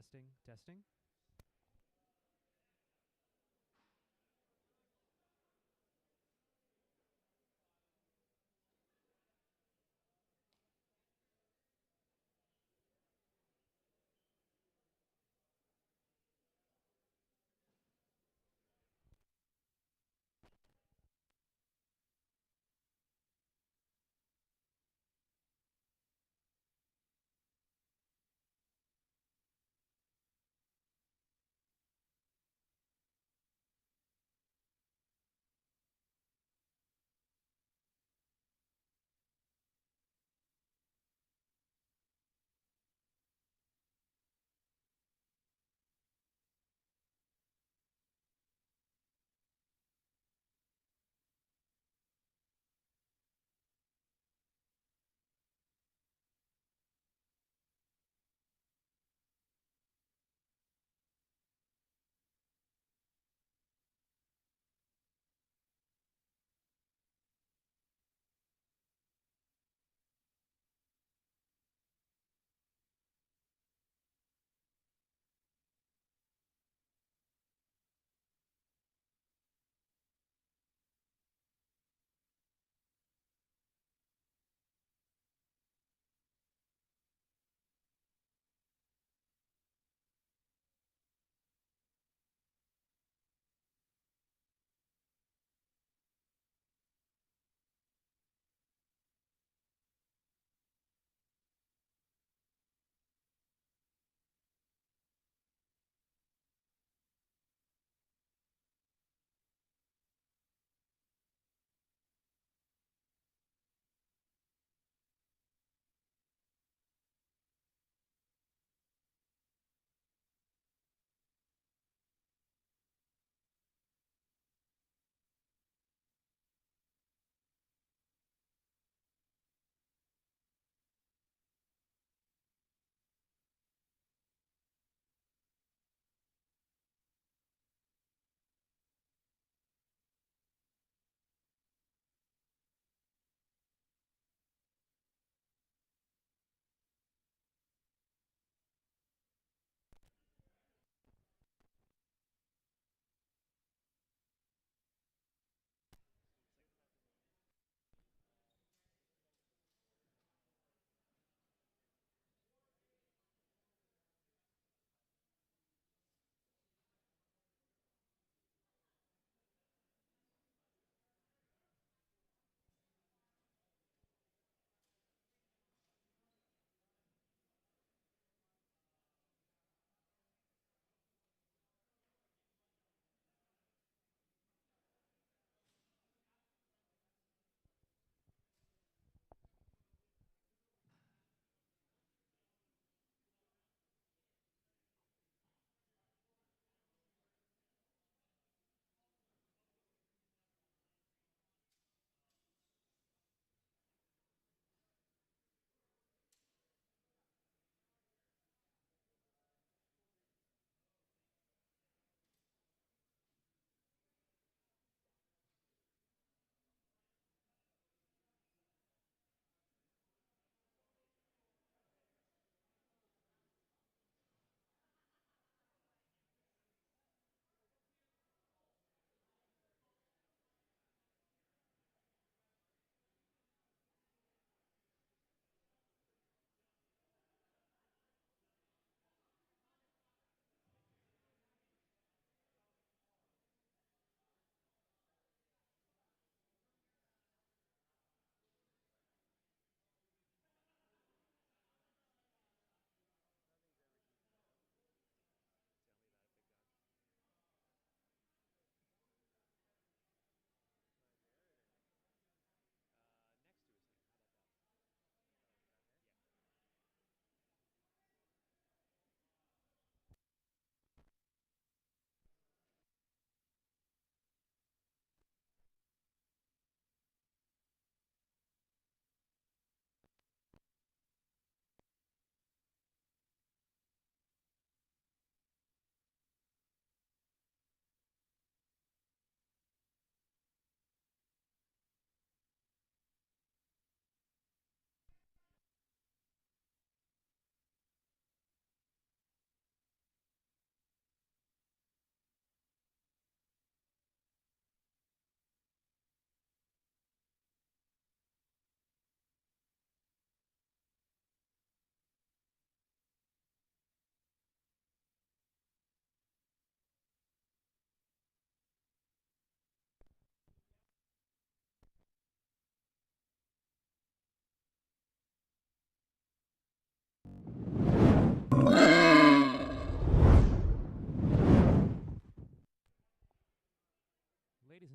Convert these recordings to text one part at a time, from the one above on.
Testing, testing.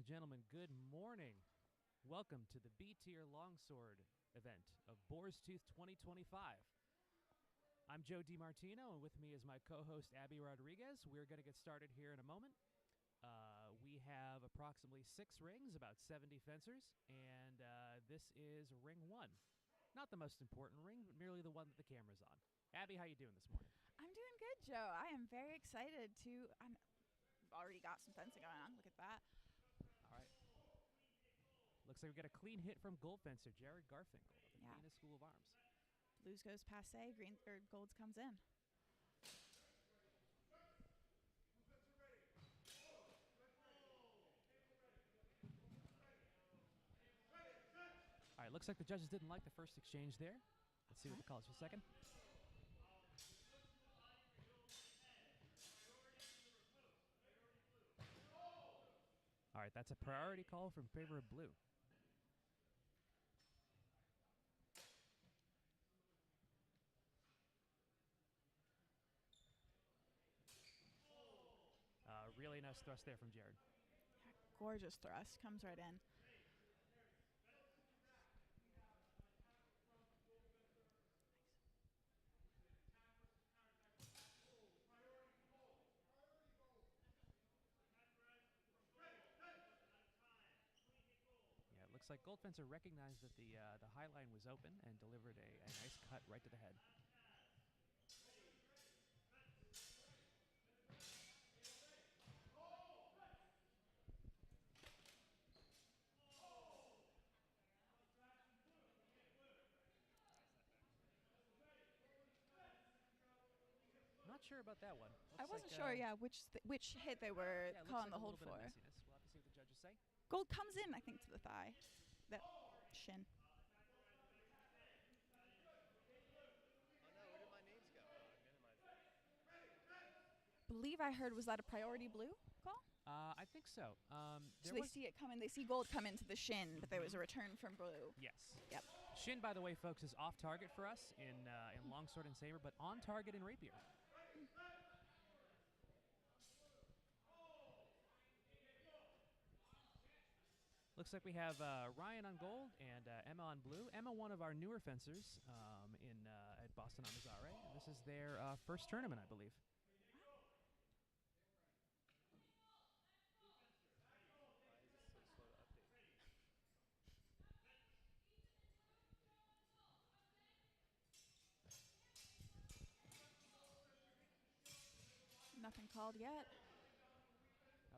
gentlemen, good morning. Welcome to the B-Tier Longsword event of Boar's Tooth 2025. I'm Joe DiMartino, and with me is my co-host, Abby Rodriguez. We're going to get started here in a moment. We have approximately 6 rings, about 70 fencers, and this is ring 1. Not the most important ring, but merely the one that the camera's on. Abby, how you doing this morning? I'm doing good, Joe. I am very excited to... I've already got some fencing going on. Look at that. All right. Looks like we got a clean hit from gold fencer Jared Garfinkel of the Venus School of Arms. Blues goes passe, green or golds comes in. All right, looks like the judges didn't like the first exchange there. Let's see what the call is for second. All right, that's a priority call from favor of blue. Really nice thrust there from Jared. Yeah, gorgeous thrust. Comes right in. Yeah, it looks like Gold Fencer recognized that the high line was open and delivered a nice cut right to the head. Not sure about that one. I wasn't sure, which hit they were calling the hold for. We'll have to see what the judges say. Gold comes in, I think, to the thigh. That shin. Oh no, where did my names go? I minimized it. Believe I heard, was that a priority blue call? I think so. So they see it coming. They see gold come into the shin, but there was a return from blue. Yes. Yep. Shin, by the way, folks, is off target for us in longsword and saber, but on target in rapier. Looks like we have Ryan on gold and Emma on blue. Emma, one of our newer fencers at Boston Armizare. And this is their first tournament, I believe. Why is it so slow to update? Nothing called yet.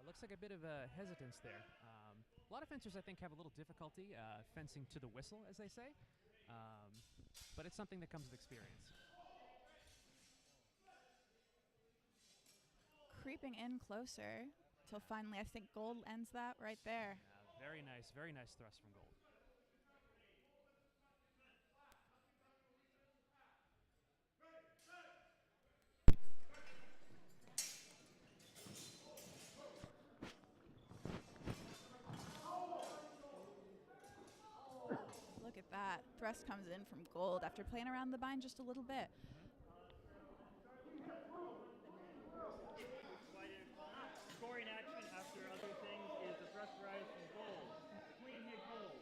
Looks like a bit of a hesitance there. A lot of fencers, I think, have a little difficulty fencing to the whistle, as they say. But it's something that comes with experience. Creeping in closer till finally, I think gold ends that right there. Very nice thrust from gold. Look at that. Thrust comes in from gold after playing around the bind just a little bit. Scoring action after other things is the thrust rise from gold. Clean hit gold.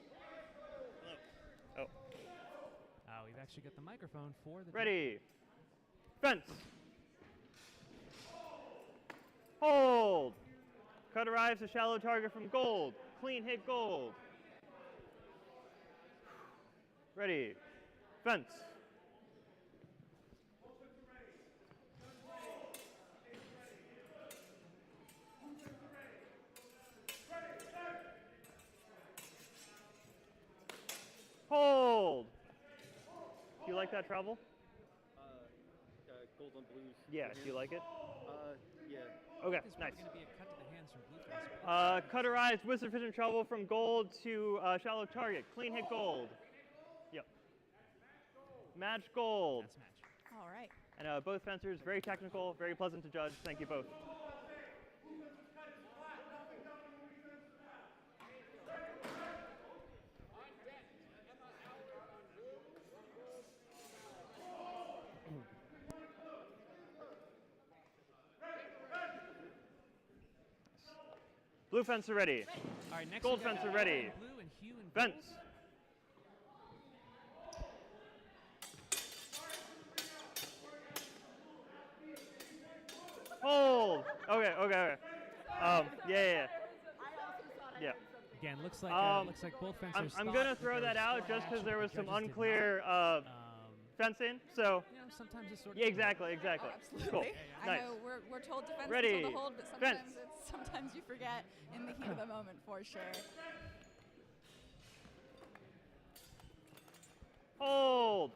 Hello. Oh. We've actually got the microphone for the... Ready. Fence. Hold. Cut arrives a shallow target from gold. Clean hit gold. Ready. Fence. Hold. Do you like that travel? Gold on blues. Yeah, do you like it? Yeah. Okay, There's nice. going to be a cut to the hands from blue fencer. Cutterized wizard vision travel from gold to shallow target. Clean hit gold. Yep. Match gold. That's match. All right. And both fencers, very technical, very pleasant to judge. Thank you both. Blue fencer ready. All right, next Gold we got fencer red ready. and blue and hue and Fence. gold. Hold. Okay. Yeah. Again, looks like both fencers. I'm thought gonna that throw there that was out scoring just because action, there but was some judges did unclear not. fencing. So You know, sometimes it's sort of yeah, exactly. Oh, absolutely. Cool. I Nice. know we're told to fence Ready. until the hold, but Fence. sometimes you forget in the heat of the moment for sure. Hold.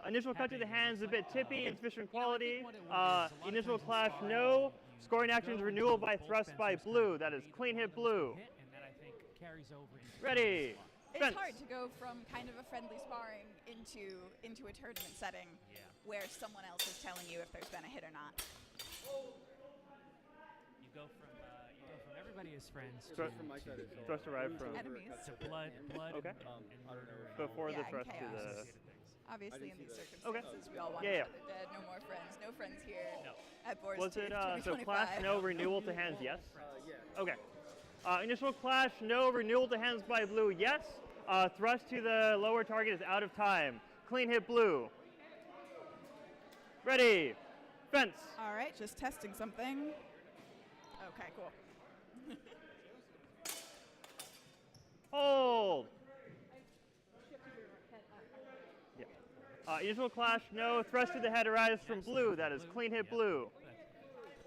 Initial cut to the hands a bit tippy, insufficient quality. Initial clash no. Scoring actions renewal by thrust by blue. That is clean hit blue. And that I think carries over into Ready. It's Fence. hard to go from kind of a friendly sparring into a tournament setting where someone else is telling you if there's been a hit or not. You go from everybody is friends Thrust from my side is Thrust arrived from Enemies. to blood Okay. and murder. before the Yeah, and thrust to chaos. the. Obviously, in didn't these see that. circumstances, we all want Yeah, each other dead. No more friends. No friends here No. at Boar's Was Tooth it so 2025. clash no renewal to hands yes? Yeah. Okay. Initial clash no renewal to hands by blue yes. Thrust to the lower target is out of time. Clean hit blue. Ready. Fence. All right, just testing something. Okay, cool. Hold. Yeah. Initial clash no. Thrust to the head arises from blue. That is clean hit blue.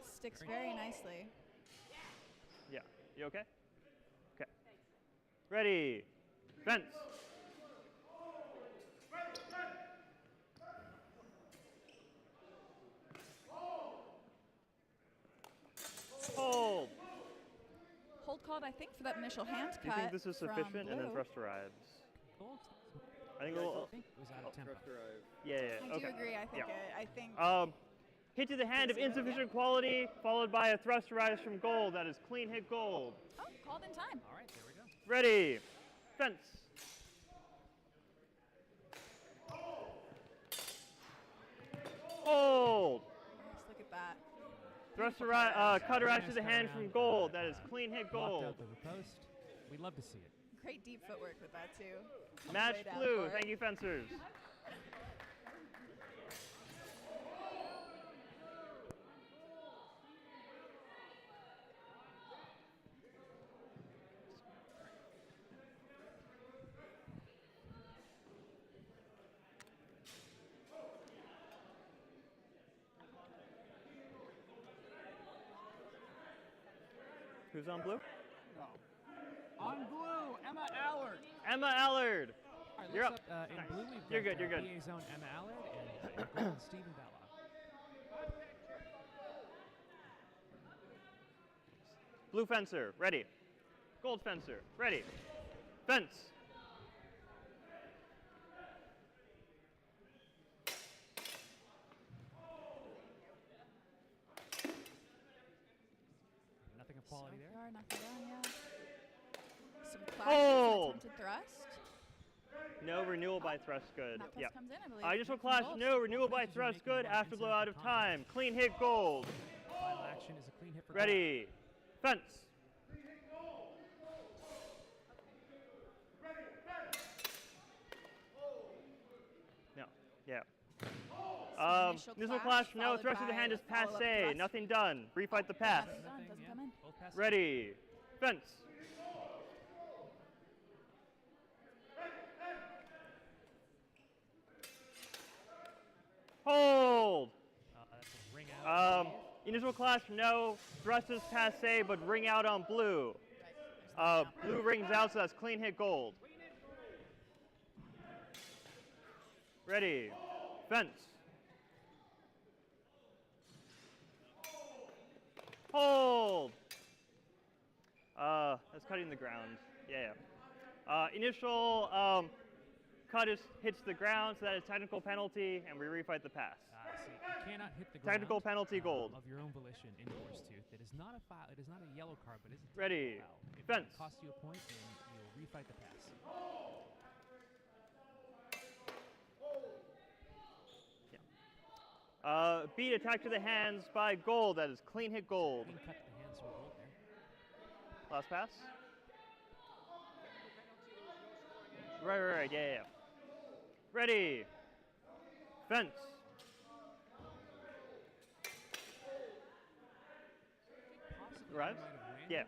Sticks very nicely. Yeah. You okay? Okay. Ready. Fence. Hold. Hold called, I think, for that initial hand Do you cut. think this is from sufficient? And then blue. thrust arrives. Gold. I think I we'll. think it was out of tempo. Yeah. I Okay. do agree. I think. Yeah. I think. Hit to the hand of insufficient quality, followed by a thrust arrives from gold. That is clean hit gold. Oh, called in time. All right, there we go. Ready. Fence. Hold. Nice, look at that. Thrust arrive. Cut arrives to the hand from gold. That is clean hit Blocked gold. out the riposte. We'd love to see it. Great deep footwork with that too. Match Way down blue. for it. Thank you, fencers. Who's on blue? On blue, Emma Allard. Emma Allard. All right, You're next up. in Nice. blue, we've You're got, good, you're good. BA Zone Emma Allard and gold Stephen Bella. Blue fencer, ready. Gold fencer, ready. Fence. Nothing of quality So there. far, nothing done, yeah. Some clashes, Hold. attempted thrust. No renewal by thrust good. That plus Yeah. comes in, I believe. Initial From clash, gold. no renewal by Places are thrust making good. more After blow out of incident contact. time. Clean hit gold. Final action is a clean hit for gold. Ready. Fence. No. Yeah. Initial clash, no. followed Thrust of the by hand a is follow-up passe. thrust. Nothing done. Refight the pass. Nothing done, doesn't come in. Both passes. Ready. Fence. Hold. That's a ring out. Initial clash, no. Thrust is passe, but ring out on blue. Blue rings out, so that's clean hit gold. Ready. Fence. Hold. That's cutting the ground. Yeah. Initial cut hits the ground, so that is technical penalty, and we refight the pass. See, you cannot hit the ground. Technical penalty gold. Of your own volition in Boar's Tooth. It is not a foul. It is not a yellow card, but it's a Ready. foul. It Fence. costs you a point, and you'll refight the pass. Beat attack to the hands by gold. That is clean hit gold. Clean cut to the hands for gold there. Last pass. Right. Yeah. Ready. Fence. Arrives? Yeah.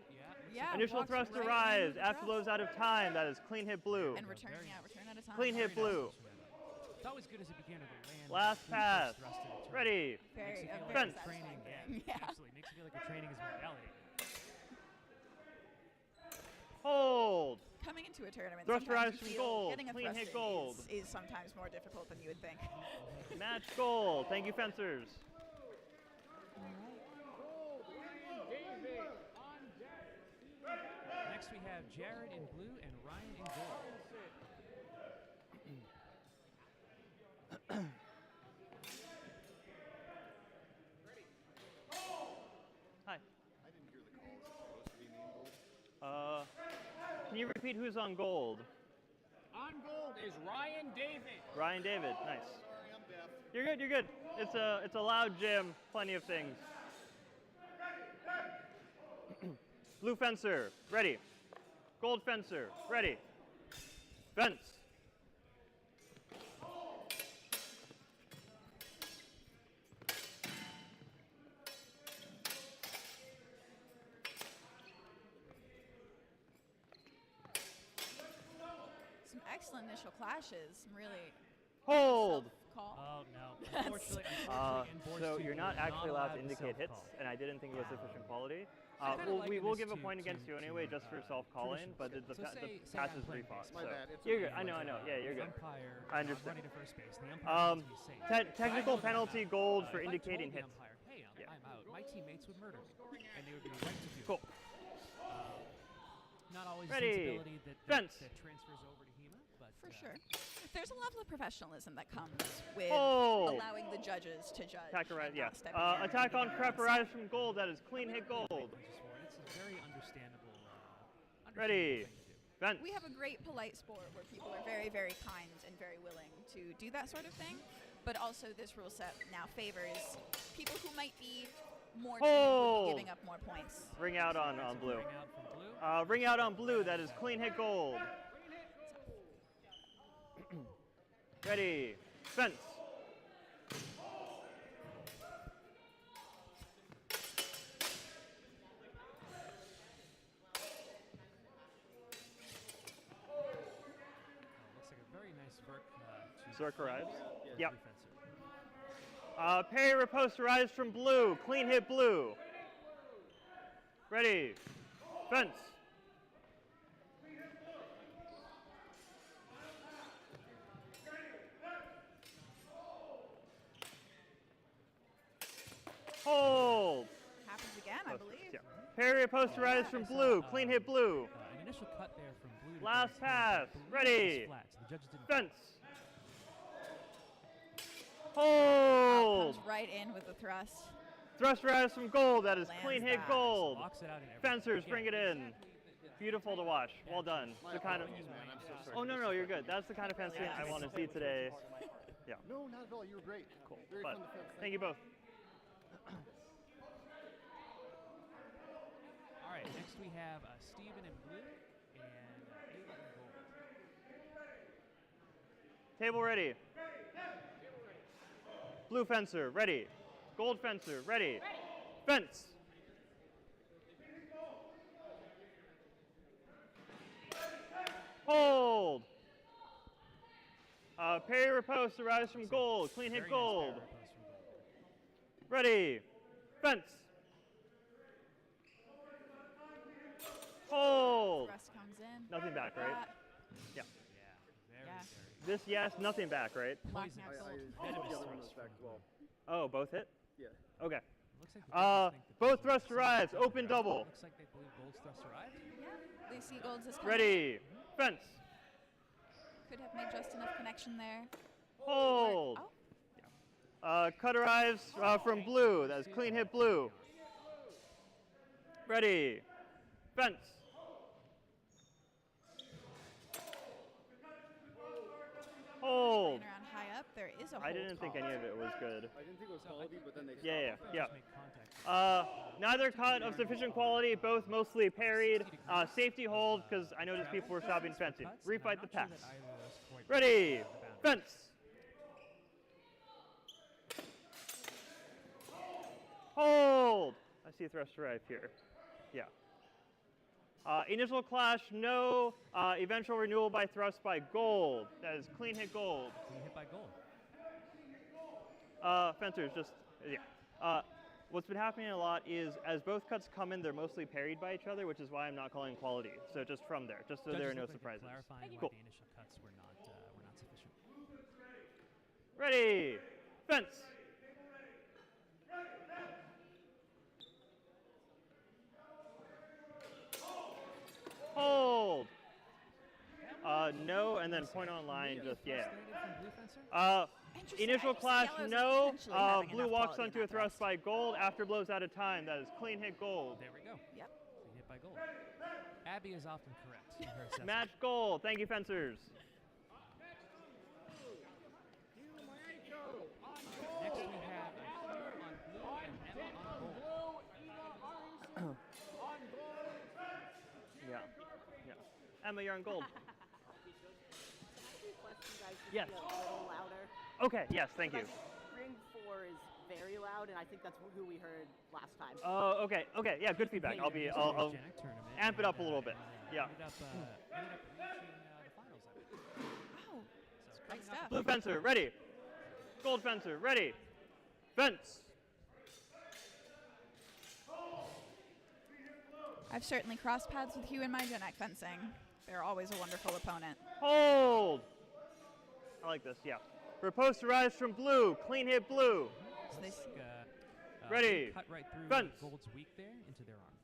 Yeah. Initial walks thrust right arrives. into the After thrust. lows out of time, that is clean hit blue. And return out of time. Clean hit blue. It's always good as a beginner to land. Last the pass. first thrust in a turn. Ready. Makes you feel like Fence. you're training. satisfying. Yeah, Yeah. absolutely. Makes you feel like you're training as more validated. Hold. Coming into a tournament, Thrust sometimes arrives you from feel gold. getting a Clean thrust hit in gold. is sometimes more difficult than you would think. Match gold. Thank you, fencers. Next we have Jared in blue and Ryan in gold. Hi. I didn't hear the call. Is it supposed to be me in gold? Can you repeat who's on gold? On gold is Ryan David. Ryan David. Nice. Sorry, I'm deaf. You're good. You're good. It's a loud gym. Plenty of things. Blue fencer. Ready. Gold fencer. Ready. Fence. Some excellent initial clashes. Some really Hold. call. Oh no. Unfortunately, in Boars So 2, you're not actually allowed to indicate hits, self-call. and I didn't think it was sufficient quality. kinda We liken will this give a to- point against you anyway, just for self-calling, but the So say patch I'm is playing pretty far. baseball. My So. bad. It's You're okay. good. I know. Yeah, you're The good. umpire, I understand. running to first base, and the umpire needs to be safe. Technical If I told penalty them gold that, for if I indicating told the hits. umpire, hey, Yeah. I'm out, my teammates would murder me, and they would be right to do Cool. Not always Ready. a sensibility that Fence. transfers over to HEMA, but For sure. There's a level of professionalism that comes with Hold. allowing the judges to judge. Attack arrives. and Yeah. not stepping in and Attack giving on them prep a arrives from gold. That is clean hit gold. It's a very understandable. Ready. Thing to do. Fence. We have a great polite sport where people are very, very kind and very willing to do that sort of thing. But also this rule set now favors people who might be more timid with Hold. giving up more points. Ring out on blue. Ring out from blue. Ring out on blue. That is clean hit gold. Ready. Fence. Looks like a very nice Zerk. Zerk arrives. Yeah. Yep. Parry riposte arrives from blue. Clean hit blue. Ready. Fence. Hold. Happens again, I believe. Yeah. Parry riposte arrives from blue. Clean hit blue. An initial cut there from blue. to Last green. pass. Blue Ready. was flat, so the judges didn't. Fence. Comes Hold. right in with the thrust. Thrust arrives from gold. That is Lands clean hit that. gold. Locks it out in everything. Fencers, Again, bring it in. Beautiful to watch. Well done. My The kind of. apologies, man. I'm so sorry. Oh no, you're good. That's the kind of fencing I want to see today. Yeah. No, not at all. You were great. Cool. Very But fun to fence. thank you both. All right, next we have Steven in blue and Ava in gold. Table ready. Blue fencer ready. Gold fencer ready. Fence. Hold. Parry riposte arrives from gold. Clean hit Very nice gold. power post from gold. Ready. Fence. Hold. Thrust comes in. Nothing back, right? Yeah. Yeah, very, Yeah. very. This yes, nothing back, right? Locking Poison. out gold. I thought the other one was back as well. Oh, both hit? Yeah. Okay. Looks like the judges think that Both this thrust is arrives. something Open right. double. Looks like they believe gold's thrust arrived. Yeah, they see gold's is coming. Ready. Fence. Could have made just enough connection there. Hold. Oh, Cut arrives from blue. That is clean hit blue. Ready. Fence. Hold. playing around high up. There is a hold I didn't think called. any of it was good. I didn't think it was quality, but then they Yeah, stopped. yeah. Just make contact. Neither cut of sufficient quality, both mostly parried. Safety hold, because I noticed people were stopping fencing. Refight the pass. Ready, fence. Hold. I see a thrust arrive here. Yeah. Initial clash, no. Eventual renewal by thrust by gold. That is clean hit gold. Clean hit by gold. Fencers, just, yeah. What's been happening a lot is as both cuts come in, they're mostly parried by each other, which is why I'm not calling quality. So just from there, just so there are no Judges look like surprises. they're clarifying Cool. why the initial cuts were not sufficient. Ready, fence. Hold. No, and then point on line, just, yeah. Frustrated from Blue Fencer? Interesting. Initial I just see clash, yellows no. potentially having Blue enough walks quality in onto a that thrust by gold. After blows out of time. That is clean hit gold. There we go. Yep. Clean hit by gold. Abby is often correct in her assessment. Match gold. Thank you, fencers. Next we have Hugh on blue and Emma on gold. Yeah. Yeah. Emma, you're on gold. Yes. A little louder. Okay. Yes. Thank you. Ring 4 is very loud, and I think that's who we heard last time. Oh. Okay. Okay. Yeah. Good feedback. I'll This is I'll the Genic tournament, amp it up a and, little bit. Yeah. Ended up reaching the finals of it. Wow. So Great coming up stuff. Blue fencer, ready. Gold fencer, ready. Fence. I've certainly crossed paths with Hugh in my Genetic fencing. They're always a wonderful opponent. Hold. I like this. Yeah. Riposte arrives from blue. Clean hit blue. So they Ready. Cut right through Fence. Gold's weak there into their arm.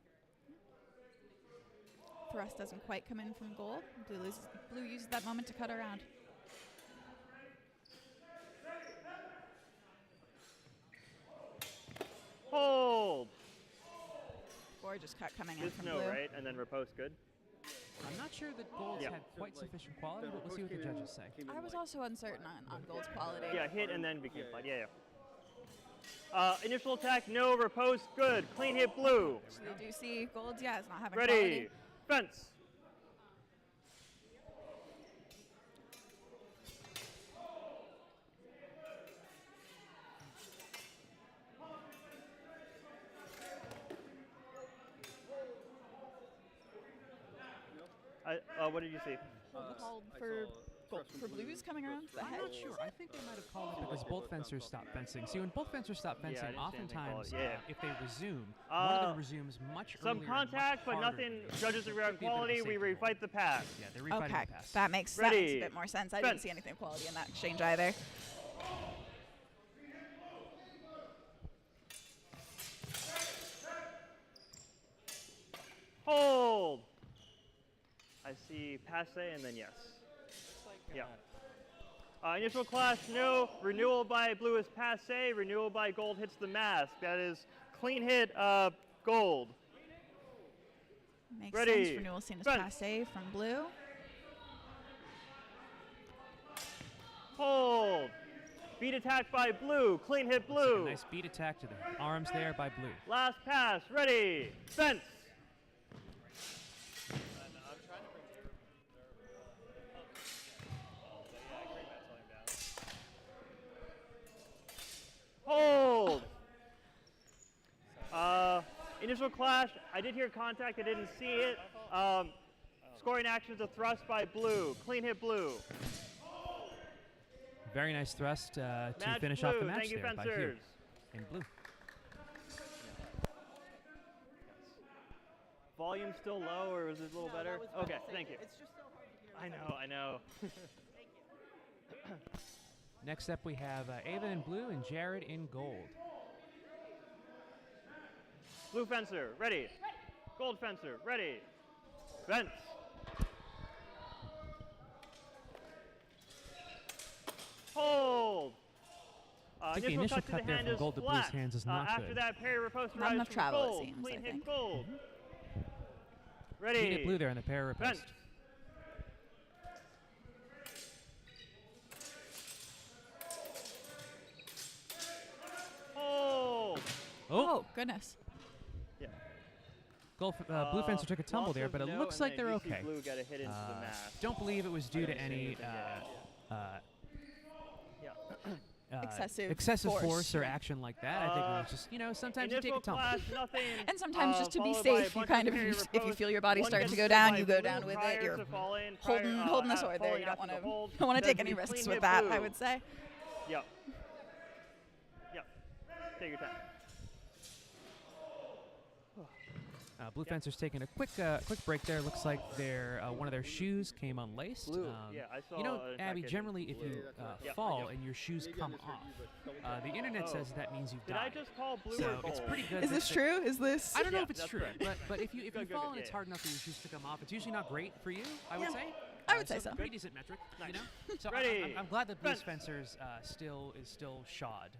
thrust doesn't quite come in from gold. Blue uses that moment to cut around. Hold. Gorgeous cut coming in Just from no, blue. right? And then riposte good. I'm not sure that Gold's Yeah. had quite sufficient quality, but we'll see what the judges say. I was also uncertain on gold's quality. Yeah, hit and then became flat. Yeah, yeah. Initial attack, no. Riposte, good. Clean hit blue. So they do see gold's, yeah, it's not having Ready. quality. Fence. What did you see? Hold I for saw for blues coming around the I'm head. not sure. I think they might have called it because both fencers stopped fencing. See, when both fencers stop Yeah, I fencing, didn't see anything called oftentimes, it. Yeah. if they resume, one of them resumes much Some earlier. contact, and but much nothing harder. judges around Could be a bit of a quality. We safety hold. refight the pass. Yeah, they're refighting Okay, the pass. that makes a Ready. bit more sense. I Fence. didn't see anything quality in that exchange either. Hold. I see passe and then yes. Yeah. Initial clash, no. Renewal by blue is passe. Renewal by gold hits the mask. That is clean hit gold. Makes Ready. sense. Renewal seen as Fence. passe from blue. Hold. Beat attack by blue. Clean hit Looks like blue. a nice beat attack to the arms there by blue. Last pass. Ready. Fence. And I'm trying to bring their but yeah, I agree Matt's slowing down. Hold. Initial clash. I did hear contact. I didn't see it. Scoring actions a thrust by blue. Clean hit blue. Very nice thrust to Match finish blue. off the match Thank you, there by Hugh fencers. in blue. Volume still low, or was it a little No, better? that was better. Okay, Thank thank you. It's just so hard to hear. I know. Thank you. Next up, we have Ava in blue and Jared in gold. Blue fencer, ready. Gold fencer, ready. Fence. Hold. I think the initial cut to cut the there hand from is gold to blue's flat. hands is not After good. that, parry riposte Not arrives enough from travel, it gold. seems, Clean I hit think. gold. Ready. Beat it blue there in the pair Fence. riposte. Oh, goodness. Yeah. Blue fencer took a tumble lots there, of but it no, looks and like then they're you see okay. Blue get a hit into the mask. Don't believe it was due to didn't see any anything yet. Excessive force or yeah. action like that. I think it was just, you know, sometimes you take Initial a tumble. class, nothing. And sometimes just to be followed by a safe, you bunch kind of, parry if you riposte. feel your body One starting to gets go hit down, by you go Blue down with prior it. You're to falling, holding the at sword there. falling You don't after want the hold. to That's take gonna any be risks clean with hit that, Blue. I would say. Yep. Yep. Take your time. Blue fencer's taking a quick break there. Looks like one of their shoes came unlaced. Blue. Yeah, I saw. You know, attack Abby, hit. generally if you Yep. fall and your shoes come off, the internet says that means you've Did I died. just call Blue So or Gold? it's pretty good. Is this true? Is this? I don't know Yeah, if it's that's true, correct. but if you Good, fall and yeah, it's yeah. hard enough for your shoes to come off, it's usually not great for you. I would Yeah. say. I would say so. Pretty decent metric, Nice. you know. So Ready. I'm glad that Blue's Fence. Fencer's still shod.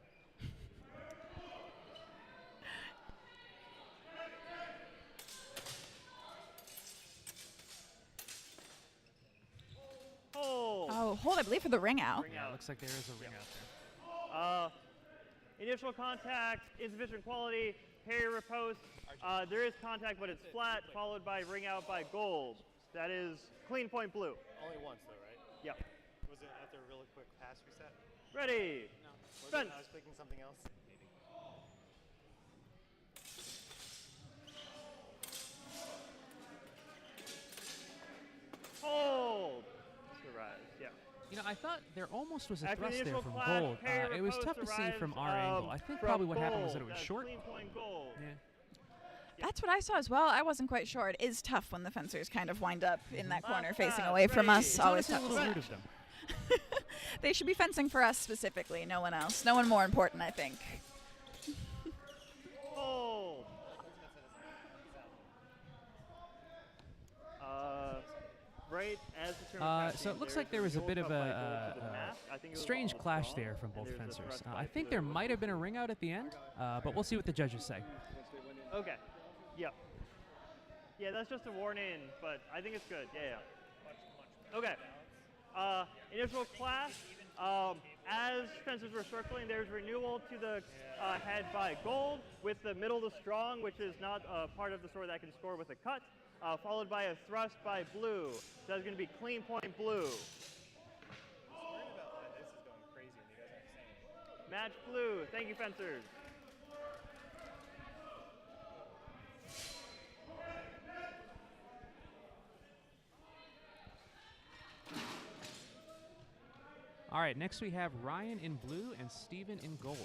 Hold. Oh, hold, I believe, for the ring out. Ring Yeah, out. looks like there is a ring out there. Initial contact, insufficient quality, parry riposte. There is contact, but it's flat, followed by ring out by Gold. That is clean point Blue. Only once though, right? Yep. Was it after a really quick pass reset? Ready. No. Was Fence. it? I was clicking something else. Maybe. Hold. Surprise. Yeah. You know, I thought there almost was a After the thrust there initial from clash, Gold. parry It was riposte tough to see arrives, from our angle. I think from probably what happened was that it Gold. was That's short. Clean point Gold. Yeah. That's what I saw as well. I wasn't quite sure. It is tough when the fencers kind of wind up in that corner Last facing pass, away from ready. us. It's Always honestly a tough. little to rude see. of them. They should be fencing for us specifically, no one else. No one more important, I think. Hold. Right as the turn was So it passing, looks there's like there was a renewal bit of cup by a Gold to the mask. I think it was strange on the clash strong, there from and both there's a fencers. thrust by I think there Blue. might have been a ring out at the end, but we'll see what the judges say. Okay. Yep. Yeah, that's just a warning, but I think it's good. Yeah, yeah. Okay. Initial class. As fencers were circling, there's renewal to the head by Gold with the middle to strong, which is not part of the sword that can score with a cut, followed by a thrust by Blue. So that's going to be clean point Blue. I was worried about why this is going crazy and you guys aren't saying anything. Match Blue. Thank you, fencers. All right, next we have Ryan in blue and Steven in gold.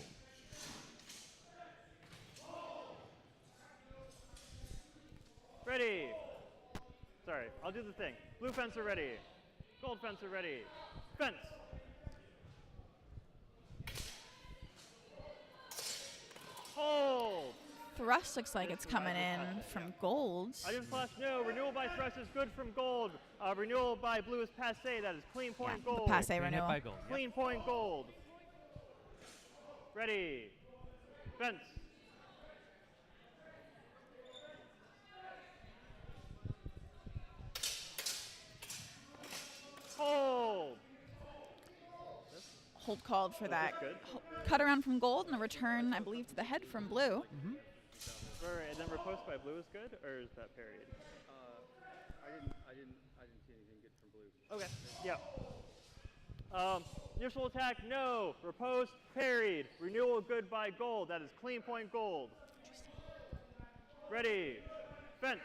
Ready. Sorry, I'll do the thing. Blue fencer ready. Gold fencer ready. Fence. Hold. Thrust looks like it's coming in from Gold. I just flashed no. Renewal by thrust is good from Gold. Renewal by Blue is passe. That is clean point Yeah, the Gold. passe Being hit renewal. by gold. Yep. Clean point Gold. Ready. Fence. Hold. Hold called for that. Good. Cut around from Gold and a return, I believe, to the head from Blue. Right, and then riposte by Blue is good, or is that parried? I didn't see anything good from Blue. Okay. Yeah. Initial attack, no. Riposte, parried. Renewal good by Gold. That is clean point Gold. Ready. Fence.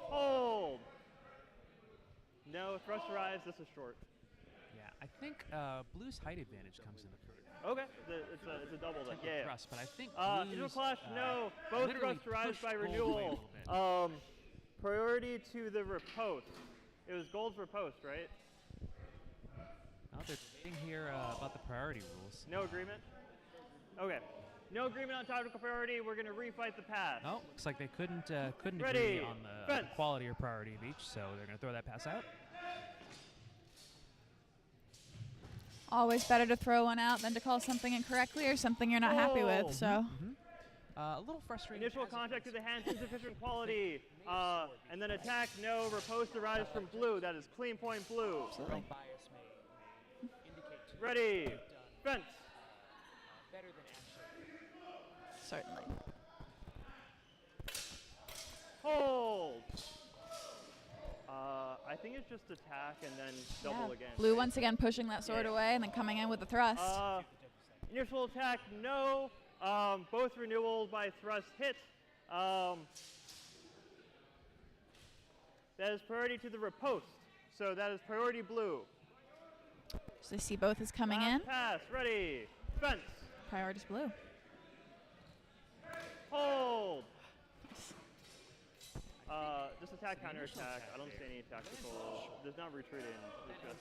Hold. No, thrust arrives. This is short. Yeah, I think Blue's height advantage comes into play. Okay, it's a double then. Yeah. Thrust, but I think Initial Blue's, clash, no. Both literally thrust arrives pushed by Gold away a renewal. little bit. Priority to the riposte. It was Gold's riposte, right? Oh, they're debating here about the priority rules. No agreement? Okay. No agreement on tactical priority. We're going to refight the pass. Oh, looks like they couldn't Ready. agree on the Fence. quality or priority of each, so they're going to throw that pass out. Always better to throw one out than to call something incorrectly or something you're not happy with. Oh. So A little frustrating. Initial as a contact to fence. the hands, insufficient quality. And then attack, no. Riposte arrives from blue. That is clean point blue. Absolutely. Bias may indicate to you Ready. that you've done, Fence. better than actually. Certainly. Hold. I think it's just attack and then double Yeah. again. Blue once again pushing that sword Yeah. away and then coming in with the thrust. Initial attack, no. Both renewal by thrust hit. That is priority to the riposte. So that is priority blue. So they see both is coming Last in. pass, ready. Fence. Priorities blue. Hold. Just attack, counter attack. I don't see any tactical. There's not retreat in. It's just-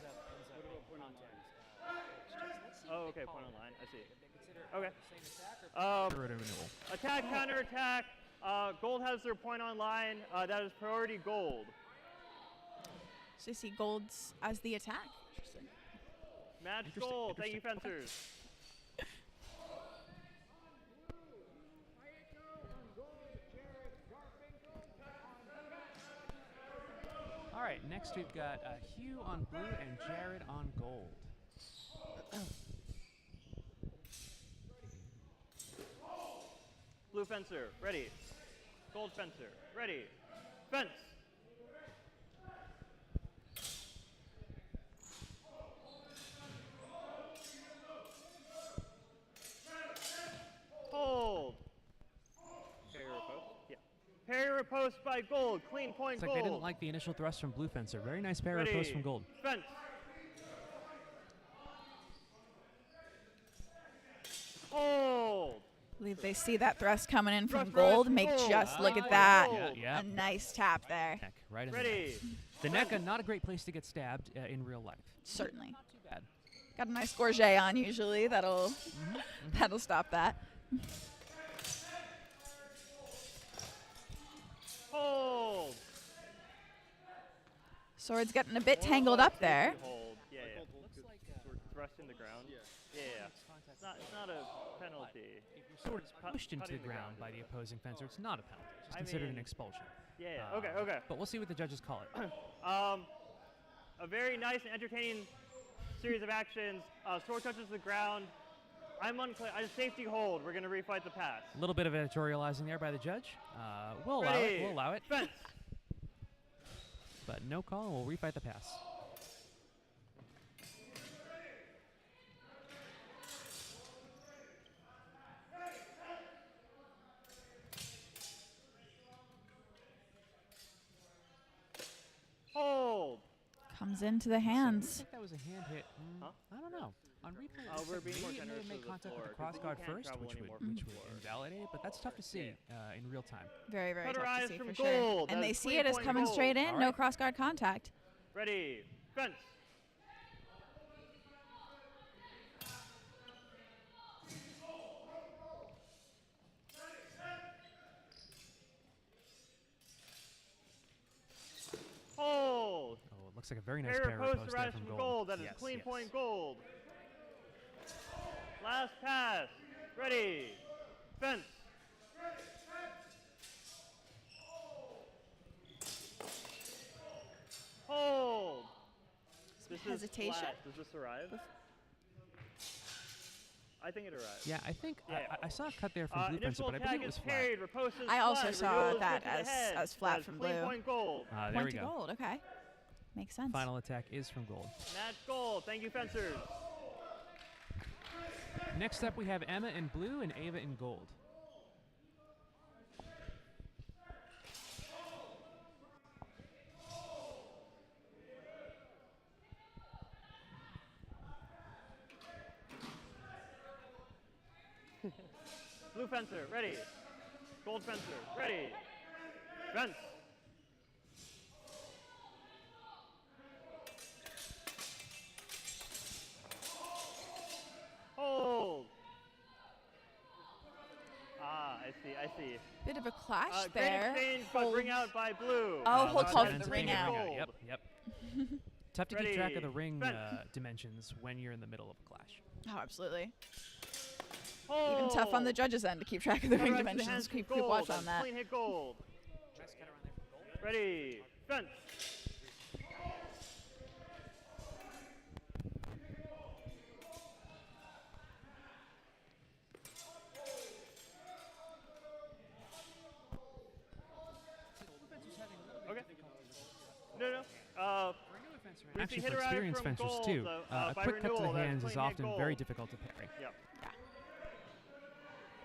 Oh, okay, point online. I see. Okay. Renewal. Attack, counter attack. Gold has their point online. That is priority gold. So you see golds as the attack. Interesting. Match Interesting, gold. Thank you, interesting. fencers. All right, next we've got Hugh on blue and Jared on gold. Blue fencer, ready. Gold fencer, ready. Fence. Hold. Parry riposte? Yeah. Parry riposte by gold. Clean point It's like gold. they didn't like the initial thrust from blue fencer. Very nice parry Ready. post from gold. Fence. Hold. I believe they see that thrust coming in from Thrust gold. rise Make from gold. just look Ah, at that. gold. Yeah. A nice tap there. Neck, right in the Ready. neck. The neck, not a great place to get stabbed in real life. Certainly. Not too bad. Got a nice gorget on usually. That'll that'll stop that. Hold. Sword's getting a bit tangled up there. Hold. Yeah, yeah. Looks like Thrust in the ground. Yeah. Yeah. It's not a penalty. if your sword is pushed into the cutting the ground ground by the opposing fencer, it's not a penalty. It's I considered an mean- expulsion. Yeah. Okay. Okay. But we'll see what the judges call it. A very nice and entertaining series of actions. Sword touches the ground. I'm unclear. I safety hold. We're gonna refight the pass. A little bit of editorializing there by the judge. We'll allow it. Ready. We'll allow it. Fence. But no call, and we'll refight the pass. Hold. Comes into the I hands. think that was a hand hit. Huh? I don't know. On replay, it looks We're like being more maybe it may generous have made to the contact with the floor, cross 'cause guard you can't first, travel which would anymore from the floor. invalidate it, but that's tough to see in real time. Very, very Cutter tough to eyes see from for sure. gold. And That they is see clean it as point coming gold. straight in. All No right. cross guard contact. Ready. Fence. Hold. Oh, it looks like a very nice Parry parry post post there arrives from from gold. gold. That is Yes, clean yes. point gold. Last pass. Ready. Fence. Hold. This is hesitation. flat. Does this arrive? I think it arrived. Yeah, I think Yeah. I saw a cut there from blue fencer, Initial but I believe attack it was is flat. parried. Riposte is I also flat. saw Renewal is that good to the as- head. as flat That is from clean blue. point gold. There Point we to go. gold. Okay. Makes sense. Final attack is from gold. Match gold. Thank you, fencers. Next up, we have Emma in blue and Ava in gold. Blue fencer, ready. Gold fencer, ready. Fence. Hold. Ah, I see, I see. Bit of a clash Great there. exchange, but ring Holds- out by blue. Oh, hold Last called chance the to ring take out. gold. Yep, yep. Tough to keep track of the Ready, ring fence. dimensions when you're in the middle of a clash. Oh, absolutely. Even tough on the judges' end to keep track of the ring dimensions. Keep watch on that. Clean hit gold. Nice cut around there from Gold. Ready, fence. Okay. No. Actually, hit for her out experienced from fencers gold, too, by a quick cut to renewal, the that's hands clean is hit often gold. very difficult to parry. Yep. Yeah.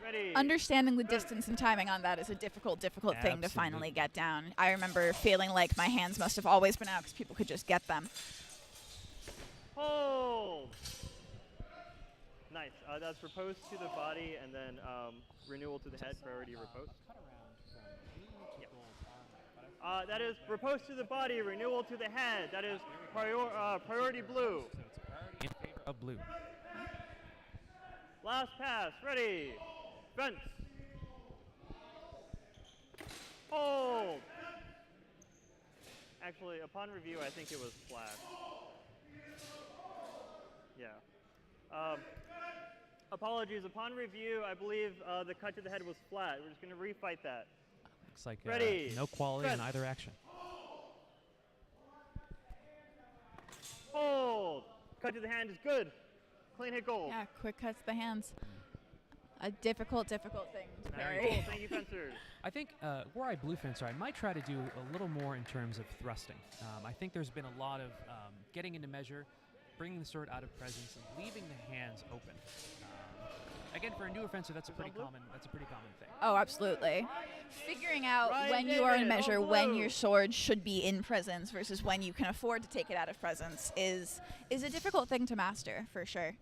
Ready. Understanding the distance and timing on that is a difficult thing to Absolutely. finally get down. I remember feeling like my hands must have always been out because people could just get them. Hold. Nice. That's riposte to the body and then renewal to the head. Priority riposte. That is riposte to the body, renewal to the head. That is priority blue. So it's a priority in favor of blue. Last pass. Ready. Fence. Hold. Actually, upon review, I think it was flat. Yeah. Apologies. Upon review, I believe the cut to the head was flat. We're just going to refight that. Looks like Ready. no quality Fence. in either action. Hold. Cut to the hand is good. Clean hit gold. Yeah, quick cuts to the hands. A difficult thing to Very parry. cool. Thank you, fencers. I think were I blue fencer, I might try to do a little more in terms of thrusting. I think there's been a lot of getting into measure, bringing the sword out of presence, and leaving the hands open. Again, for a newer fencer, that's a pretty common thing. Oh, absolutely. Figuring out Ryan when you are in David, measure, on when blue. your sword should be in presence versus when you can afford to take it out of presence is a difficult thing to master, for sure.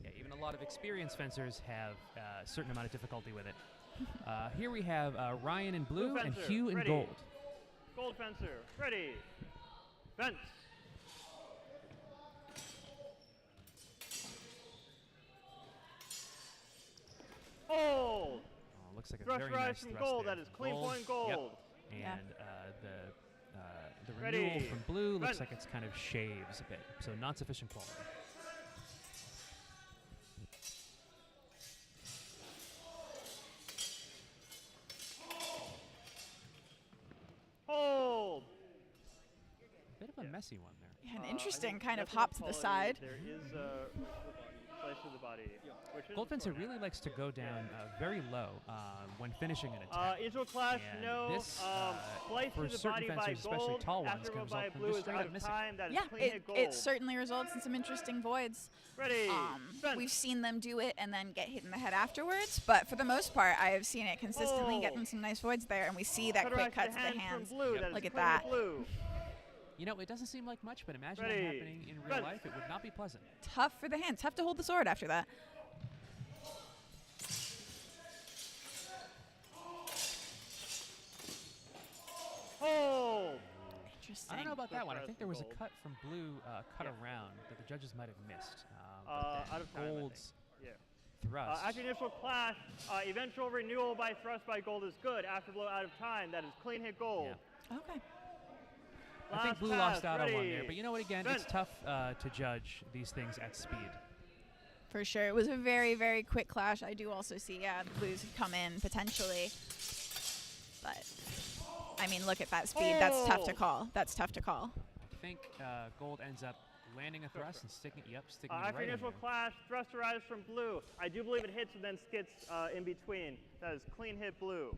Yeah, even a lot of experienced fencers have a certain amount of difficulty with it. Here we have Ryan in blue and fencer, Hugh in ready. gold. Gold fencer. Ready. Fence. Hold. Oh, looks like a Thrust very rise nice from thrust gold. there. That is clean point gold. Yep. And Yeah. The Ready. renewal from blue looks Fence. like it's kind of shaves a bit, so not sufficient quality. Hold. Bit of a messy one there. Yeah, an I interesting think kind of definite hop to the quality. side. There is a slice to the body. Which is Gold fencer important. really likes to go down very low when finishing an attack. Intro class, And no. this, Slice for to the certain body by fencers, especially gold. tall ones, After can by result from blue just is straight out up of missing. time. That is Yeah, clean hit gold. it certainly results in some interesting voids. Ready. Fence. We've seen them do it and then get hit in the head afterwards, but for the most part, I have seen it consistently get them some nice voids there, and we see that quick cut to the hands. From blue. Yep. That is Look at clean that. hit blue. You know, it doesn't seem like much, but imagine Ready. that happening in real Fence. life. It would not be pleasant. Tough for the hands. Tough to hold the sword after that. Hold. Interesting. I don't know about that one. I Thrust think there was a gold. cut from blue cut Yeah. around that the judges might have missed. But then Out of time, I think. gold's Yeah. thrust. After initial clash, eventual renewal by thrust by gold is good. After blow out of time, that is clean hit gold. Yeah. Okay. I think Last blue pass, lost out on one ready. there. But you know what? Again, Fence. it's tough to judge these things at speed. For sure. It was a very, very quick clash. I do also see, blues have come in potentially. But, I mean, look at that speed. That's tough to call. That's tough to call. I think gold ends up landing a thrust and sticking it After right in initial there. clash, thrust arrives from blue. I do believe it hits and then skits in between. That is clean hit blue.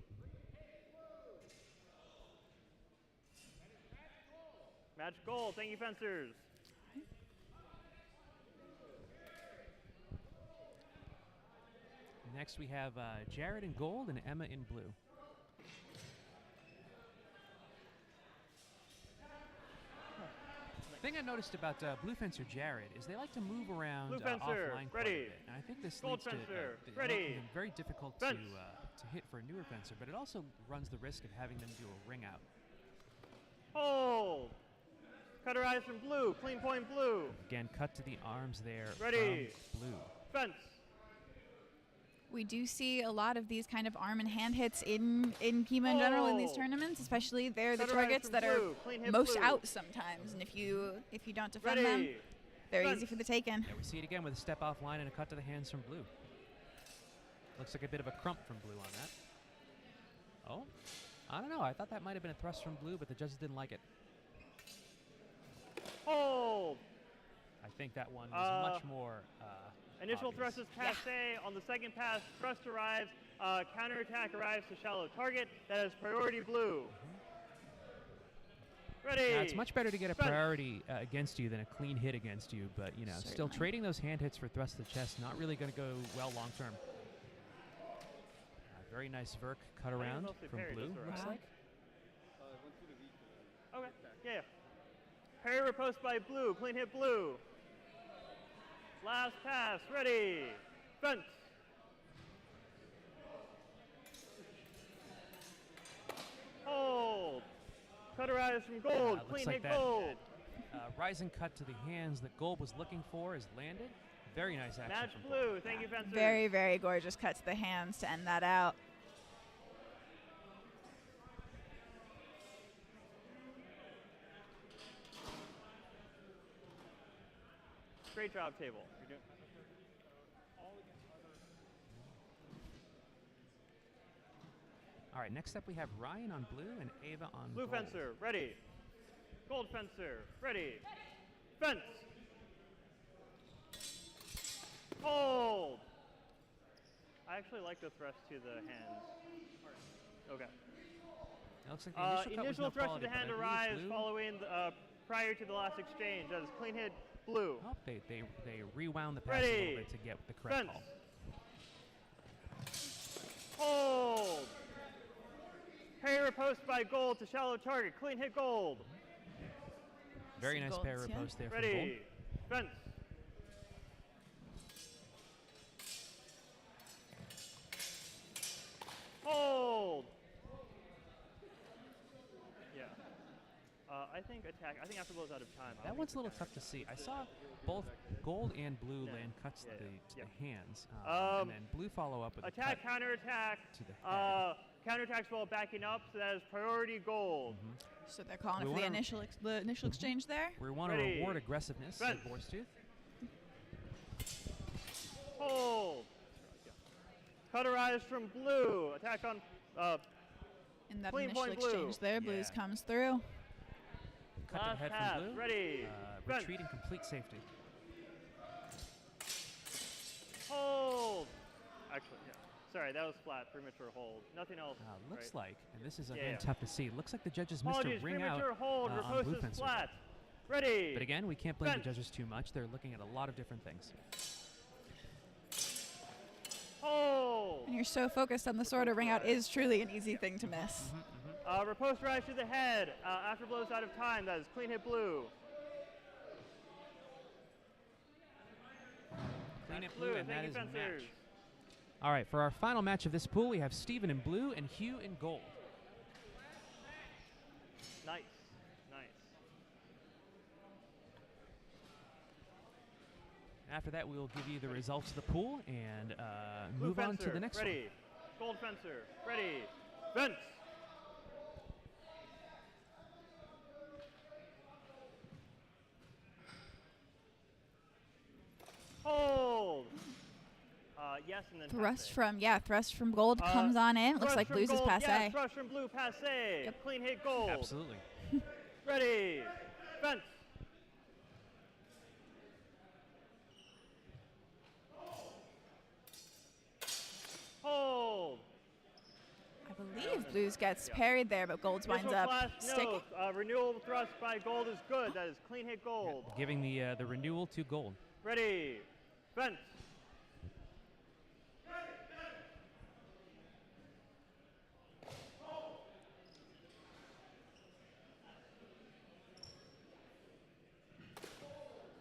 Match gold. Thank you, fencers. Next we have Jared in gold and Emma in blue. The thing I noticed about blue fencer Jared is they like to move around Blue fencer, offline quite a ready. bit. And I think this Gold leads to fencer, the- ready. making them very difficult to Fence. hit for a newer fencer, but it also runs the risk of having them do a ring out. Hold. Cutter eyes from blue. Clean point blue. Again, cut to the arms there Ready. from blue. Fence. We do see a lot of these kind of arm and hand hits in Kima in general in these Oh. tournaments, especially they're the Cutter eyes targets from that are blue. Clean hit most blue. out sometimes, and if you don't defend them, Ready. Very easy for the taken. Yeah, we see it again with a step off line and a cut to the hands from blue. Looks like a bit of a crump from blue on that. Oh, I don't know. I thought that might have been a thrust from blue, but the judges didn't like it. Hold. I think that one was much more Initial obvious. thrust is passe. On the second pass, thrust arrives. Counterattack arrives to shallow target. That is priority blue. Ready. Yeah, it's much better to get a Fence. priority against you than a clean hit against you, but you know, still Certainly. trading those hand hits for thrust to the chest, not really going to go well long term. Very nice Verk cut don't around know if they from parried blue, this or looks not. like. Went through the V. Okay. Yeah. Parry riposte by blue. Clean hit blue. Last pass. Ready. Fence. Hold. Cut arrives from gold. Looks Clean like hit that- gold. Rising cut to the hands that Gold was looking for is landed. Very nice action. Match from blue. Thank you, Fencer. Very, very gorgeous cut to the hands to end that out. Great job, table. You're doing All right, next up we have Ryan on blue and Ava on blue gold. fencer. Ready. Gold fencer. Ready. Fence. Hold. I actually like the thrust to the hands. Okay. It looks like the initial, cut was Initial no thrust quality, to the but I hand believe arrives blue- following prior to the last exchange. That is clean hit blue. Oh, they rewound the pass a Ready. little bit to get the correct Fence. call. Hold. Parry riposte by gold to shallow target. Clean hit gold. Very See nice golds, pair yeah. post there from Gold. Ready. Fence. Hold. Yeah. I think attack. I think after blow's out of time. That one's a little tough to see. I saw both Gold and blue Yeah. land cuts Yeah, to, yeah. the, to Yeah. the hands, Um, and then blue follow up with a Attack, cut counterattack. to the head. Counterattacks while backing up, so that is priority gold. So they're calling We it for the wanna- initial exchange there. We want to Ready. reward aggressiveness Fence. at Boar's Tooth. Hold. Cutter eyes from blue. Attack on. In that Clean initial point blue. exchange there, blues Yeah. comes through. Cut to the Last head pass. from blue. Ready. Fence. Retreat in complete safety. Hold. Actually, yeah. Sorry, that was flat. Premature hold. Nothing else. Looks right? like, and this is Yeah, again yeah. tough to see. Looks like the judges missed a Apologies. ring out Premature hold. on Riposte blue is fencer. flat. Ready. But again, we can't blame the Fence. judges too much. They're looking at a lot of different things. Hold. And you're so focused on the sword, a ring out is truly an easy thing to miss. Riposte rise to the head. After blows out of time. That is clean hit blue. Clean That's it blue, and Thank that you, is fencers. match. All right, for our final match of this pool, we have Steven in blue and Hugh in gold. Nice. Nice. After that, we will give you the results of the pool and Blue move on fencer. to the next Ready. one. Gold fencer. Ready. Fence. Hold. Yes, and then Thrust from gold comes on in. Looks thrust like from blues is gold, passe. Yes, thrust from blue passe. Yep. Clean hit gold. Absolutely. Ready. Fence. Hold. I believe blues gets parried there, but gold's winds Initial up class, sticking. no. Renewal thrust by gold is good. That is clean hit gold. Giving the renewal to gold. Ready. Fence.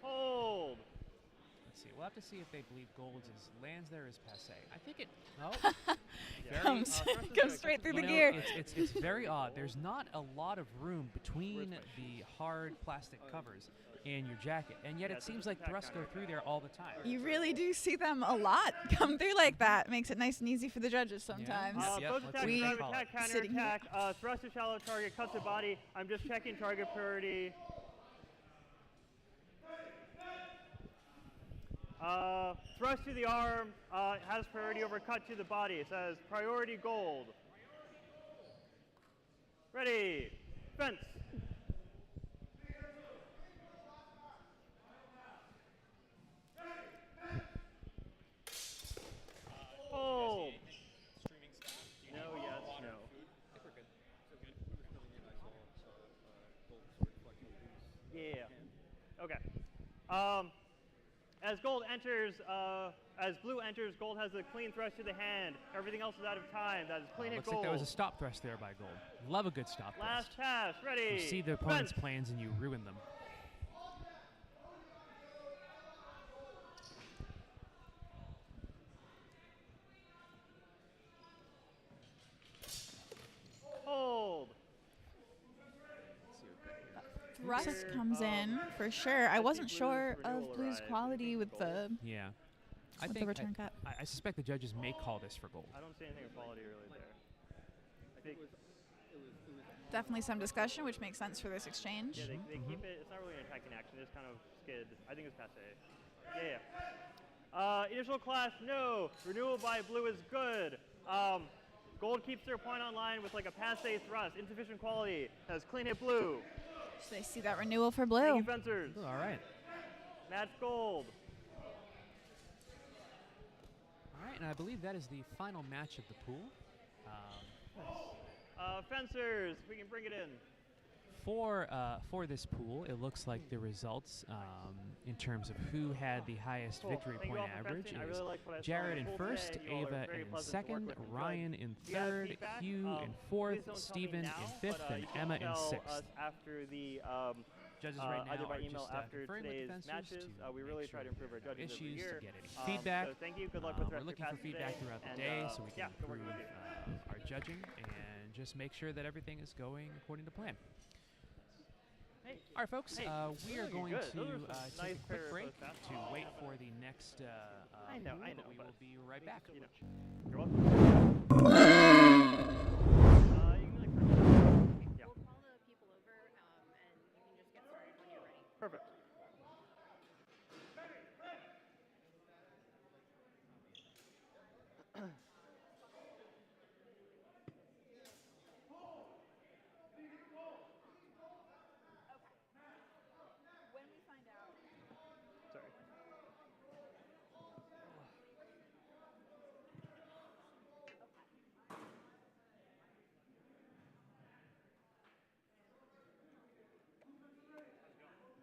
Hold. Let's see. We'll have to see if they believe gold's is lands there is passe. I think it. Oh. Very, Comes, thrust is comes good. straight through you the know, gear. It's very odd. There's not a lot of room between the hard plastic covers and your jacket, and yet Yeah, it it's seems just like attack thrusts go through there all the time. You really do see them a lot come through like that. Makes it nice and easy for the judges sometimes. Yep, Both let's attack, see what they drive call attack, it. Sitting here. counterattack, thrust to shallow target, cut to body. I'm just checking target priority. Thrust to the arm has priority over cut to the body. It says priority gold. Ready, fence. Hold. Streaming staff. Do you No, need yes, water, no. food? I think we're good. So good. He was coming in, I saw gold sword collecting boots. Yeah. Hand. Okay. As gold enters, as blue enters, gold has a clean thrust to the hand. Everything else is out of time. That is clean and Looks gold. like that was a stop thrust there by Gold. Love a good stop Last thrust. pass. Ready. You see the opponent's fence. plans and you ruin them. Hold. Thrust Here, comes in for sure. I see wasn't Blue's sure renewal of Blue's arrive. quality with Gold. the Yeah. I with the think return cut. I suspect the judges may call this for Gold. I don't see anything of quality really there. I think it was Definitely some discussion, which makes sense for this exchange. Yeah, they keep it. It's not really an attacking action. It's kind of skid. I think it's passe. Yeah. Initial class, no. Renewal by blue is good. Gold keeps their point online with like a passe thrust. Insufficient quality. Has clean hit blue. So they see that renewal for Thank blue. you, fencers. All right. Match gold. All right, and I believe that is the final match of the pool. Fencers, we can bring it in. For this pool, it looks like the results in terms of who had the highest Cool. victory Thank you point all for average fencing. I is really liked what I saw Jared on in the pool first, today. You all are Ava very in pleasant to second, work with and Ryan good. in If you have third, feedback, Hugh in please fourth, don't tell me Steven now, in fifth, but, and you can Emma in tell sixth. us after the Judges right now either by are email just after conferring with the today's fencers matches. to We make really sure try to improve our there are judges every issues, year. to get any feedback. So thank you. Good luck with the We're rest of looking your for passes feedback today, throughout the and, day so we can yeah, good working improve with you. our judging and just make sure that everything is going according to plan. Hey. All right, folks, Hey, we we're are looking going good. to Those are some take nice a quick pair of break those fast to balls. wait for the next I know, pool, I know, but we will but be right back. You know. You're welcome. You can be like, yeah. We'll call the people over, and you can just get started when you're ready. Perfect. When we find out. Sorry.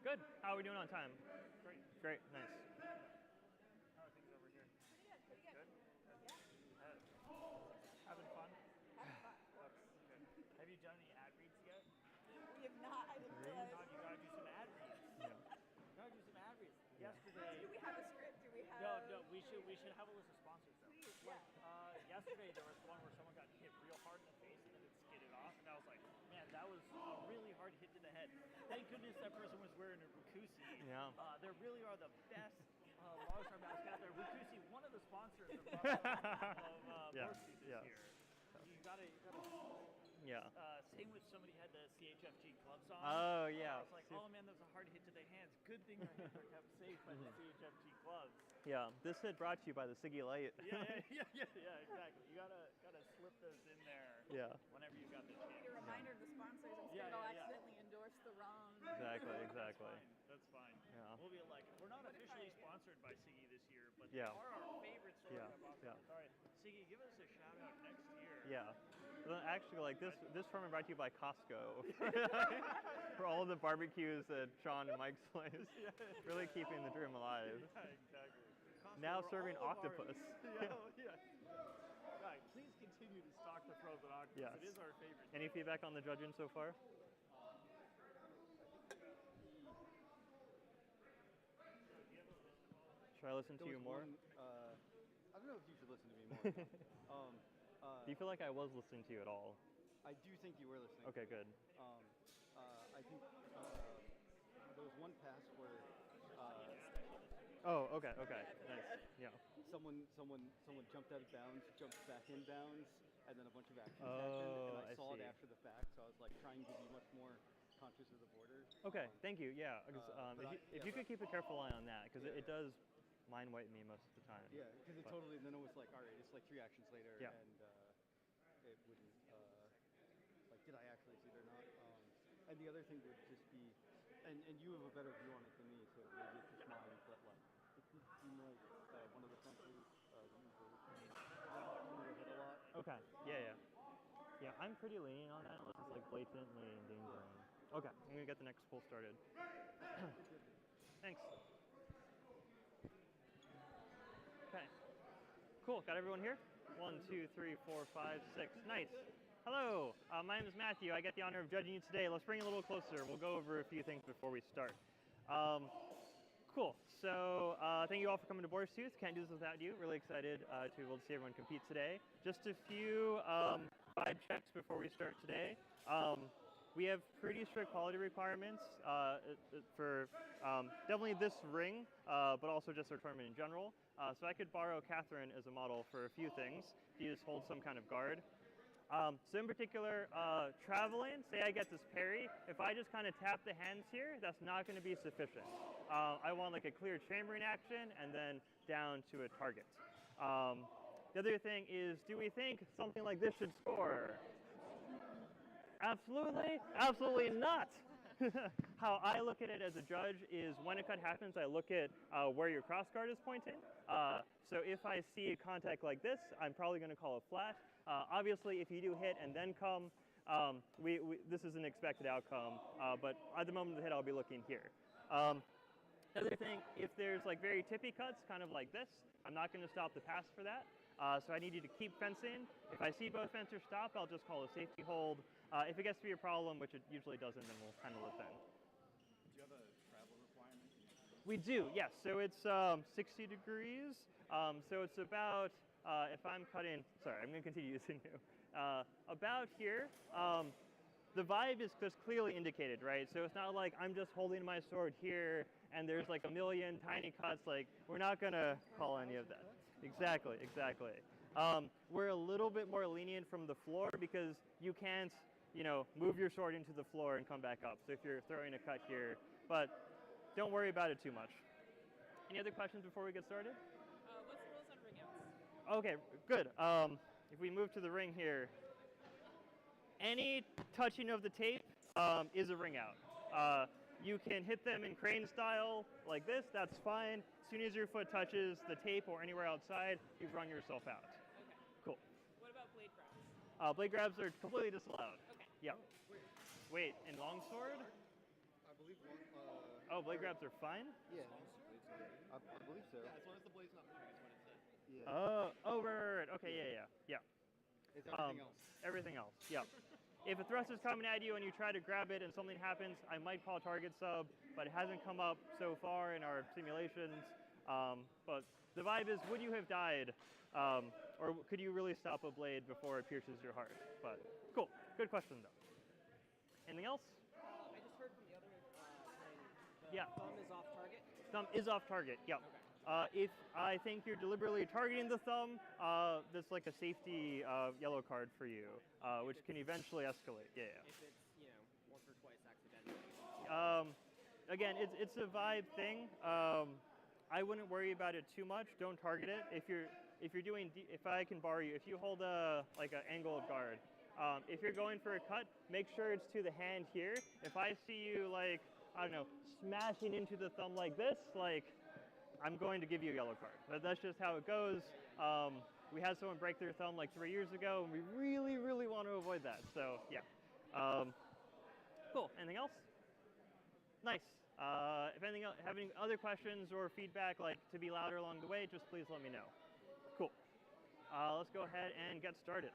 Good. How are we doing on time? Great. Great. Nice. How are things over here? Pretty good. Having fun? Have you done any ad reads yet? We have not. I didn't realize. You gotta do some ad reads. Yeah. You gotta do some ad reads. Yesterday. Do we have a script? Do we have? No, we should have a list of sponsors though. Please, yeah. Yesterday there was one where someone got hit real hard in the face and then it skidded off, and I was like, man, that was a really hard hit to the head. Thank goodness that person was wearing a Rukusi. Yeah. There really are the best Longsword masks out there. Rukusi, one of the sponsors of Boar Yeah, this yeah. year. You gotta. Yeah. Same with somebody had the CHFG gloves on. Oh yeah. I was like, oh man, that was a hard hit to the hands. Good thing my hands are kept safe by the CHFG gloves. Yeah. This hit brought to you by the Siggy Light. Yeah, exactly. You gotta slip those in there. Yeah. Whenever you got the chance. Need a reminder of the sponsors. I'm scared I'll accidentally endorse the wrong. Exactly. That's fine. Yeah. We'll be like, we're not officially sponsored by Siggy this year, but Yeah. they are our favorite store. Yeah. All right, Siggy, give us a shout out next year. Yeah. Well, actually, like this tournament brought to you by Costco for all of the barbecues at Sean and Mike's place. Really keeping the dream alive. Yeah, exactly. Costco, Now for serving all of our- octopus. Yeah. Right, please continue to stock the frozen octopus. Yes. It is our favorite. Any feedback on the judging so far? Should I listen to you more? I don't know if you should listen to me more. Do you feel like I was listening to you at all? I do think you were listening. Okay, good. I think there was one pass where Oh, okay, nice. Yeah. someone jumped out of bounds, jumped back in bounds, and then a bunch of actions Oh, happened, and I I saw it see. after the fact, so I was like trying to be much more conscious of the border. Okay, thank you. Yeah, 'cause, but if you could keep a careful eye on that, because it does mind wipe me most of the time. Yeah, because it But- totally, then it was like, all right, it's like 3 actions later, Yeah. and it wouldn't, like, did I actually see it or not? And the other thing would just be, and you have a better view on it than me, so maybe it's just mine, but like, it did seem like one of the fences, the new version, went hit a lot. Okay. Yeah. Yeah, I'm pretty lenient on that unless it's like blatantly endangering. Okay, I'm gonna get the next pull started. Thanks. Okay. Cool. Got everyone here? 1, 2, 3, 4, 5, 6. Nice. Hello. My name is Matthew. I get the honor of judging you today. Let's bring it a little closer. We'll go over a few things before we start. Cool. So thank you all for coming to Boar's Tooth. Can't do this without you. Really excited to be able to see everyone compete today. Just a few vibe checks before we start today. We have pretty strict quality requirements for definitely this ring, but also just our tournament in general. So I could borrow Catherine as a model for a few things. You just hold some kind of guard. So in particular, traveling, say I get this parry, if I just kind of tap the hands here, that's not going to be sufficient. I want like a clear chambering action and then down to a target. The other thing is, do we think something like this should score? Absolutely? Absolutely not! How I look at it as a judge is when a cut happens, I look at where your cross guard is pointing. So if I see a contact like this, I'm probably going to call it flat. Obviously, if you do hit and then come, this is an expected outcome, but at the moment of the hit, I'll be looking here. The other thing, if there's like very tippy cuts, kind of like this, I'm not going to stop the pass for that. So I need you to keep fencing. If I see both fencers stop, I'll just call a safety hold. If it gets to be a problem, which it usually doesn't, then we'll handle it then. Do you have a travel requirement? We do, yes. So it's 60 degrees. So it's about, if I'm cutting, sorry, I'm going to continue using you. About here, the vibe is just clearly indicated, right? So it's not like I'm just holding my sword here and there's like a million tiny cuts. Like, we're not going to call any of that. Exactly. We're a little bit more lenient from the floor because you can't, move your sword into the floor and come back up. So if you're throwing a cut here, but don't worry about it too much. Any other questions before we get started? What's the rules on ring outs? Okay, good. If we move to the ring here, any touching of the tape is a ring out. You can hit them in crane style like this, that's fine. As soon as your foot touches the tape or anywhere outside, you've run yourself out. Okay. Cool. What about blade grabs? Blade grabs are completely disallowed. Okay. Yeah. Wait, in Longsword? I believe Oh, blade grabs are fine? yeah. I believe so. Yeah, as long as the blade's not moving, is what it said. Yeah. Right. Okay, yeah. It's everything else. Everything else, yeah. If a thrust is coming at you and you try to grab it and something happens, I might call target sub, but it hasn't come up so far in our simulations. But the vibe is, would you have died? Or could you really stop a blade before it pierces your heart? But cool, good question though. Anything else? I just heard from the other thing, the Yeah. thumb is off target. Thumb is off target, yep. If I think you're deliberately targeting the thumb, that's like a safety yellow card for you, which can eventually escalate. Yeah. If it's, once or twice accidentally. Again, it's a vibe thing. I wouldn't worry about it too much. Don't target it. If you're doing, if I can borrow you, if you hold like an angled guard, if you're going for a cut, make sure it's to the hand here. If I see you like, I don't know, smashing into the thumb like this, like, I'm going to give you a yellow card. That's just how it goes. We had someone break their thumb like 3 years ago, and we really, really want to avoid that. So yeah. Cool. Anything else? Nice. If anything else, have any other questions or feedback, like to be louder along the way, just please let me know. Cool. Let's go ahead and get started.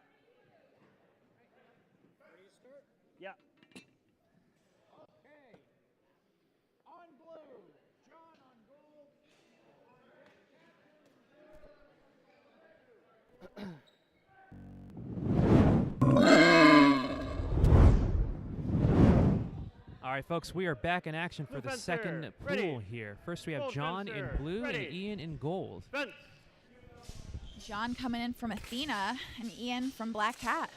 Ready to start? Yeah. Okay. On blue, John on gold. All right, folks, we are back in action for Blue the second fencer, pool ready. here. First, we have Gold John fencer, in blue ready. and Ian in gold. Fence. John coming in from Athena and Ian from Black Hat.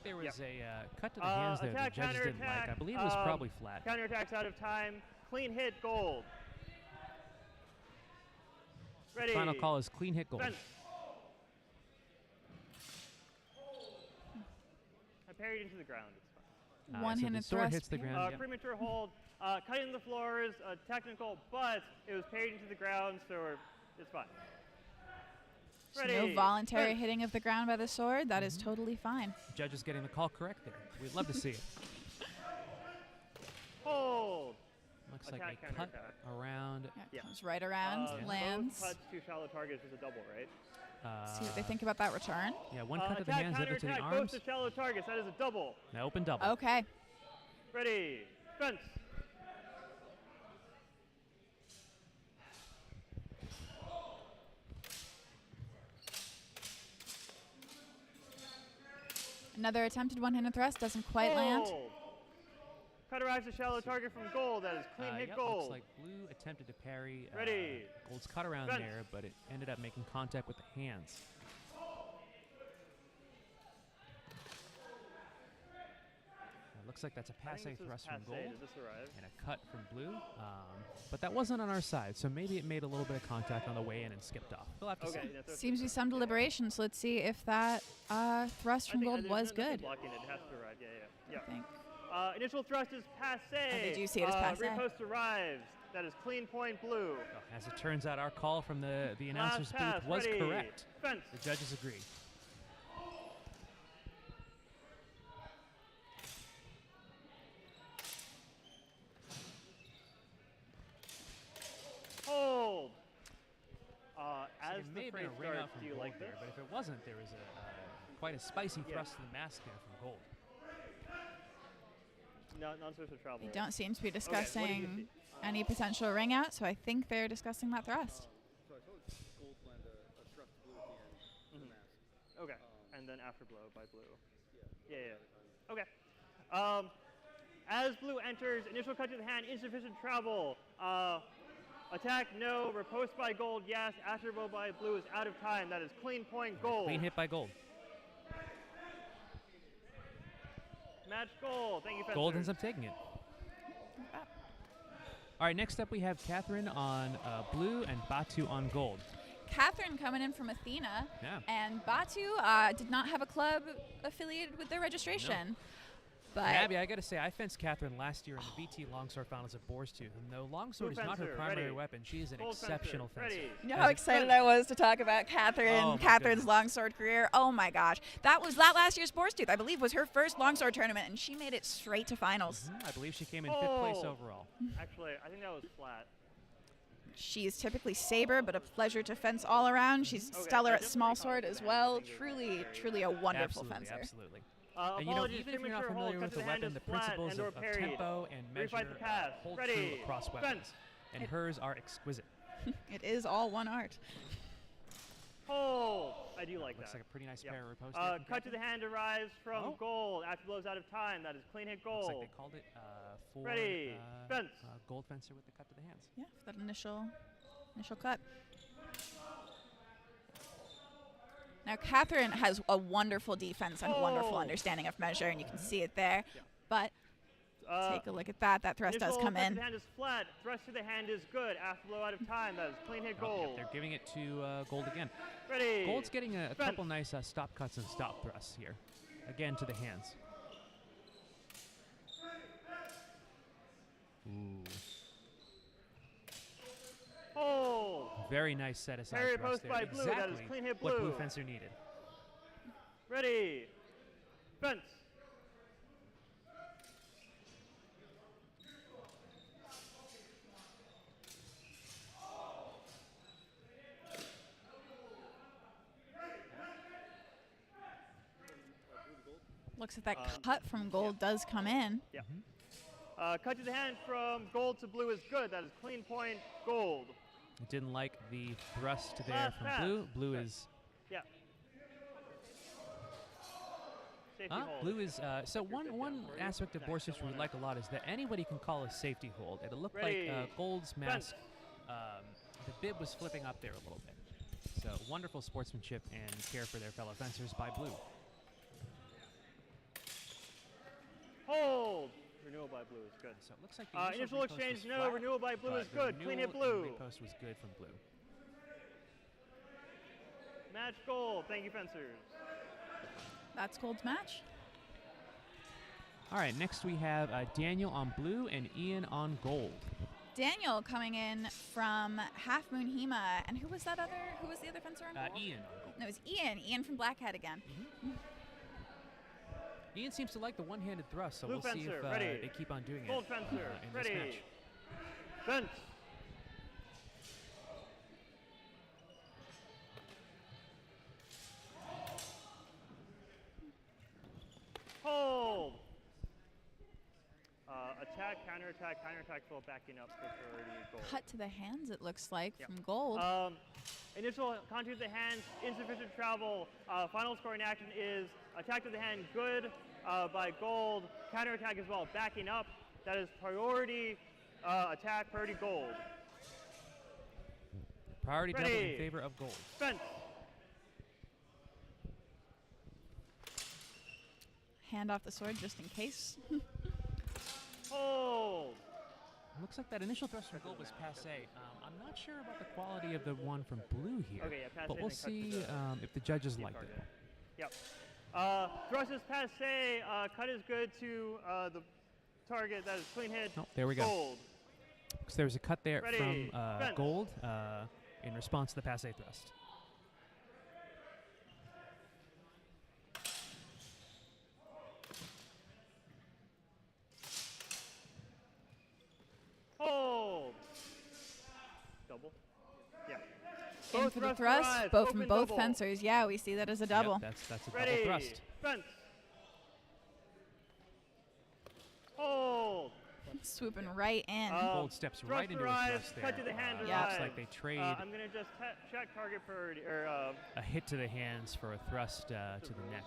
like there was Yep. a cut to the hands there that Attack, judges didn't like. counterattack, I believe it was probably flat. Counterattack's out of time. Clean hit, gold. Ready. Final call is clean hit gold. Fence. I parried into the ground. It's fine. One-handed so the sword thrust hits the parry. ground. Yep. Premature hold. Cutting the floor is technical, but it was parried into the ground, so it's fine. So Ready. no voluntary Fence. hitting of the ground by the sword. That is totally fine. Judges getting the call correct there. We'd love to see it. Hold. Looks Attack, like a cut counterattack. around. Yeah, Yeah. comes right around, Both lands. cuts to shallow targets is a double, right? See what they think about that return. Yeah, one cut to the Attack, hands, the other to the counterattack, both arms. to shallow targets. That is a double. An open double. Okay. Ready. Fence. Another attempted one-handed thrust doesn't quite land. Hold. Counteracts a shallow target from gold. That is clean hit Yep, gold. looks like blue attempted to parry. Ready. Gold's cut around Fence. there, but it ended up making contact with the hands. Looks like that's a I think passe this is thrust from passe. gold Did this arrive? and a cut from blue. But that wasn't on our side, so maybe it made a little bit of contact on the way in and skipped off. We'll have to Okay. see. yeah, throw Seems to be some deliberation, so let's see if that thrust from gold there's was nothing good. Blocking it. It has to arrive. Yeah. I think. Initial thrust is passe. I do see it as passe. Repost arrives. That is clean point blue. As it turns out, our call from the announcer's Last pass, booth was ready. correct. Fence. The judges agree. Hold. As It the may have been phrase a ring out starts, from do you gold like there, this? but if it wasn't, there was quite a spicy Yeah. thrust to the mask there from gold. Not supposed to travel. They don't seem to be Okay, what did you discussing see? any potential ring out, so I think they're discussing that thrust. So I saw gold land a thrust blue at the end to the mask. Okay. And then afterblow by blue. Yeah. Yeah. Okay. As blue enters, initial cut to the hand, insufficient travel. Attack, no. Riposte by gold, yes. Afterblow by blue is out of time. That is clean point gold. Clean hit by gold. Match gold. Thank you, Fencer. Gold ends up taking it. All right, next up we have Catherine on blue and Batu on gold. Catherine coming in from Athena, Yeah. and Batu did not have a club affiliated with their registration. But Abby, I got to say, I fenced Catherine last year in the BT Longsword Finals at Boar's Tooth, and though Longsword is not her fencer, primary ready. weapon, she is an Gold exceptional fencer. Ready. you know how excited I was to talk about Catherine, Oh my Catherine's goodness. longsword career. Oh my gosh, that last year's Boar's Tooth, I believe, was her first longsword tournament, and she made it straight to finals. I believe she came in 5th place Oh. overall. Actually, I think that was flat. She is typically saber, but a pleasure to fence all around. She's Okay, stellar I at definitely small caught sword it as with well. the hand. Truly a wonderful Absolutely, fencer. absolutely. And you know, Apologies, even if you're not premature familiar hold, with cut the to hand weapon, is the flat principles and/or of parried. tempo and Refight measure the pass. hold Ready. true across weapons. Fence. And hers are exquisite. It is all one art. Hold. I do like Looks that. like a pretty nice Yeah. pair of riposte there from Cut to the Catherine. hand arrives from Oh. gold. Afterblows out of time. That is clean hit gold. Looks like they called it for Ready. Fence. gold fencer with the cut to the hands. Yeah, for that initial cut. Now, Catherine has a wonderful defense and a wonderful Oh. understanding of measure, and you can see it there. Yeah. But take a look at that. That thrust does Initial come cut to in. the hand is flat. Thrust to the hand is good. Afterblow out of time. That is clean hit Oh, gold. yep, they're giving it to gold again. Ready. Gold's getting a Fence. couple nice stop cuts and stop thrusts here. Again to the hands. Ooh. Hold. Very nice set aside Parry thrust post there. by blue. That is Exactly clean hit what blue blue. fencer needed. Ready. Fence. Looks like that cut from gold does come in. Yeah. Cut to the hand from gold to blue is good. That is clean point gold. Didn't like the thrust there Last from pass. blue. Blue Right. is Yeah. Safety hold. blue is so one safety one hold for you. aspect of Nice, Boar's Tooth don't we wanna- like a lot is that anybody can call a safety hold. It looked Ready. like Gold's mask. Fence. The bib was flipping up there a little bit. So wonderful sportsmanship and care for their fellow fencers by blue. Hold. Renewal by blue is good. So it looks like the initial repost exchange, was no. flat, Renewal by blue but is the good. Clean hit renewal blue. and repost was good from blue. Match gold. Thank you, fencers. That's Gold's match. All right, next we have Daniel on blue and Ian on gold. Daniel coming in from Half Moon Hema, and who was the other fencer on gold? Ian on gold. No, it was Ian. Ian from Blackhead again. Ian seems to like the one-handed thrust, so Blue we'll see fencer, if ready. they keep on doing Gold it fencer, in ready. this match. Fence. Hold. Attack, counterattack, still backing up for gold. Cut to the hands, it looks like, Yep. from gold. Initial contact to the hands, insufficient travel. Final scoring action is attack to the hand, good by gold. Counterattack as well, backing up. That is priority attack, priority gold. Priority double Ready. in favor of gold. Fence. Hand off the sword just in case. Hold. Looks like that initial thrust from gold was passe. I'm not sure about the quality of the one from blue here, Okay, yeah, passe but we'll and then cut to see the if the judges deep liked it. target. Yep. Thrust is passe. Cut is good to the target. That is clean hit. Oh, there we go. Gold. So there was a cut there Ready. from Fence. gold in response to the passe thrust. Hold. Double. Yeah. In for the thrust, arrive. both Open from both double. fencers. Yeah, we see that as a double. Yep, that's a Ready. double thrust. Fence. Hold. Swooping right in. Gold steps thrust right into a arrives, thrust cut there. to the hand Looks arrive. like they trade I'm gonna just check target priority or a hit to the hands for a thrust to the neck.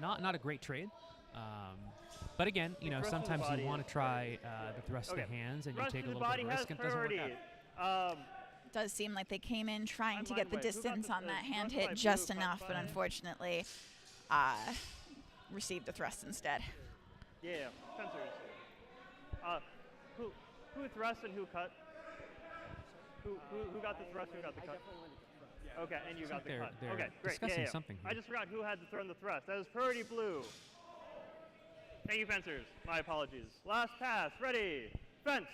Not a great trade. But again, you know, Thrust to the sometimes body you want is to try the thrust to Okay. the hands and you thrust take to a the little body bit of has risk and it doesn't work priority. out. Does seem like they came in trying to get the Who got distance the on that hand thrust by hit blue, just cut enough, but by- unfortunately received the thrust instead. Yeah, fencers. Who thrust and who cut? Who got the thrust? Who got the cut? Okay, and you Looks got like the they're- cut. they're Okay, great. discussing yeah. something I here. just forgot who had thrown the thrust. That was priority blue. Thank you, fencers. My apologies. Last pass. Ready. Fence.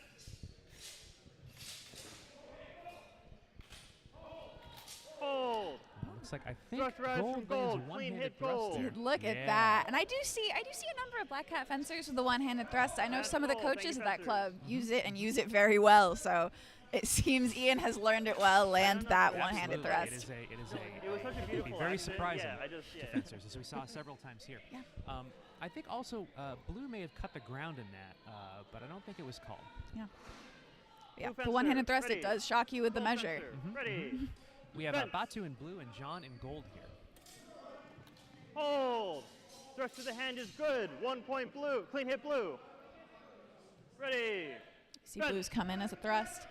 Hold. Looks like I think Thrust rise gold from brings gold. Clean one-handed hit thrust gold. there. Dude, look at Yeah. that. And I do see a number of Black Hat fencers with the one-handed thrust. I know That's some of the cool. Thank coaches you, at that fencers. club use it and use it very well. So it seems Ian has learned it well, land know. that Yeah, one-handed Absolutely. thrust. It is It was such a it'd be beautiful very accident. surprising Yeah, I just to fencers, as we saw several times here. Yeah. I think also blue may have cut the ground in that, but I don't think it was called. Yeah, Blue the fencer, one-handed thrust, ready. it does shock you with the Gold measure. fencer, Mhm, Ready. We have Fence. Batu in blue and John in gold here. Hold. Thrust to the hand is good. 1 point blue. Clean hit blue. Ready. See Fence. blues come in as a thrust.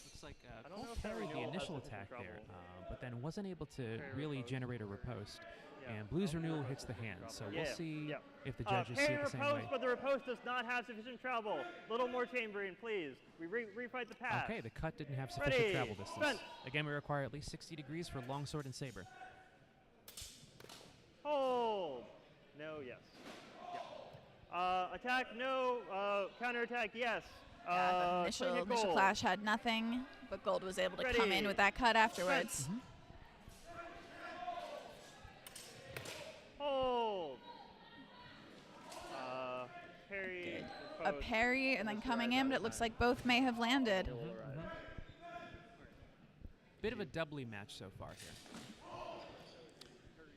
Looks like I don't know Gold if that parried the renewal has initial sufficient attack there, trouble. but then wasn't able to Parry really riposte. generate a riposte. Yeah. And blue's renewal hits the hand, so we'll Yeah, see yeah. if the judges see Parry it the same riposte, way. but the riposte does not have sufficient travel. Little more chambering, please. We refight the pass. Okay, the cut didn't have sufficient Ready. travel distance. Fence. Again, we require at least 60 degrees for longsword and saber. Hold. No, yes. Yeah. Attack, no. Counterattack, yes. Yeah, the Clean initial hit gold. clash had nothing, but Gold was able to come in Ready. with that cut afterwards. Fence. Hold. Parry. A parry and then coming in, but it looks like both may have landed. Bit of a doubly match so far here.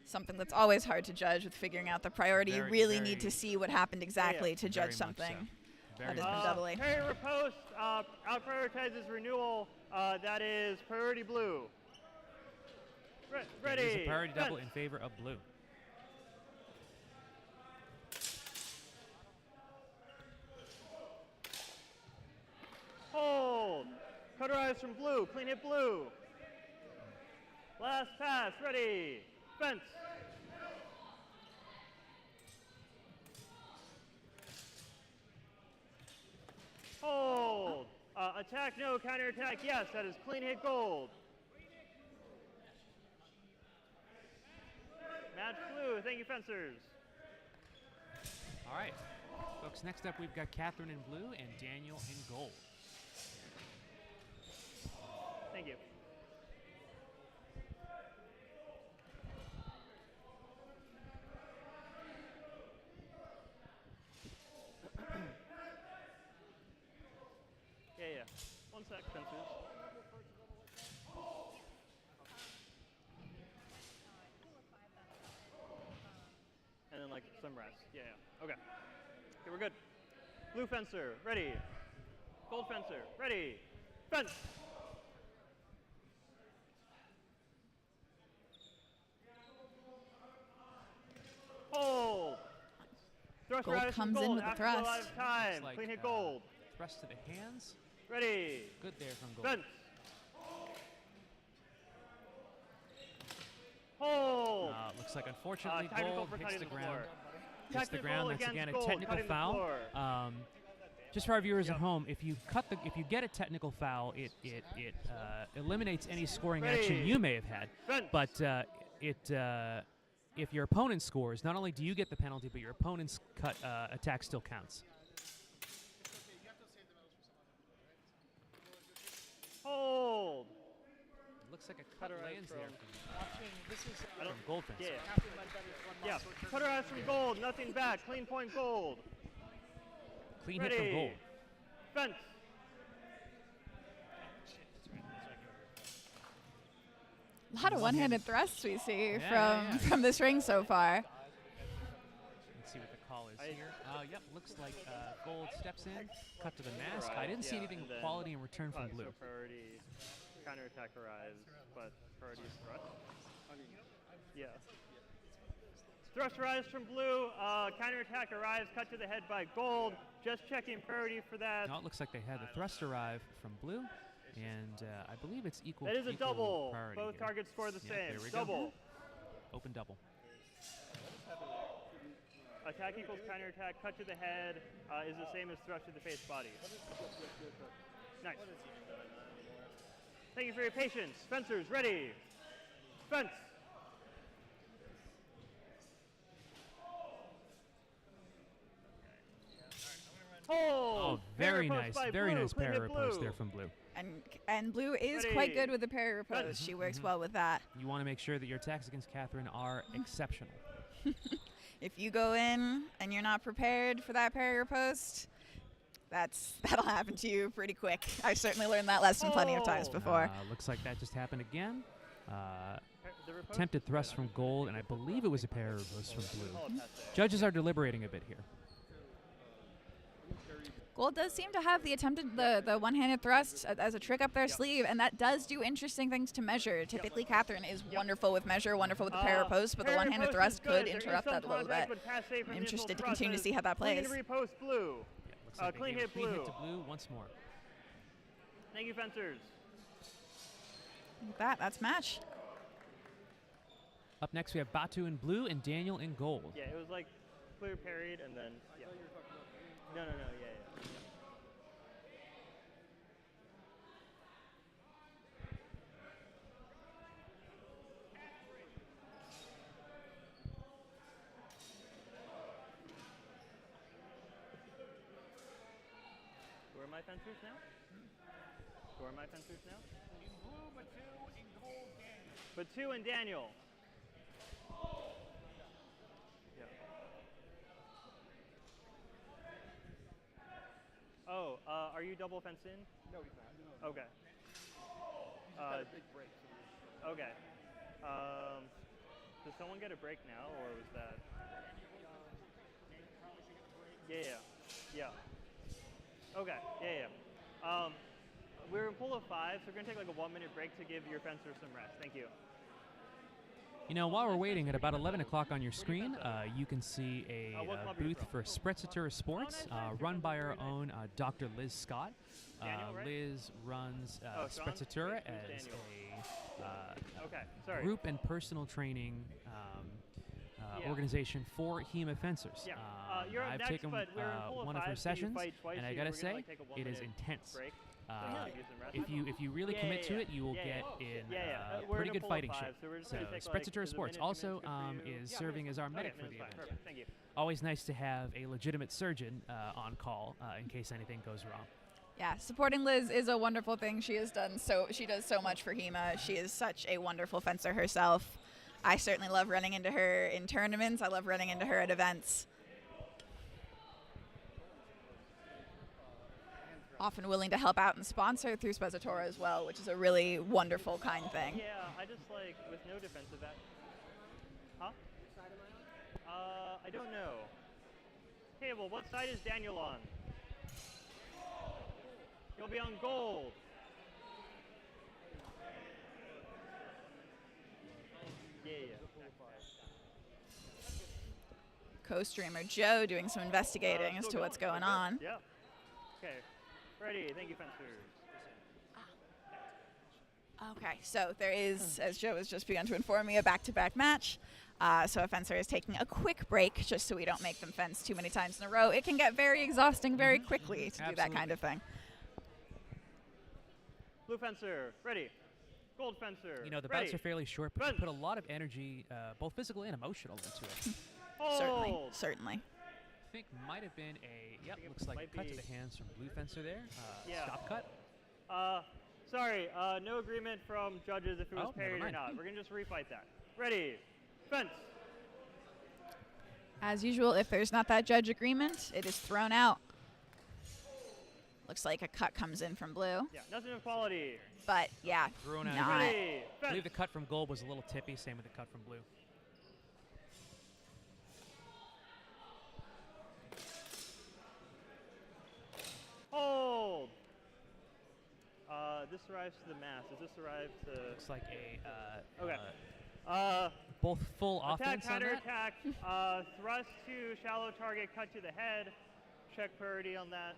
Something that's always hard to judge with figuring out the priority. You Very, really very- need to see what happened exactly to Very judge much something. so. Very That has much been so. doubly. Parry riposte out prioritizes renewal. That is priority blue. Ready. It is a priority double Fence. in favor of blue. Hold. Cauterize from blue. Clean hit blue. Last pass, ready, fence. Hold. Attack, no. Counter attack, yes. That is clean hit gold. Match blue. Thank you, fencers. All right. Folks, next up we've got Catherine in blue and Daniel in gold. Thank you. Yeah. One sec, fencers. And then like some rest. Yeah. Okay. Okay, we're good. Blue fencer, ready. Gold fencer, ready. Fence. Hold. Thrust Gold radish from comes in gold with a after a lot thrust. of time. Looks like, Clean hit gold. Thrust to the hands. Ready. Good there from gold. Fence. Hold. Looks like unfortunately technical gold for hits cutting the the ground. floor. Hits the Technical ground. That's against again a gold, technical cutting the foul. floor. Just for our viewers at home, if you get a technical foul, it eliminates any scoring action you may have had. Fence. But if your opponent scores, not only do you get the penalty, but your opponent's attack still counts. Hold. It looks like a cut Cutter lands from- there This is from gold fence. Yeah. Catherine might better run Yeah. Longsword Tier Cutter B. eyes from gold. Nothing back. Clean point gold. Clean Ready. hit from gold. Fence. A lot of one-handed thrusts we see Yeah, from this ring so far. Let's see what the call is I- here. Yep, looks like gold steps in, cut to the mask. Right, I didn't see yeah, anything and then quality in return from cut, blue. So priority counterattack arrives, but priority is thrust. Yeah. Thrust arrives from blue. Counterattack arrives. Cut to the head by gold. Just checking priority for that. No, it looks like they had the thrust arrive from blue, and I believe it's equal. That is a equal double. priority Both here. targets score the Yeah, same. there we go. Double. Open double. Attack equals counterattack. Cut to the head is the same as thrust to the face body. Nice. Thank you for your patience. Fencers, ready. Fence. Hold. Oh, very Parry nice, post by very blue. nice Clean hit parry post blue. there from blue. And blue is Ready. quite good with the parry repose. Fence. She works well with that. You want to make sure that your attacks against Catherine are exceptional. If you go in and you're not prepared for that parry riposte, that'll happen to you pretty quick. I certainly learned that lesson plenty of times Oh. before. Looks like that just happened again. The riposte? Attempted thrust from gold, and I believe it was a parry riposte from blue. Oh, that's it. Judges are deliberating a bit here. Gold does seem to have the one-handed thrust as a trick up their sleeve, and that does do interesting things to measure. Typically, Catherine is wonderful with measure, wonderful with the parry riposte, but the parry one-handed riposte is thrust could good. There is interrupt some that a little contact, bit. but pass save from I'm the initial interested to thrust. continue to That see is how that plays. Clean repost blue. Looks like they Clean gave hit a clean hit blue. to blue once more. Thank you, fencers. With that's match. Up next, we have Batu in blue and Daniel in gold. Yeah, it was like clear parried and then yeah. No, yeah. Who are my fencers now? Who are my fencers now? In blue, Batu, in gold, Daniel. Batu and Daniel. Yeah. Oh, are you double fence in? No, he's not. Okay. He's got a big break. So Okay. Does someone get a break now, or was that? Yeah. Okay. Yeah. We're in pool of 5, so we're gonna take like a 1-minute break to give your fencer some rest. Thank you. You know, while we're waiting, at about 11 o'clock on your screen, you can see a what club are you booth from? for Sprezzatura Sports, run by our own Dr. Liz Scott. Daniel, right? Liz runs Oh, Sean? Sprezzatura Who's as Daniel? a Okay, sorry. group and personal training organization for HEMA fencers. Yeah. You're up I've next, taken but we're in full of one of her five, so you sessions, fight twice and I here. gotta We're gonna, say, like, take a it is 1-minute intense. break. If you really commit to it, you will get in We're pretty in a good pool of fighting five, shape. so we're just So gonna take, like, Sprezzatura is a Sports minute, 2 also minutes good for you? is Yeah, serving as our okay, medic for the minute's fine. event. Perfect, thank you. Always nice to have a legitimate surgeon on call in case anything goes wrong. Yeah, supporting Liz is a wonderful thing. She does so much for HEMA. She is such a wonderful fencer herself. I certainly love running into her in tournaments. I love running into her at events. Often willing to help out and sponsor through Sprezzatura as well, which is a really wonderful, kind thing. Yeah, I just like with no defensive act. Huh? I don't know. Okay, well, what side is Daniel on? You'll be on gold. Yeah. Co-streamer Joe doing some investigating as to what's going on. Yeah. Okay. Ready. Thank you, fencers. Okay, so there is, as Joe has just begun to inform me, a back-to-back match. So a fencer is taking a quick break just so we don't make them fence too many times in a row. It can get very exhausting very quickly to do that kind of thing. Blue fencer, ready. Gold fencer, You know, the ready. bouts are fairly short, but you put a lot of energy, both physical and emotional, into it. Certainly, Hold. certainly. I think might have been looks like a cut to the hands from blue fencer there. Yeah. Stop cut. Sorry, no agreement from judges if it was Oh, never parried or mind. not. We're gonna just refight that. Ready, fence. As usual, if there's not that judge agreement, it is thrown out. Looks like a cut comes in from blue. Yeah, nothing of quality. But yeah, Thrown out. not. Ready, I fence. believe the cut from gold was a little tippy, same with the cut from blue. Hold. This arrives to the mass. Does this arrive to? Looks like a Okay. both full Attack, offense on counter that. attack, thrust to shallow target, cut to the head. Check priority on that.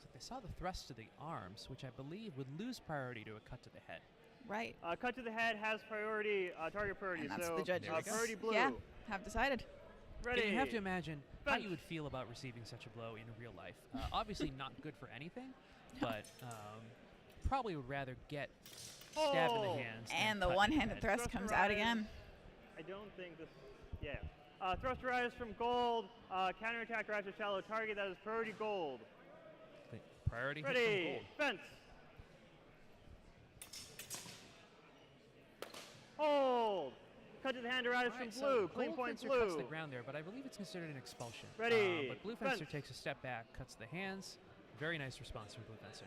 So they saw the thrust to the arms, which I believe would lose priority to a cut to the head. Right. Cut to the head has priority, target priority. And that's so the judges. priority blue. Yeah, have decided. Ready. And you have to imagine how Fence. you would feel about receiving such a blow in real life. Obviously not good for anything, but probably would rather get stabbed in the hands. than And the cut in one-handed head. thrust comes out again. I don't think this. Yeah. Thrust arrives from gold. Counterattack arrives to shallow target. That is priority gold. The priority hit from Ready. gold. Fence. Hold. Cut to the hand arrives All right, from blue. so Clean gold point fencer blue. cuts the ground there, but I believe it's considered an expulsion. Ready, but blue fencer fence. takes a step back, cuts the hands. Very nice response from blue fencer.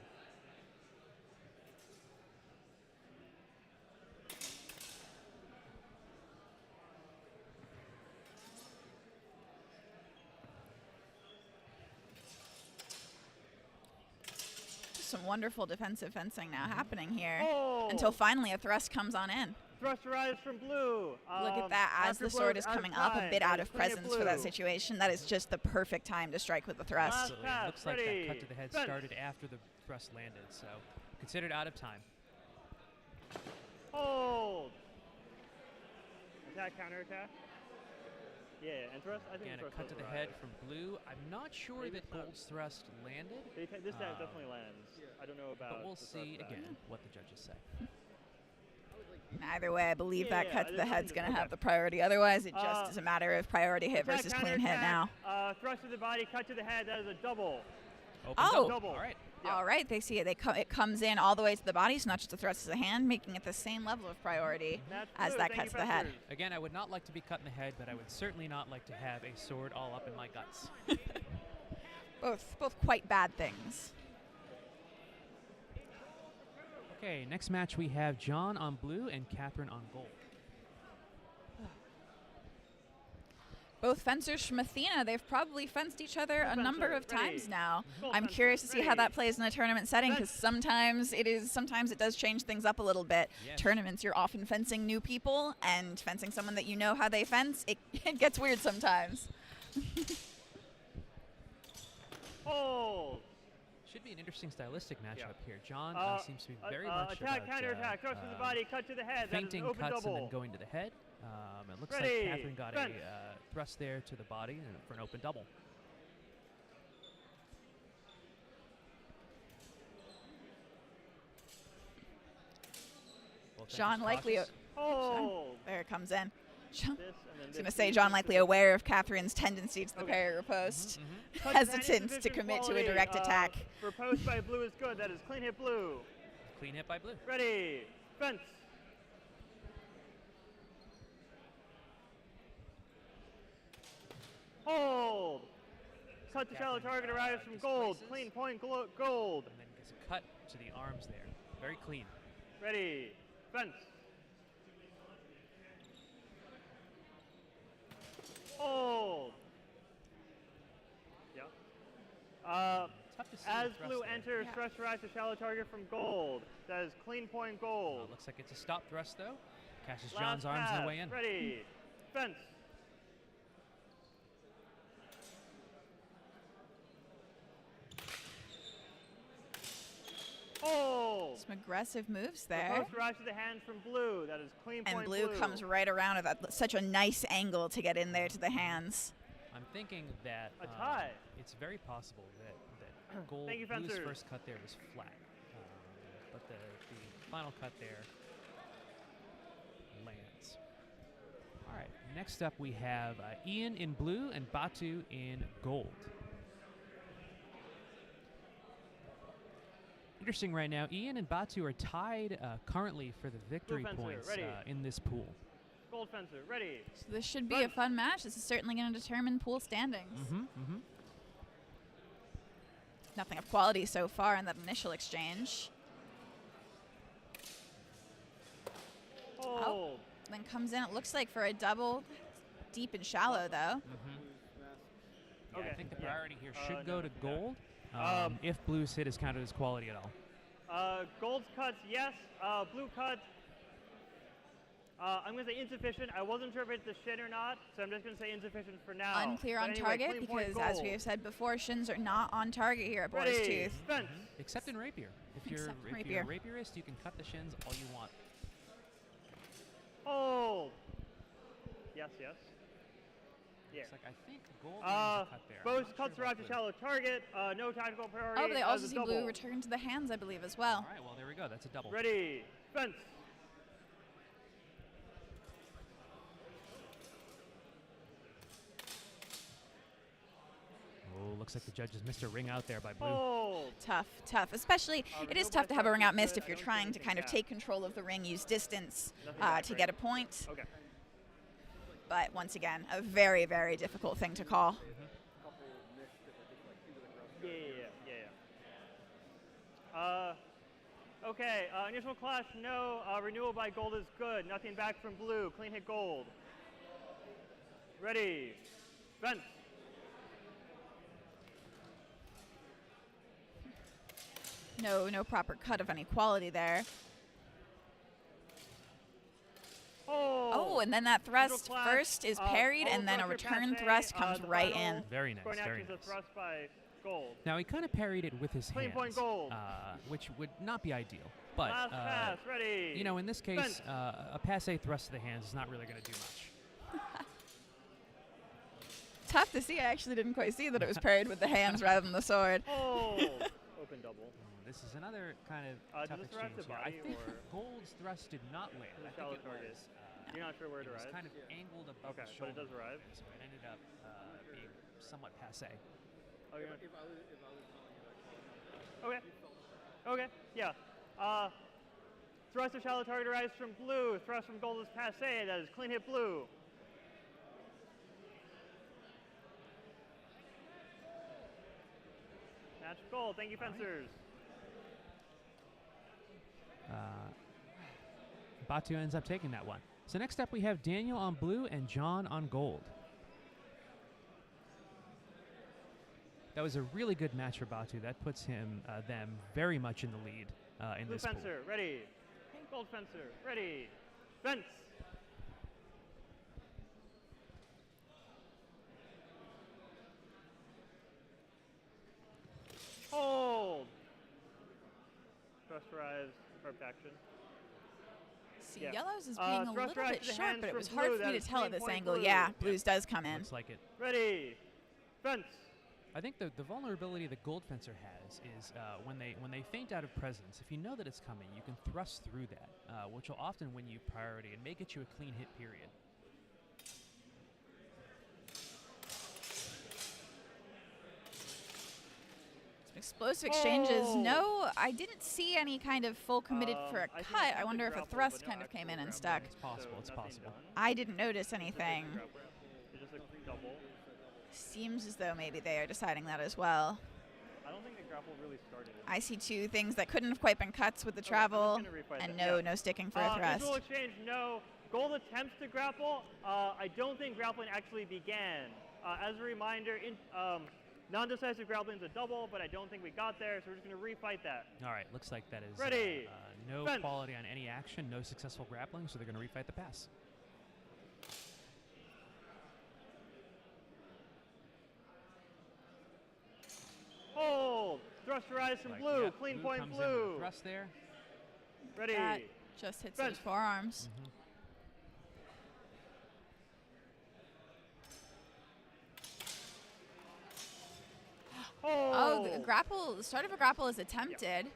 Some wonderful defensive fencing now happening here. Oh. Until finally a thrust comes on in. Thrust arrives from blue. Look at that. As after the blue sword is out of coming up a time. bit out of Clean it presence for that blue. situation, that is just the perfect time to strike with the thrust. Absolutely. pass, It looks like that ready, cut to the head fence. started after the thrust landed, so considered out of time. Hold. Attack, counterattack. Yeah, and thrust. I think Again, a thrust cut to will the head arrive. from blue. I'm not sure Maybe that it's not- gold's thrust landed, This time definitely lands. I don't know about. but we'll the see thrust back. again what the judges say. Either way, I believe that Yeah, cut to the there's head's nothing going to- to have okay. the priority. Otherwise, it just Uh, is a matter of priority hit Attack, versus clean hit now. counterattack, thrust to the body, cut to the head. That is a double. Opens Oh. up. Double. All right. Yeah. All right, they see it. It comes in all the way to the body, so not just a thrust to the hand, making it the same level of priority That's as blue. that Thank cut you, to the head. fencers. Again, I would not like to be cut in the head, but I would certainly not like to have a sword all up in my guts. Both quite bad things. Okay, next match we have John on blue and Catherine on gold. Both fencers from Athena, they've probably fenced each other a number fencer, of times ready. now. Gold I'm fencer, curious to see how ready. that plays in a tournament setting, because sometimes it does change things up a little bit. Yes. Tournaments, you're often fencing new people, and fencing someone that you know how they fence, it gets weird sometimes. Hold. Should be an interesting stylistic matchup Yeah. here. John seems to be very attack, much about counterattack, thrust to the body, cut to the head. That is feinting an open cuts double. and then going to the head. It looks Ready, like Catherine got fence. a thrust there to the body and for an open double. Both John fences likely. cautious. Hold. There it comes in. John, This, and then I was this going to say, is John the- likely aware of Catherine's tendency to the Okay. parry riposte. Cut to the hand Hesitant to insufficient commit to a quality. direct attack. Riposte by blue is good. That is clean hit blue. Clean hit by blue. Ready, fence. Hold. Cut to shallow target arrives from gold. displaces. Clean point gold. And then gets a cut to the arms there. Very clean. Ready, fence. Hold. Yeah. Tough to see As the thrust blue there. enters, Yeah. thrust arrives to shallow target from gold. That is clean point gold. Looks like it's a stop thrust though. Catches Last John's arms on pass. the way in. Ready, fence. Hold. Some aggressive moves there. Riposte arrives to the hands from blue. That is clean And point blue comes right around at that, such a nice angle to get in there to the hands. I'm thinking that A tie. it's very possible that gold Thank you, blue's fencers. first cut there was flat, but the final cut there lands. All right, next up we have Ian in blue and Batu in gold. Interesting right now, Ian and Batu are tied currently for the victory fencer, points ready. in this pool. Gold fencer, ready. So this should be a fun match. This is certainly going to determine pool standings. Nothing of quality so far in that initial exchange. Hold. Then comes in, it looks like for a double, deep and shallow though. Yeah, I Okay. think the Yeah. priority here should no, go to yeah. gold Um, if blue's hit is counted as quality at all. Gold's cuts, yes. Blue cuts. I'm going to say insufficient. I wasn't sure if it's a shin or not, so I'm just going to say insufficient for now. Unclear But on anyway, target clean point because, as we gold. have said before, shins are not on target here at Boar's Ready, Tooth. fence. Except in rapier. If you're Except if rapier. you're a rapierist, you can cut the shins all you want. Hold. Yes, yes. Yeah. It's like I think gold lands a cut there. I'm Both not cuts sure are out about to blue. shallow target. No tactical priority. Oh, but they as also a see double. blue return to the hands, I believe, as well. All right, well there we go. That's a double. Ready, fence. Oh, looks like the judges missed a ring out there by blue. Hold. Tough, tough. Especially, it is renewable tough to have a ring out structure missed good. if I you're don't see trying to anything kind of bad. take control of the ring, use distance Nothing bad, to right? get a point. Okay. But once again, a very, very difficult thing to call. Yeah. Okay, initial clash, no. Renewal by gold is good. Nothing back from blue. Clean hit gold. Ready, fence. No proper cut of any quality there. Oh, and then that thrust clash, first is parried, all and then a thrust are return passé. thrust comes The right final in. Very nice, scoring very action is nice. a thrust by gold. Now he kind of parried it with his Clean hands, point gold. which would not be ideal. But Last pass, ready. you know, in this case, fence. a passe thrust to the hands is not really going to do much. Tough to see. I actually didn't quite see that it was parried with the hands rather than the sword. Oh, open double. This is another kind of tough does this arrive exchange to here. I body think or- Gold's thrust did not land. I shallow think it target? was, You're not sure where it was arrives? kind of angled above Okay, the but it shoulder. does arrive? So it ended up being somewhat passe. Oh, you're not- Okay. Okay, yeah. Thrust of shallow target arrives from blue. Thrust from gold is passe. That is clean hit blue. Match gold. Thank you, fencers. Batu ends up taking that one. So next up we have Daniel on blue and John on gold. That was a really good match for Batu. That puts them very much in the lead in Blue this pool. fencer, ready. Gold fencer, ready. Fence. Hold. Thrusterized harp action. See, Yeah. yellows is being a little Thrusterized bit to the short, hands but it from was blue. hard for That me to is tell at clean this point angle. blue. Yeah, blues does come in. Looks like it. Ready. Fence. I think the vulnerability the gold fencer has is when they feint out of presence. If you know that it's coming, you can thrust through that, which will often win you priority and may get you a clean hit period. Some explosive exchanges. No, I didn't see any kind of full committed for a I think cut. I it's wonder if a grapple, thrust but no kind of came in actual and grapple. stuck. It's possible. So It's nothing possible. done. I didn't notice Just a anything. grapple. It's just a double. Seems as though maybe they are deciding that as well. I don't think the grapple really started. I see two things that couldn't have quite been cuts with the Okay, travel, I'm just gonna refight and that. no, Yeah. no sticking for a thrust. Visual exchange, no. Gold attempts to grapple. I don't think grappling actually began. As a reminder, non-decisive grappling is a double, but I don't think we got there, so we're just going to refight that. All right, looks like that is Ready. no Fence. quality on any action, no successful grappling, so they're going to refight the pass. Hold. Thrusterized from Like, blue. yep, Clean blue point comes in with a blue. thrust there. Ready. That just hits Fence. those forearms. Hold. Oh, the grapple. The start of a grapple is attempted.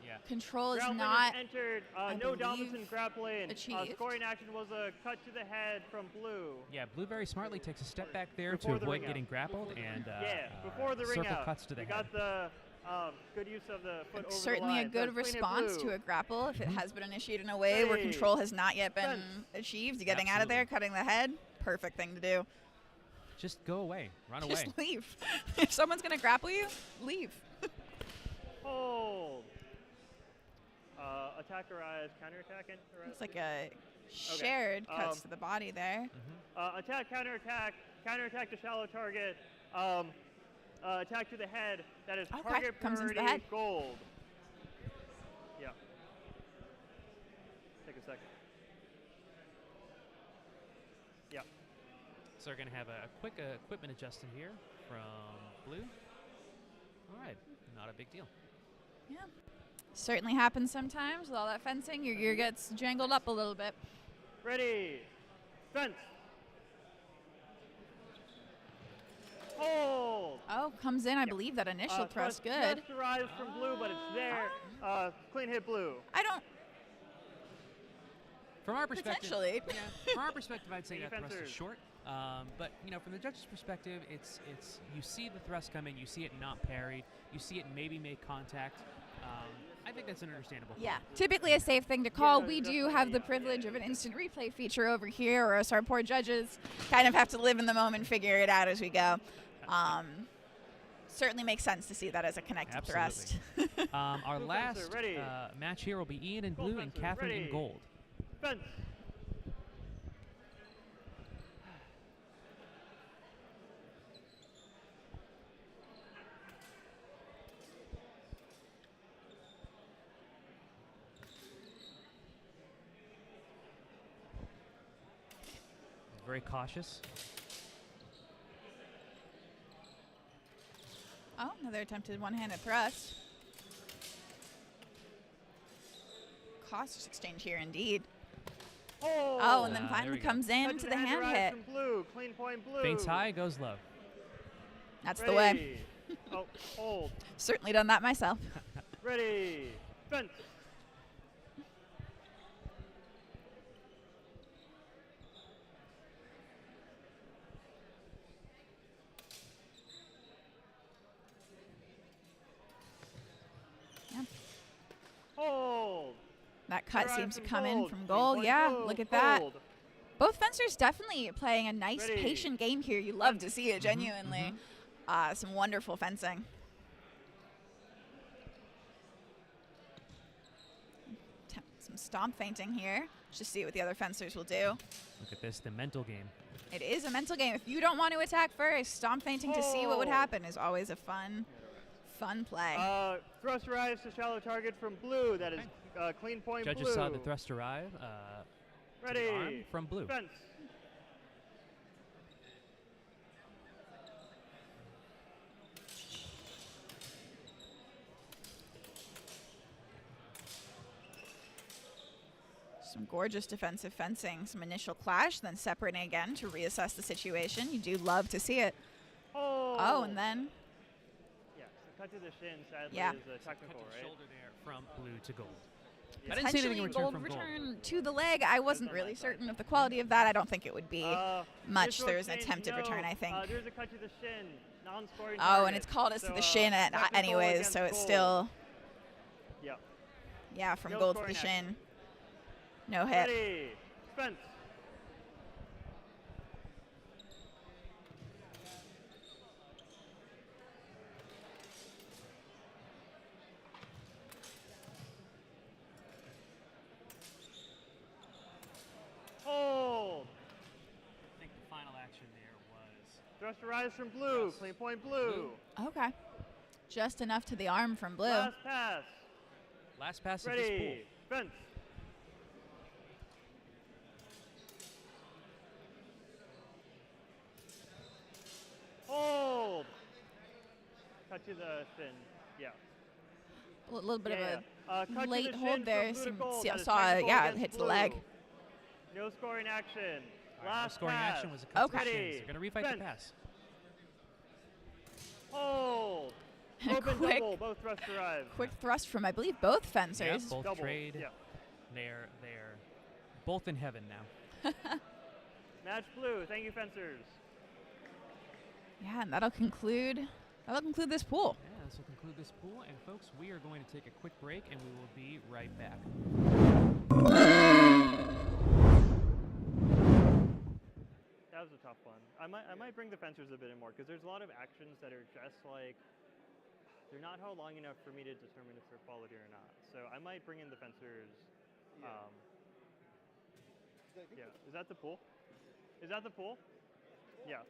Yeah. Control is Grappling not. is entered. I No dominance believe, in grappling. achieved. Scoring action was a cut to the head from blue. Yeah, blue very smartly takes a step back there Before to the avoid ring out. getting grappled, and Yeah, before the ring circle out. cuts to the we head. got the good use of the foot over Certainly the a line. good So clean hit response blue. to a grapple if it has been initiated in a way where Hey. control has not yet been Fence. achieved. Getting out of there, cutting the head, perfect thing to do. Just go away, run away. Just leave. If someone's gonna grapple you, leave. Hold. Attack or rise, counterattack. It's like a shared cuts to the body there. Attack, counterattack to shallow target. Attack to the head. That is Okay, target comes into priority the head. gold. Yeah. Take a second. Yeah. So we're going to have a quick equipment adjustment here from blue. All right, not a big deal. Yeah. Certainly happens sometimes with all that fencing. Your gear gets jangled up a little bit. Ready. Fence. Hold. Oh, comes in. I believe that initial thrust. Good. Thrust arrives from blue, but it's there. Clean hit blue. I don't. From our perspective, Potentially. yeah, from our perspective, I'd say that thrust Defenders. is short. But you know, from the judge's perspective, it's you see the thrust come in, you see it not parried, you see it maybe make contact. I think that's an understandable. Yeah, typically a safe thing to call. We do have the privilege of an instant replay feature over here, or else our poor judges kind of have to live in the moment, figure it out as we go. Certainly makes sense to see that as a connected thrust. Our Blue last fencer, ready. match here will be Ian in Gold blue and fencer, Catherine in ready. gold. Fence. Very cautious. Oh, another attempted one-handed thrust. Cautious exchange here indeed. Oh, and then there finally we go. comes Cut into to the hand arrives hit. from blue. Clean point blue. Feints high, goes low. That's the way. Ready. Oh, hold. Certainly done that myself. Ready. Fence. Yeah. Hold. That cut Arrives seems to from come in gold. from Clean goal. point Yeah, blue. look at that. Hold. Both fencers definitely playing a nice, Ready. patient game here. You love to see it, genuinely. Some wonderful fencing. Some stomp feinting here. Just see what the other fencers will do. Look at this, the mental game. It is a mental game. If you don't want to attack first, stomp feinting to see what would Oh. happen is always a fun play. Thrust arrives to shallow target from blue. That is clean point Judges blue. saw the thrust arrive. To the Ready. arm from blue. Fence. Some gorgeous defensive fencing, some initial clash, then separating again to reassess the situation. You do love to see it. Oh, and then... Yeah, so cut to the shin, sadly, Yeah. is a technical, Cut to the right? shoulder there from blue to gold. Yeah. I didn't see anything in return gold from return to the leg. I wasn't on really that side. certain of the quality of that. I don't think it would be much. This There was an rotation, attempted no, return, I think. There's a cut to the shin, non-scoring Oh, target. and it's called us So, to the shin technical anyways, against so it's gold. still, Yeah. from No gold to the scoring action. shin. No hit. Ready, Spence. Hold. I think the final action there was Thruster rise from blue. Yes. Clean point blue. Okay. Just enough to the arm from blue. Last pass. last pass of this pool. Ready, Spence. Hold. Cut to the shin. Yeah. A little bit Yeah, of cut to a late the hold shin there. from blue to Some, gold. see, That is saw, technical yeah, it against hits the leg. blue. No scoring action. All right, Last scoring pass. action was a cut to the Okay. shins. They're going to refight Spence. the pass. Hold. And a Open quick, double. Both thrust arrive. quick thrust from, I believe, both Yeah, fencers. both Double. trade. Yeah. They're both in heaven now. Match blue. Thank you, fencers. Yeah, and that'll conclude this pool. Yeah, this will conclude this pool. And folks, we are going to take a quick break, and we will be right back. That was a tough one. I might bring the fencers a bit more because there's a lot of actions that are just like they're not held long enough for me to determine if they're quality or not. So I might bring in the fencers. Yeah. Yeah. Is that the pool? Is that the pool? Yeah.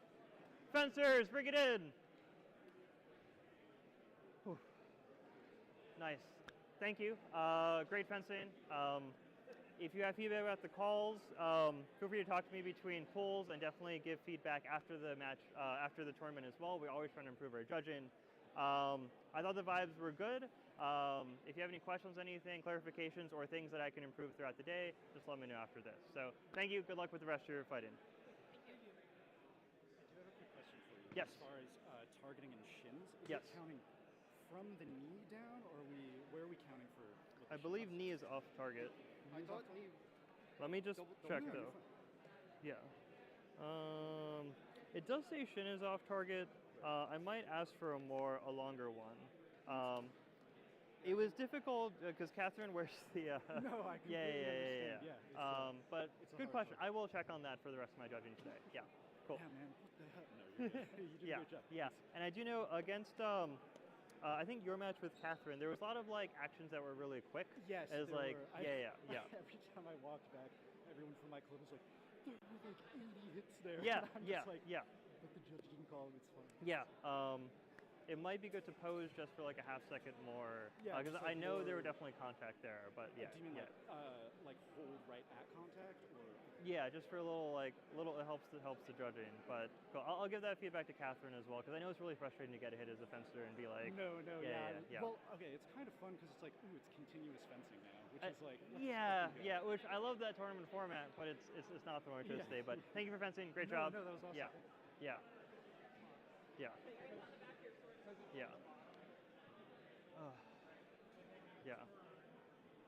Fencers, bring it in. Whew. Nice. Thank you. Great fencing. If you have feedback about the calls, feel free to talk to me between pools and definitely give feedback after the match, after the tournament as well. We always try to improve our judging. I thought the vibes were good. If you have any questions, anything, clarifications, or things that I can improve throughout the day, just let me know after this. So thank you. Good luck with the rest of your fighting. I do have a quick question for you. Yes. As far as targeting and shins, is Yes. it counting from the knee down, or where are we counting for? With I the believe shin? knee is off target. I thought knee. Let me just check No, though. you're fine. Yeah. It does say shin is off target. I might ask for a longer one. It was difficult because Catherine wears the. No, I completely understand. Yeah. But it's a good hard question. I will check on that for the rest of my judging today. Yeah. Cool. Yeah, man. What the hell? No, you're good. You did Yeah. a good job. Yeah. And I do know against. I think your match with Catherine, there was a lot of like actions that were really quick. Yes. It was there like, were. yeah. Every time I walked back, everyone from my club was like, there were like 80 hits there. Yeah, And I'm yeah, just like, yeah. But the judge didn't call him. It's fine. Yeah. It might be good to pose just for like a half second more. Yeah, Because just I like know there more- were definitely contact there, but yeah. Do you mean yeah. like hold right at contact, or? Yeah, just for a little it helps the judging, but cool. I'll give that feedback to Catherine as well because I know it's really frustrating to get a hit as a fencer and be like, No, yeah. Well, okay, it's kind of fun because it's like, ooh, it's continuous fencing now, which is like. yeah, which I love that tournament format, but it's not the one I chose today. But thank you for fencing, great job. No, that was awesome. Yeah. Yeah.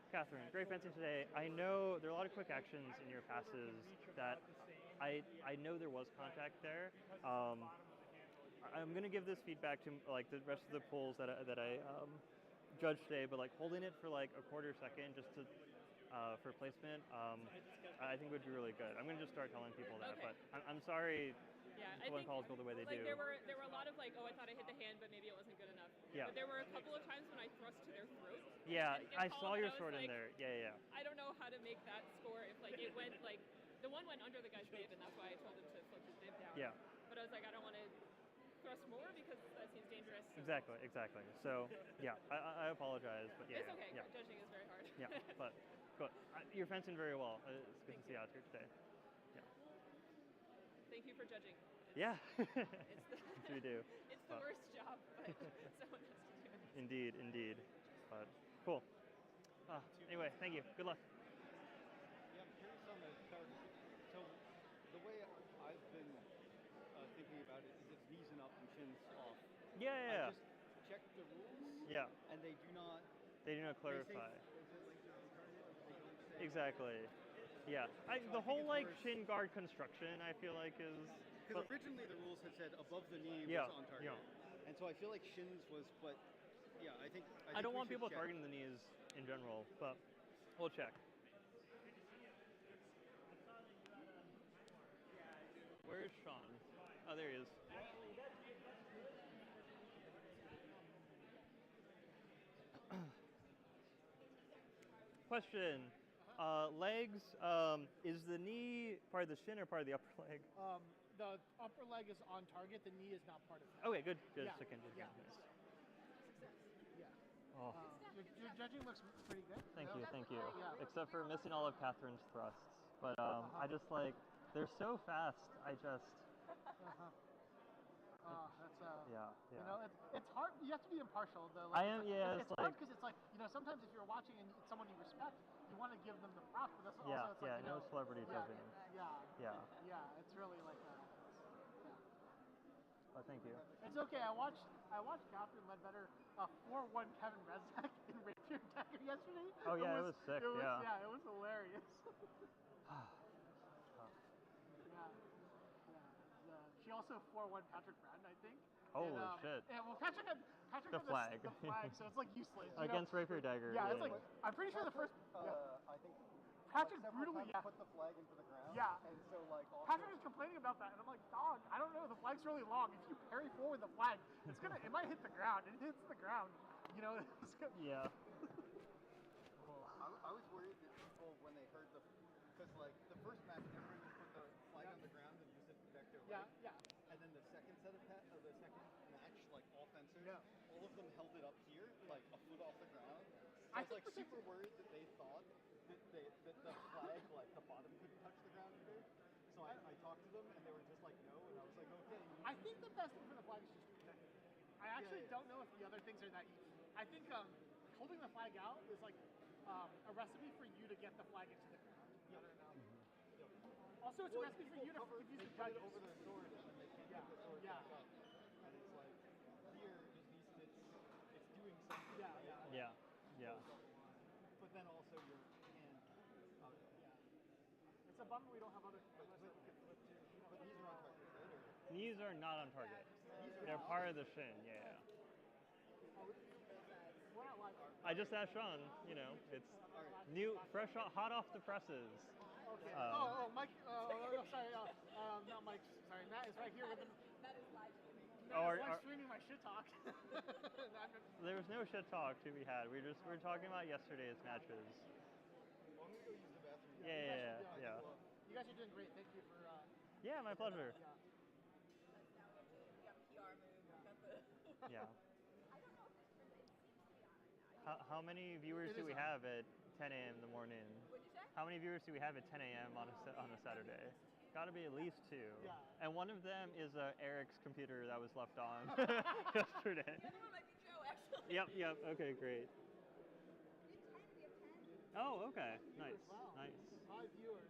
Catherine, great fencing today. I know there are a lot of quick actions in your passes that I know there was contact there. I'm gonna give this feedback to like the rest of the pools that I judged today, but like holding it for like a quarter second just to for placement, I think would be really good. I'm gonna just start telling people that, but I'm sorry. Yeah, I when think calls go the way they like do. there were a lot of like, oh, I thought I hit the hand, but maybe it wasn't good enough. Yeah. But there were a couple of times when I thrust to their throat. Yeah, and I called, saw and your I was sword in like, there. Yeah. I don't know how to make that score if like it went like the one went under the guy's bib, and that's why I told him to flip his bib down. Yeah. But I was like, I don't want to thrust more because that seems dangerous. So. Exactly. So yeah, I apologize, but yeah. It's okay. Yeah. Judging is very hard. Yeah, but good. You're fencing very well. It's good to see you out here today. Yeah. Thank you for judging. Yeah. It's the, we do. It's the worst job, but someone has to do it. Indeed. But cool. Anyway, thank you. Good luck. me about it is it's knees and up and shins off. Yeah. I just checked the rules. Yeah. And they do not. They do not clarify. They say like they're on target. They don't say. Exactly. Yeah. The whole like shin guard construction, I feel like is. Because originally the rules had said above the knee Yeah, was on target. yeah. And so I feel like shins was, but yeah, I think I don't we want should people check. targeting the knees in general, but we'll check. Where's Sean? Oh, there he is. Question. Legs, is the knee part of the shin or part of the upper leg? The upper leg is on target. The knee is not part of it. Okay, good. Good. Yeah. Second. Yeah. Nice. Yeah. Oh. Your judging looks pretty good. Thank you. Yeah. Except for missing all of Catherine's thrusts. But I just like, they're so fast. I just. That's Yeah. You know, it's hard. You have to be impartial though. I am. Yeah. It's hard because it's like, you know, sometimes if you're watching and it's someone you respect, you want to give them the props, but that's also it's like, you know, no celebrity judging. Yeah. It's really like Oh, thank you. It's okay. I watched Catherine Ledbetter 4-1 Kevin Rezek in Rapier Dagger yesterday. Oh yeah, it was sick. It was hilarious. She also 4-1 Patrick Brown, I think. Holy shit. Yeah, well, Patrick had the flag. the flag, so it's like useless. Against Rapier Dagger. Yeah, it's like, I'm pretty sure the first. I think Patrick brutally put the flag into the ground. Yeah. And so like also, Patrick was complaining about that, and I'm like, dog, I don't know, the flag's really long. If you parry forward the flag, it might hit the ground. It hits the ground. You know, it's good. Yeah. I was worried that people, when they heard because like the first match, everyone just put the flag on the ground and used it to protect their leg. Yeah. And then the second set of the second match, like all fencers, Yeah. all of them held it up here, like a foot off the ground. So I was like super worried that they thought that the flag, like the bottom couldn't touch the ground either. So I talked to them and they were just like no, and I was like okay. I think the best thing for the flag is just to protect it. I actually don't know if the other things are that easy. I think holding the flag out is like a recipe for you to get the flag into the ground. I don't know. Also, it's a recipe for you to confuse the judges. Over their sword and then they can't get the sword back up. And it's like here, at least it's doing something. Yeah. But then also your hand. It's a bummer we don't have other. But these are on target, right? Or? Knees are not on target. They're part of the shin. Yeah. We're not live. I just asked Sean. You know, it's new, fresh, hot off the presses. Okay. Mike. Sorry. Not Mike. Sorry, Matt is right here with him. That is live streaming. Live streaming my shit talk. There was no shit talk to be had. We were talking about yesterday's matches. I'm gonna go use the bathroom. Yeah. You guys are doing great. Thank you for. Yeah, my pleasure. We got PR move. Yeah. I don't know if this it seems to be on right now. How many viewers do we have at 10 a.m. in the morning? What'd you say? How many viewers do we have at 10 a.m. on a Saturday? Got to be at least 2. Yeah. And one of them is Eric's computer that was left on yesterday. The other one might be Joe, actually. Yep. Okay, great. We have 10. Oh, okay. Nice. Wow. Nice. 5 viewers.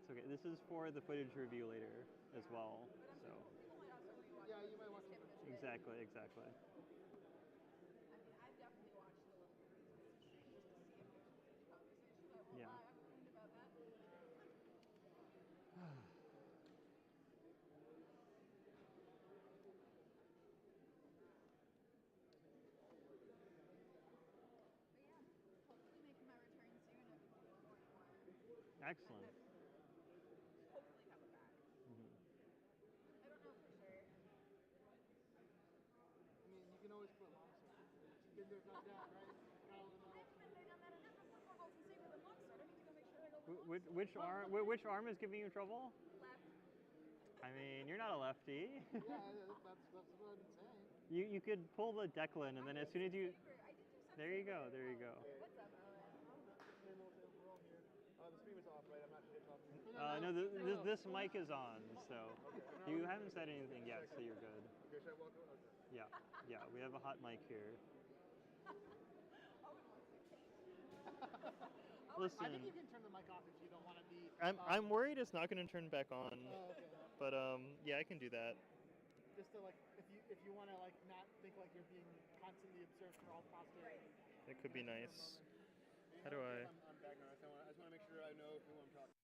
It's okay. This is for the footage review later as well. So. People might also rewatch. Yeah, you might watch it. Exactly. I mean, I've definitely watched the stream just to see if there's any conversation. I won't lie, I'm worried about that. But yeah, hopefully making my return soon if Excellent. hopefully coming back. I don't know for sure. I mean, you can always put Longsword. Been there, done that, right? Got all the I've been there, done that. I've never put more bolts and saber than Longsword. I need to go make sure I go Which which arm is giving you trouble? left. I mean, you're not a lefty. Yeah, that's what I've been saying. You could pull the Declan, and then as soon as you, I did do some there you go. What's up, Owen? The stream is off, right? I'm not shit talking. No, this mic is on, so you haven't said anything yet, so you're good. Okay, should I walk over? Okay. Yeah, we have a hot mic here. I think Listen, you can turn the mic off if you don't want to be. I'm worried it's not going to turn back on, Oh, okay. But yeah, I can do that. Just to like, if you want to like not think like you're being constantly observed for all posterity. It could be nice. How do I? I'm back now. I just want to make sure I know who I'm talking.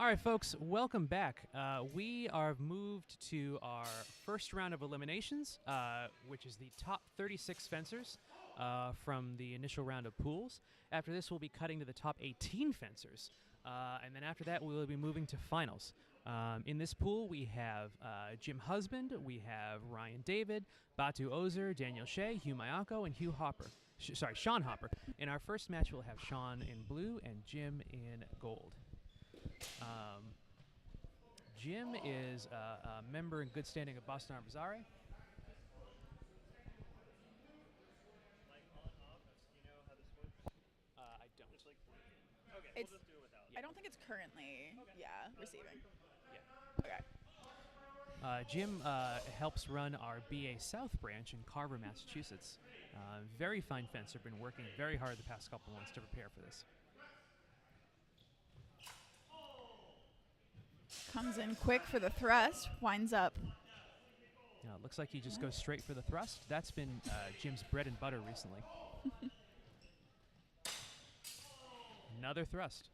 right, folks, welcome back. We are moved to our first round of eliminations, which is the top 36 fencers from the initial round of pools. After this, we'll be cutting to the top 18 fencers. And then after that, we will be moving to finals. In this pool, we have Jim Husband, we have Ryan David, Batu Ozer, Daniel Shea, Hugh Mayako, and Sean Hopper. In our first match, we'll have Sean in blue and Jim in gold. Jim is a member in good standing of Boston Armizare. I don't. It's, I don't think it's currently, receiving. Yeah. Okay. Jim helps run our BA South branch in Carver, Massachusetts. Very fine fencer, been working very hard the past couple months to prepare for this. Comes in quick for the thrust, winds up. It looks like he just goes straight for the thrust. That's been Jim's bread and butter recently. Another thrust.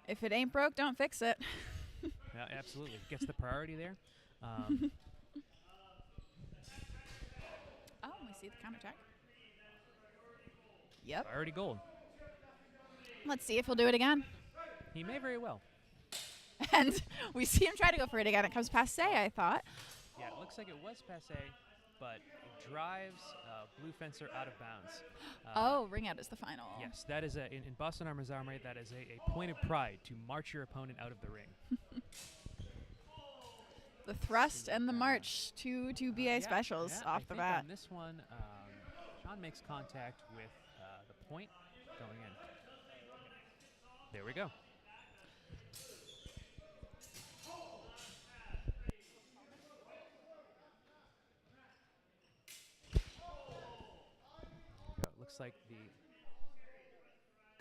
If it ain't broke, don't fix it. Yeah, absolutely. Gets the priority there. Oh, we see the counterattack. Yep. Priority gold. Let's see if he'll do it again. He may very well. And we see him try to go for it again. It comes passe, I thought. Yeah, it looks like it was passe, but it drives blue fencer out of bounds. Ring out is the final. Yes, that is in Boston Armizare, that is a point of pride to march your opponent out of the ring. The thrust and the march, two BA specials off the bat. On this one, Sean makes contact with the point going in. There we go. Looks like the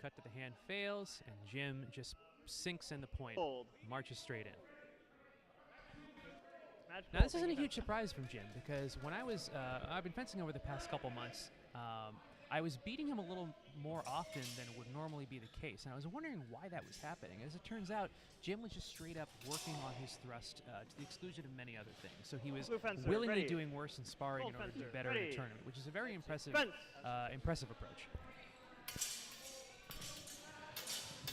cut to the hand fails, and Jim just sinks in the point, marches straight in. Now, this isn't a huge surprise from Jim, because when I've been fencing over the past couple months, I was beating him a little more often than would normally be the case, and I was wondering why that was happening. As it turns out, Jim was just straight up working on his thrust to the exclusion of many other things. So he was willingly doing worse in sparring in order to do better in the tournament, which is a very impressive approach.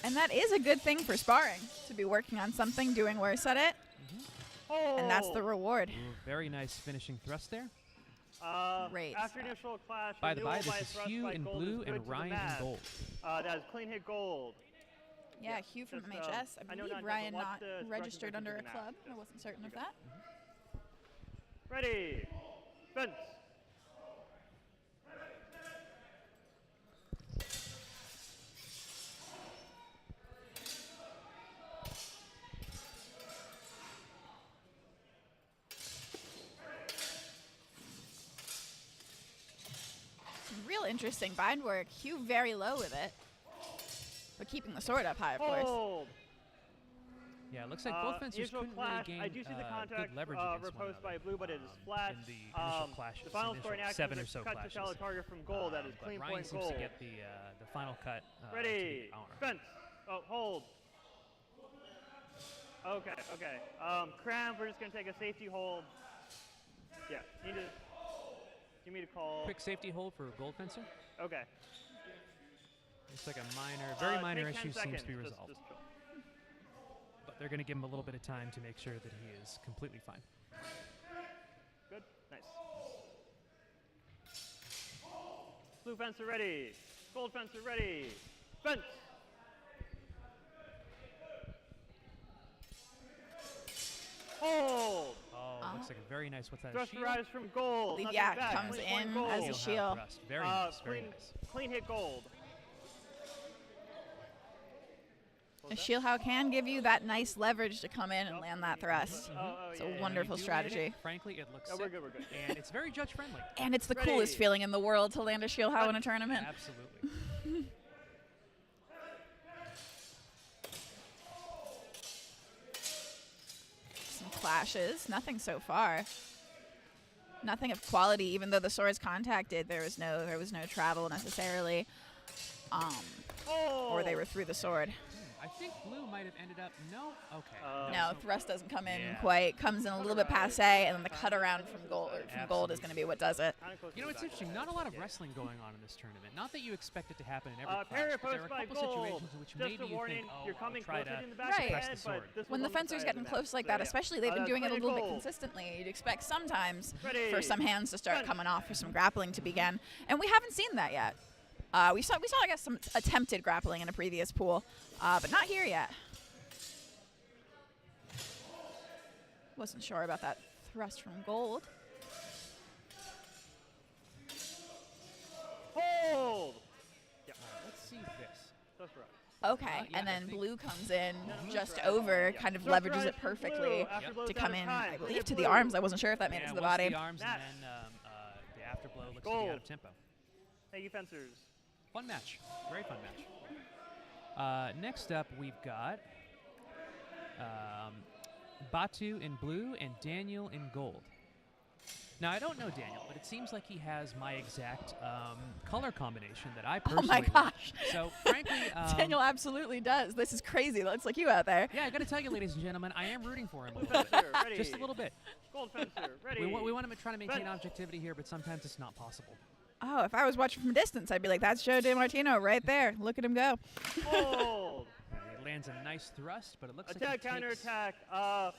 And that is a good thing for sparring, to be working on something, doing worse at it. And that's the reward. Ooh, very nice finishing thrust there. Great. After initial clash, by the by, this is Hugh in blue and Ryan in gold. That is clean hit gold. Yeah, Hugh from MHS. I believe Ryan not registered under a club. I wasn't certain of that. Ready. Fence. Real interesting bind work. Hugh very low with it, but keeping the sword up high, of course. Yeah, it looks like both fencers couldn't really gain I do see the contact good leverage against one proposed by another, blue, but it is flat. in the initial clashes, the final score in action 7 or is so cut clashes. to shallow target from gold. That is But clean Ryan point seems gold. to get the final cut. Ready. To the honor. Fence. Oh, hold. Okay, okay. Cramp, we're just going to take a safety hold. Yeah, need me to call. Quick safety hold for gold fencer. Okay. Looks like a very minor take 10 issue seems to be seconds, resolved. just chill. But they're going to give him a little bit of time to make sure that he is completely fine. Good. Nice. Blue fencer ready. Gold fencer ready. Fence. Hold. Oh, looks like a very nice. What's that? Thrust shield? arrives from gold. Believe, Nothing yeah, back. comes Clean point in gold. as a shield. Thrust. Very nice. Very Clean, nice. clean hit gold. A shield how can give you that nice leverage to come in and land that thrust. It's a wonderful strategy. Frankly, it looks Oh, sick. we're good, we're good. And it's very judge friendly. And it's the Ready. coolest feeling in the world to land a shield how in a tournament. Absolutely. Some clashes, nothing so far. Nothing of quality, even though the swords contacted, there was no travel necessarily. Or they were through the sword. I think blue might have ended up. No. Okay. No, thrust doesn't come in Yeah. quite. Comes in a little bit passe, and then the cut around from gold is going to be what does it. You know, it's interesting. Not a lot of wrestling going on in this tournament. Not that you expect it to happen in every Parry class, but there are a post by couple gold. situations in which Just maybe a you warning, think, oh, you're coming I'll try closer to in the back Right. press the but sword. this When was the on fencer's side getting of the close net. like So, that, yeah. especially they've been That's doing it a plenty little bit gold. consistently, you'd expect sometimes Ready. for some hands to start Front. coming off for some grappling to begin. And we haven't seen that yet. We saw I guess, some attempted grappling in a previous pool, but not here yet. Wasn't sure about that thrust from gold. Hold. Yeah. Let's see this. That's right. Okay, yeah, and I then think- blue comes in Yeah, just that's right. over, Yeah. kind of Just leverages right it from blue perfectly after blue's to out come of in, time. I Blue believe, to blue. the arms. I wasn't sure if that made it Yeah, to the once body. the arms Match. and then the afterblow looks to be Gold. out of tempo. Thank you, fencers. Fun match. Very fun match. Next up, we've got Batu in blue and Daniel in gold. Now, I don't know Daniel, but it seems like he has my exact color combination that I Oh personally my like. gosh. So, frankly, Daniel absolutely does. This is crazy. Looks like you out there. yeah, I got to tell you, ladies and gentlemen, I am rooting for him a little bit. Fencer, ready. Just a little bit. Gold fencer, ready. We want to try to maintain Fence. objectivity here, but sometimes it's not possible. Oh, if I was watching from a distance, I'd be like, that's Joe DiMartino right there. Look at him go. Hold. He lands a nice thrust, but it looks like Attack, he counter takes- attack. Oh.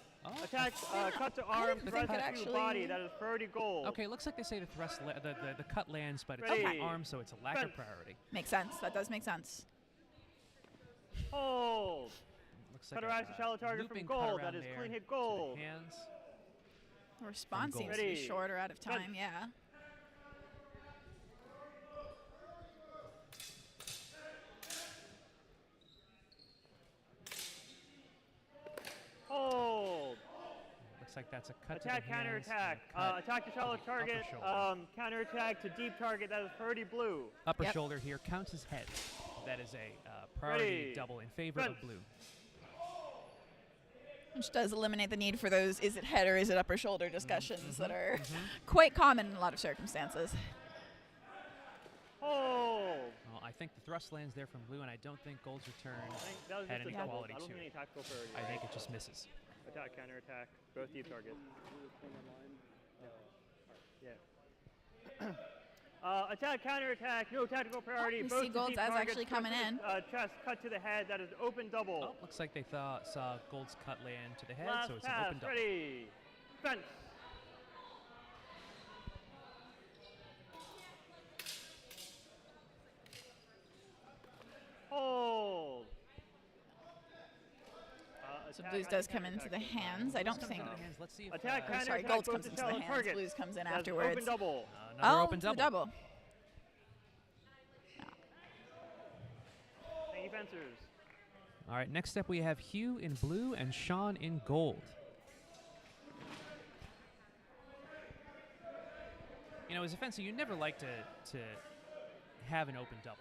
Attack, cut to arm, think thrust it to actually- body. That is priority gold. Okay, it looks like they say the thrust, the cut lands, but it's Ready. on the arm, so it's a lack of Fence. priority. Makes sense. That does make sense. Hold. Looks Cut like around to shallow target from looping cut gold. around That is there clean hit to the gold. hands. The response gold. seems to be Ready. shorter out of Fence. time, yeah. Hold. Looks like that's a cut Attack, to the counter hands and attack. a cut Attack to shallow the upper target. shoulder. Counter attack to deep target. That is priority blue. Upper Yep. shoulder here counts as head. That is a priority Ready. double in favor Fence. of blue. Which does eliminate the need for those is it head or is it upper shoulder discussions that are Mm-hmm. quite common in a lot of circumstances. Hold. Well, I think the thrust lands there from blue, and I don't think gold's return I think that was had just any a double. quality I don't to think any it. tactical priority. I think it just misses. Attack, counter attack. Both deep target. Yeah. Attack, counter attack. No tactical priority. we both see to gold's deep as target, actually thrust coming to the, in. Chest, cut to the head. That is open double. Oh, looks like they saw gold's cut land to the head, Last so it's pass. an open double. Ready. Fence. Hold. So Attack, blues does counter come into attack. the hands. I don't Comes think. into the hands. Let's see if Attack, Oh, counter sorry, attack, gold both comes to into the shallow hands. target. Blues comes in That's afterwards. Open double. another Oh, open the double. double. Thank you, fencers. All right, next up we have Hugh in blue and Sean in gold. You know, as a fencer, you never like to have an open double,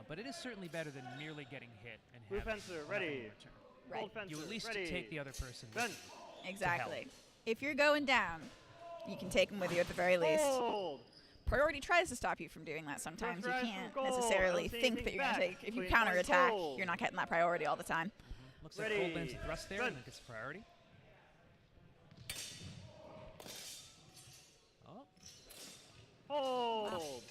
but it is certainly better than merely getting hit and Blue having fencer, nothing ready. in return. Right. Gold fencer, You at least ready. take the other person. with Fence. you. Exactly. If you're going down, you can take them with you at the very least. Hold. Priority tries to stop you from doing that sometimes. You rise from can't gold. I necessarily don't see think that anything you're going to back. take. If you Clean counterattack, gold. you're not getting that priority all the time. Looks like gold Ready. lands a thrust there and then Fence. gets priority. Oh, Hold.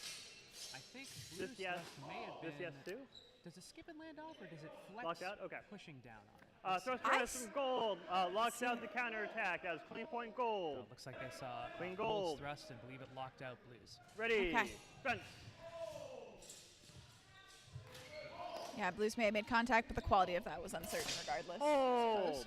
I think This blue's yes. thrust may have This been. yes too. Does it skip and land off, or does it flex? Locked out? Okay. Pushing down on it. Let's Thrust I rise from gold. Locks out the counter attack. That is clean point see. gold. Oh, looks like they saw Clean gold's gold. thrust and believe it locked out blues. Ready. Okay. Fence. Yeah, blues may have made contact, but the quality of that was uncertain regardless. Hold.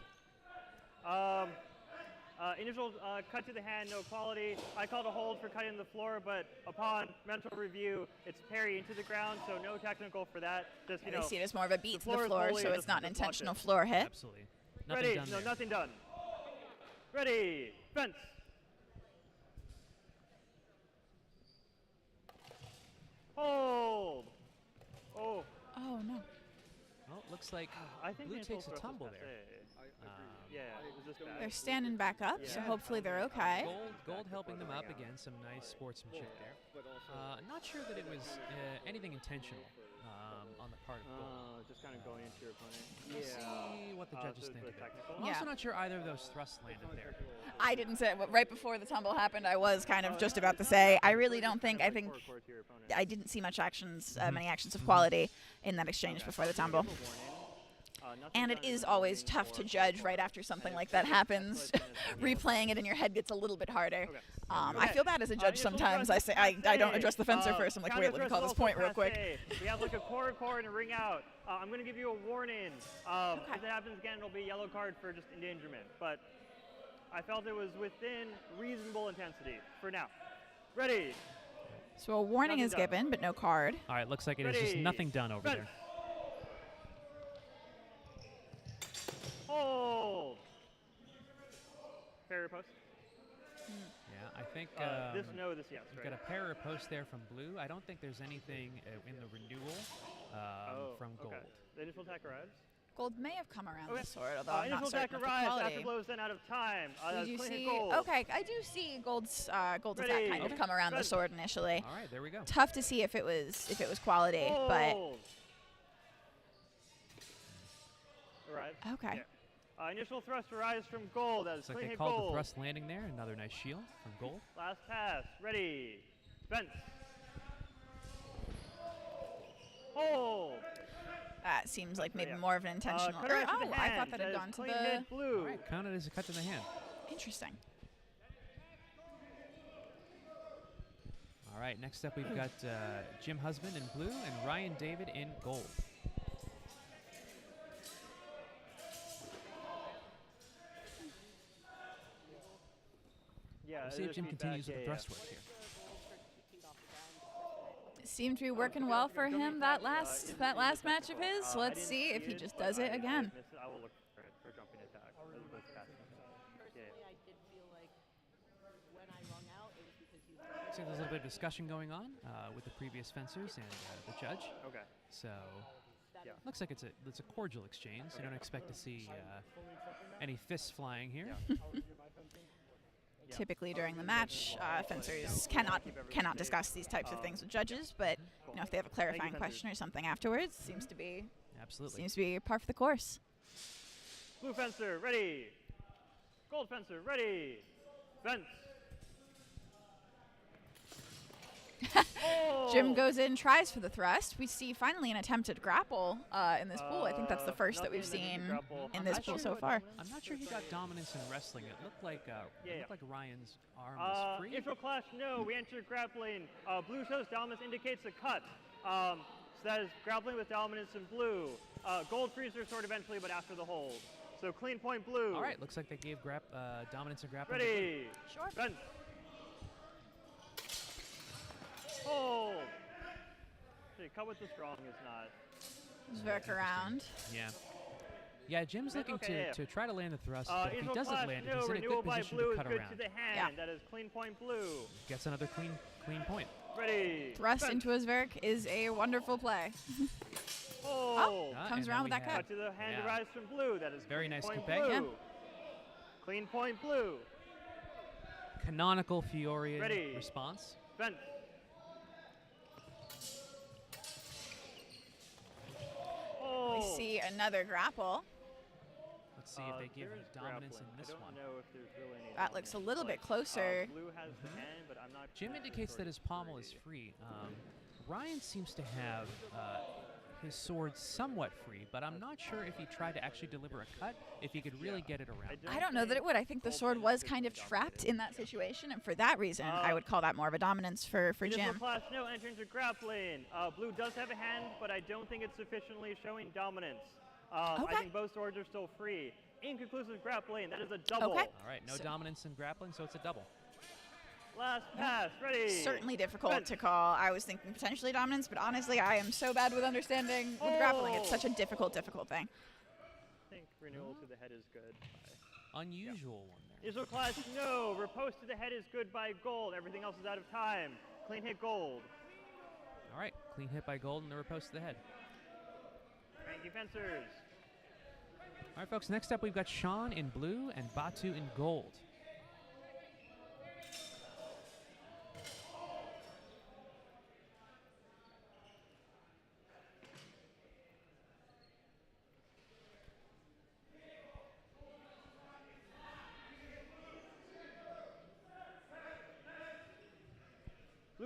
Initial cut to the hand, no quality. I called a hold for cutting the floor, but upon mental review, it's parry into the ground, so no technical for that. Just, you They know, see it as more of a beat to floor the is floor, holy, so it it's not an doesn't block intentional it. floor hit. Absolutely. Nothing ready. done No, there. nothing done. Ready. Fence. Hold. Oh. Oh, no. Well, looks like I think blue the initial takes a thrust was tumble passe. there. Yeah, it was just bad. They're standing back up, so Yeah. hopefully they're okay. Gold helping them up again. Some nice sportsmanship there. But also, Not sure that it was anything intentional. on the part of gold. Just kind of going into your opponent. We'll see what the judges so think the of it. technical? I'm Yeah. also not sure either of those thrusts landed there. I didn't say it, but right before the tumble happened, I was kind of just about to say, I really don't think, I think I didn't see much actions, many actions of quality in that exchange before the tumble. And it is always tough to judge right after something like that happens. Replaying it in your head gets a little bit harder. I feel bad as a judge sometimes. I say I don't address the fencer first. I'm like, wait, let me call this point real quick. We have like a core and a ring out. I'm going to give you a warning. If it happens again, it'll be a yellow card for just endangerment. But I felt it was within reasonable intensity for now. Ready? So a warning is given, but no card. All right, looks like it is just nothing done over there. Hold. Fair post. Yeah, I think this no, this yes. we've Right? got a pair post there from blue. I don't think there's anything in the renewal from gold. Okay. The initial attack arrives. Gold may have come around Okay. the sword, although I'm Initial not attack certain of the arrives quality. after blows then out of time. Did you clean see? gold. Okay, I do see Gold's attack kind of come around the sword initially. All right, there we go. Tough to see if it was quality, but Hold. Arrive. okay. Yeah. Initial thrust arrives from gold. That is Looks like clean they hit called gold. the thrust landing there. Another nice shield from gold. Last pass. Ready. Fence. Hold. That seems like maybe Yeah. more of an intentional. Cutter to the Oh, I thought hand. that had is gone to clean the. hit blue. All right, counted as a cut to the hand. Interesting. All right, next up we've got Jim Husband in blue and Ryan David in gold. Yeah. We'll see if Jim continues with the thrust work here. It seemed to be working well for him that last match of his. So let's see if he just does it again. I will look for it for jumping attack. As opposed to passing. Personally, I did feel like when I rung out, it was because he was See, there's a little bit of discussion going on with the previous fencers and the judge. Okay. So Yeah. looks like it's a cordial exchange. You don't expect to see any fists flying here. Typically during the match, fencers cannot discuss these types of things with judges, but if they have a clarifying question or something afterwards, seems to be par for the course. Blue fencer, ready. Gold fencer, ready. Fence. Jim goes in, tries for the thrust. We see finally an attempted grapple in this pool. I think that's the first that we've seen in this pool so far. I'm not sure he got dominance in wrestling. It looked like Ryan's arm was free. Intro clash, no. We enter grappling. Blue shows dominance indicates a cut. So that is grappling with dominance in blue. Gold frees their sword eventually, but after the hold. So clean point blue. All right, looks like they gave dominance and grappling. Ready. Sure. Fence. Hold. Cut with the strong is not. Zwerk around. Yeah. Yeah, Jim's looking to try to land the thrust, but if he doesn't land it, no, he's in a renewal good by position blue to cut is good around. to the hand. That is clean point blue. Gets another clean point. Ready. Thrust Fence. into a Zwerk is a wonderful play. Hold. Comes around with that cut. Cut to the hand arrives from blue. That is Very clean nice point coupe. blue. Yeah. Clean point blue. Canonical Fiorian Ready. response. Fence. We see another grapple. Let's see if they give dominance in this one. Know if there's really any That looks a little bit closer. Blue has the hand, but I'm not. Jim indicates that his pommel is free. Ryan seems to have his sword somewhat free, but I'm not sure if he tried to actually deliver a cut, if he could really get it around. I don't know that it would. I think the sword was kind of trapped in that situation, and for that reason, I would call that more of a dominance for Jim. Class, no, enter into grappling. Blue does have a hand, but I don't think it's sufficiently showing dominance. I think both swords are still free. Inconclusive grappling, that is a double. Okay. All right, no dominance in grappling, so it's a double. Last pass, ready. Certainly difficult to call. I was thinking potentially dominance, but honestly, I am so bad with understanding with grappling. It's such a difficult thing. I think renewal to the head is good. Unusual one there. Israel class, no. Riposte to the head is good by gold. Everything else is out of time. Clean hit gold. All right, clean hit by gold and the riposte to the head. Thank you, fencers. All right, folks, next up we've got Sean in blue and Batu in gold.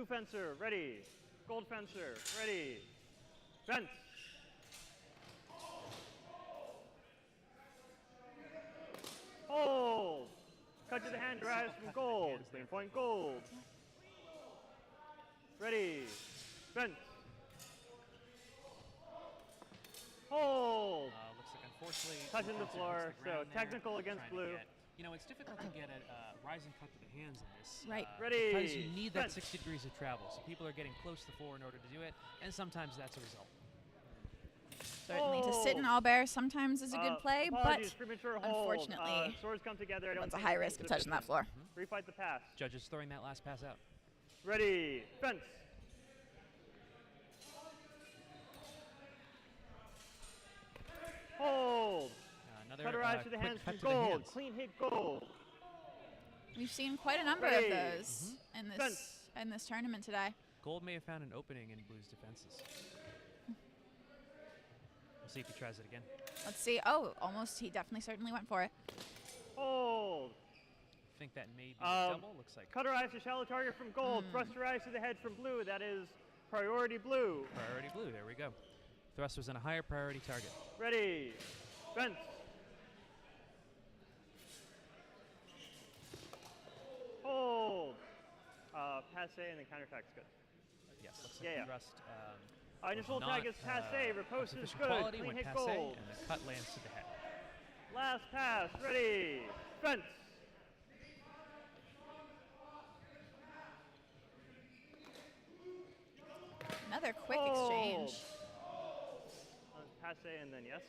Blue fencer, ready. Gold fencer, ready. Fence. Hold. Cut to the hand drives from gold. Clean point gold. Ready. Fence. Hold. Looks like unfortunately Touching the Blue Fencer floor, hits the so ground there, technical against trying to blue. get- you know, it's difficult to get a rising cut to the hands in this. Right. Ready, Because you need that fence. 60 degrees of travel, so people are getting close to the floor in order to do it, and sometimes that's a result. Certainly, to sit in all bear sometimes is a good play, but Apologies, premature hold. unfortunately, Swords come together. I don't it's a think high it's risk of touching that sufficient. floor. Refight the pass. Judges throwing that last pass out. Ready, fence. Hold. Another Cauterize to the quick hands cut from to the gold. hands. Clean hit gold. We've seen quite a number Ready. of those Fence. in this tournament today. Gold may have found an opening in Blue's defenses. We'll see if he tries it again. Let's see. Oh, almost. He definitely certainly went for it. Hold. I think that may be a double. Looks like Cauterize to shallow target from gold. Thrusterize to the head from blue. That is priority blue. priority blue. There we go. Thrust was in a higher priority target. Ready. Fence. Hold. Passe and then counterattack's good. Yes, looks like Yeah. thrust. Initial not, attack is passe. Riposte is sufficient good. quality, Clean went hit passe, gold. and the cut lands to the head. Last pass. Ready. Fence. Another quick Hold. exchange. Passe and then yes.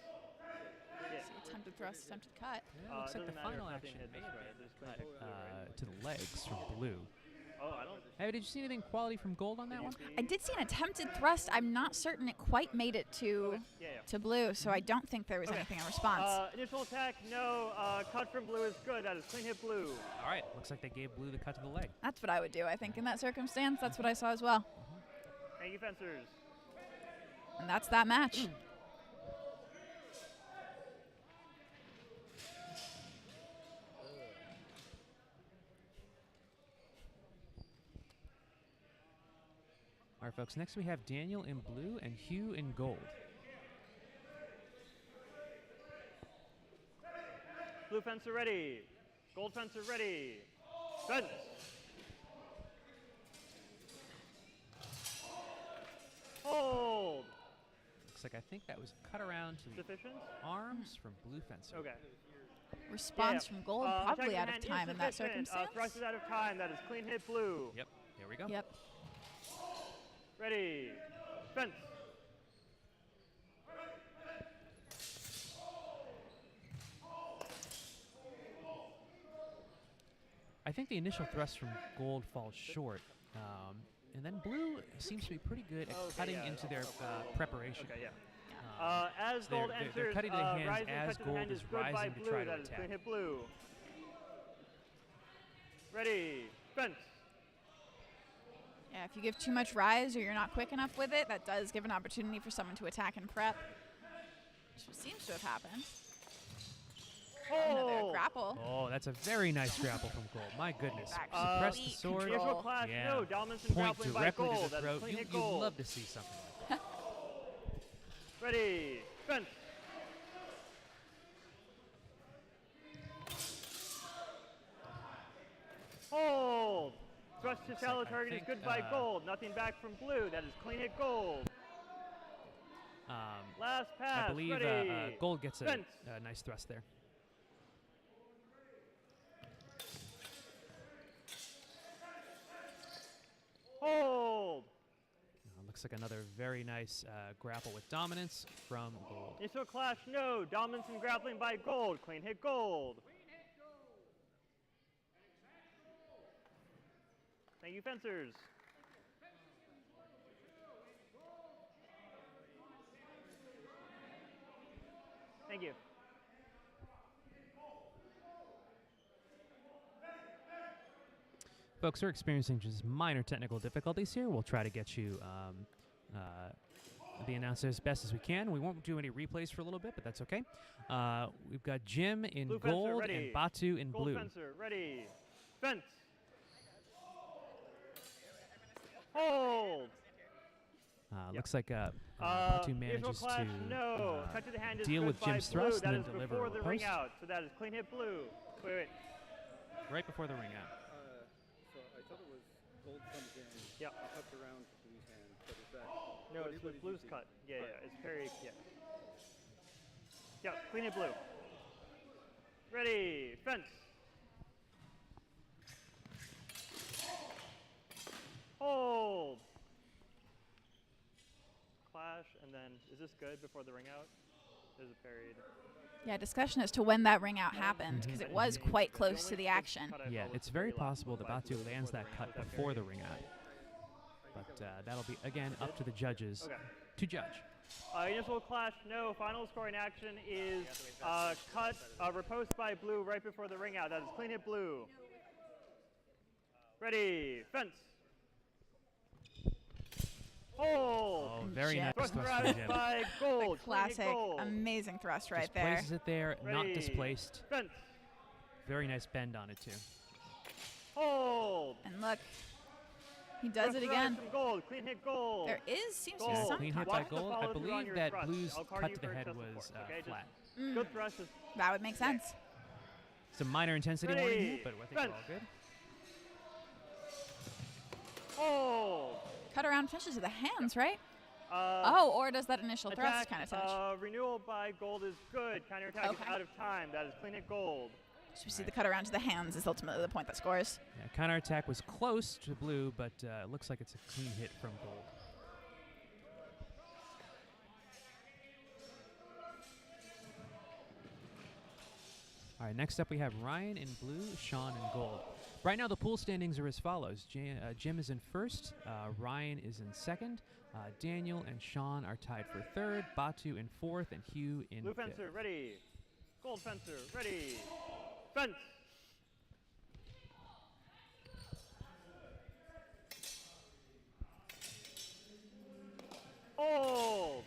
Attempted thrust, attempted cut. Yeah, looks like the doesn't matter final if nothing action hit may this have way. been Just clean cut hit blue, right? to the legs from blue. Oh, I don't. Hey, did you see anything quality from gold on that one? I did see an attempted thrust. I'm not certain it quite made it to to blue, so I don't think there was anything in response. Initial attack, no. Cut from blue is good. That is clean hit blue. All right, looks like they gave blue the cut to the leg. That's what I would do, I think, in that circumstance. That's what I saw as well. Thank you, fencers. And that's that match. All right, folks, next we have Daniel in blue and Hugh in gold. Blue fencer ready. Gold fencer ready. Fence. Hold. Looks like I think that was cut around to the Sufficient? arms from blue fencer. Okay. Response from gold, probably attack out in of hand time in that insufficient. circumstance. Thrust is out of time. That is clean hit blue. Yep, there we go. Yep. Ready. Fence. I think the initial thrust from gold falls short. And then blue seems to be pretty good at cutting into their preparation. Okay, yeah. As they're- gold they're enters, cutting to the hands rising as cut to the gold hand is is good by rising to blue. try to That is attack. clean hit blue. Ready. Fence. Yeah, if you give too much rise or you're not quick enough with it, that does give an opportunity for someone to attack and prep, which seems to have happened. Another grapple. Oh, that's a very nice grapple from gold. My goodness. Back Suppress the complete sword. control. Initial class, Yeah. no. Dominance and Point grappling by directly gold. to the That is throat. clean hit You'd gold. love to see something like that. Ready. Fence. Hold. Thrust to shallow I target is think, good by gold. Nothing back from blue. That is clean hit gold. Last pass. I believe ready. gold gets a Fence. nice thrust there. Hold. Looks like another very nice grapple with dominance from gold. Initial clash, no. Dominance and grappling by gold. Clean hit gold. Thank you, fencers. Thank you. Folks, we're experiencing just minor technical difficulties here. We'll try to get you the announcer as best as we can. We won't do any replays for a little bit, but that's okay. We've got Jim in Blue fencer, gold ready. and Batu in Gold blue. fencer, ready. Fence. Hold. Looks like Batu Usual manages clash, to no. Cut to the hand is deal good with by Jim's blue. thrust That and is then deliver before a the ring riposte. out. So that is clean hit blue. Wait. Right before the ring out. So I thought it was gold comes in, Yeah. cuts around to blue's hand, but is that... No, what it's did with you blue's see? cut. Yeah, it's parry. Yeah. Yeah, clean hit blue. Ready, fence. Hold. Clash, and then is this good before the ring out? There's a parried. Yeah, discussion as to when that ring out happened, because it was quite close to the action. Yeah, it's very possible that Batu lands that cut before the ring out. But that'll be, again, up to the judges to judge. Initial clash, no. Final scoring action is cut, riposte by blue right before the ring out. That is clean hit blue. Ready, fence. Hold. Oh, very nice Thrust thrust rise from Jim. by gold. clean hit Classic, gold. amazing thrust right Just there. places it there, not Ready, displaced. Fence. Very nice bend on it, too. Hold. And look, he does Thrust it rise again. from gold. Clean hit gold. There seems to be Gold. some Clean hit contact. by Watch the gold. I follow-through on believe your that thrust. Blue's I'll card cut you to the for head chest was support, okay? Just flat. Good thrust. Just That would make sense. Some minor intensity warning here, Ready, but I think we're fence. all good. hold. Cut around finishes with the hands, right? Uh, Oh, or does that initial thrust Attack, kind of touch? renewal by gold is good. Counter attack is Okay. out of time. That is clean hit gold. So we see the cut around to the hands is ultimately the point that scores. Yeah, counterattack was close to blue, but it looks like it's a clean hit from gold. All right, next up we have Ryan in blue, Sean in gold. Right now the pool standings are as follows. Jim is in first, Ryan is in second, Daniel and Sean are tied for third, Batu in fourth, and Hugh in Blue fifth. fencer, ready. Gold fencer, ready. Fence. Hold.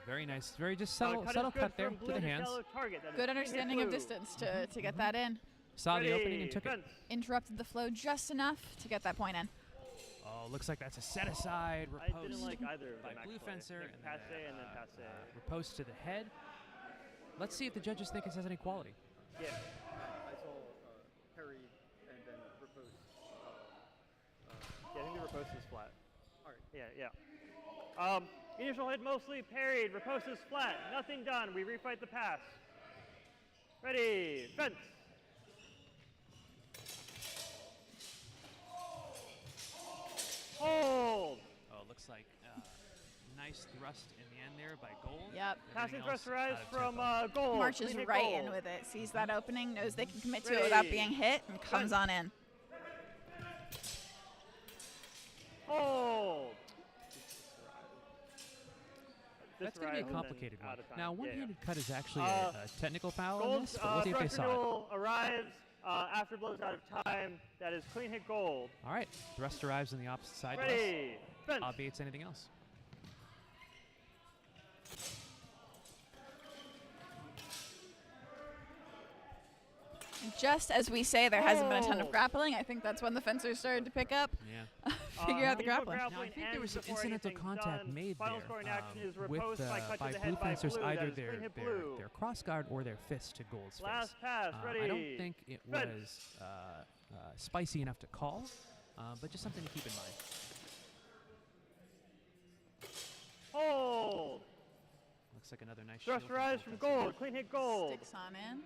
Very nice, very just Cut subtle, is subtle good cut there from to blue the hands. shallow target. That is Good clean hit understanding of blue. distance to get that in. Saw the opening Ready, and took it. fence. Interrupted the flow just enough to get that point in. Oh, looks like that's a set aside I riposte didn't like either of by them, blue actually. fencer and Passe and then passe. riposte to the head. Let's see if the judges think it has any quality. Yeah. I saw parry and then riposte. Yeah, I think the riposte is flat. All right. Yeah. Initial hit mostly parried. Riposte is flat. Nothing done. We refight the pass. Ready. Fence. Hold. Oh, it looks like nice thrust in the end there by gold. Yep. Passing Everything else thrust rise out of from tempo. gold. Marches Clean hit right gold. in with it, sees that opening, knows they can commit to it without Ready. being hit, and comes on in. Hold. That's going to be a rise complicated and one. then out of time. Now, Yeah, one-handed cut is actually Uh, a technical foul in Gold this, but we'll see if they thrust saw it. renewal arrives after blows out of time. That is clean hit gold. All right, thrust arrives on the opposite side to us. Ready. Fence. Obviates anything else. And just as we say there hasn't been a ton of Hold. grappling, I think that's when the fencers started to pick up, Yeah. figure out the Initial grappling. Now, I think there was some ends before incidental anything's contact done. made Final there scoring action is with riposte by cut to by the blue head by fencers, blue. That either is clean hit their blue. cross guard or their fist to gold's Last face. pass. Ready. I don't think it Fence. was spicy enough to call, but just something to keep in mind. Hold. Looks like another nice Thrust shield rise from fencer. gold. Clean hit gold. Sticks on in.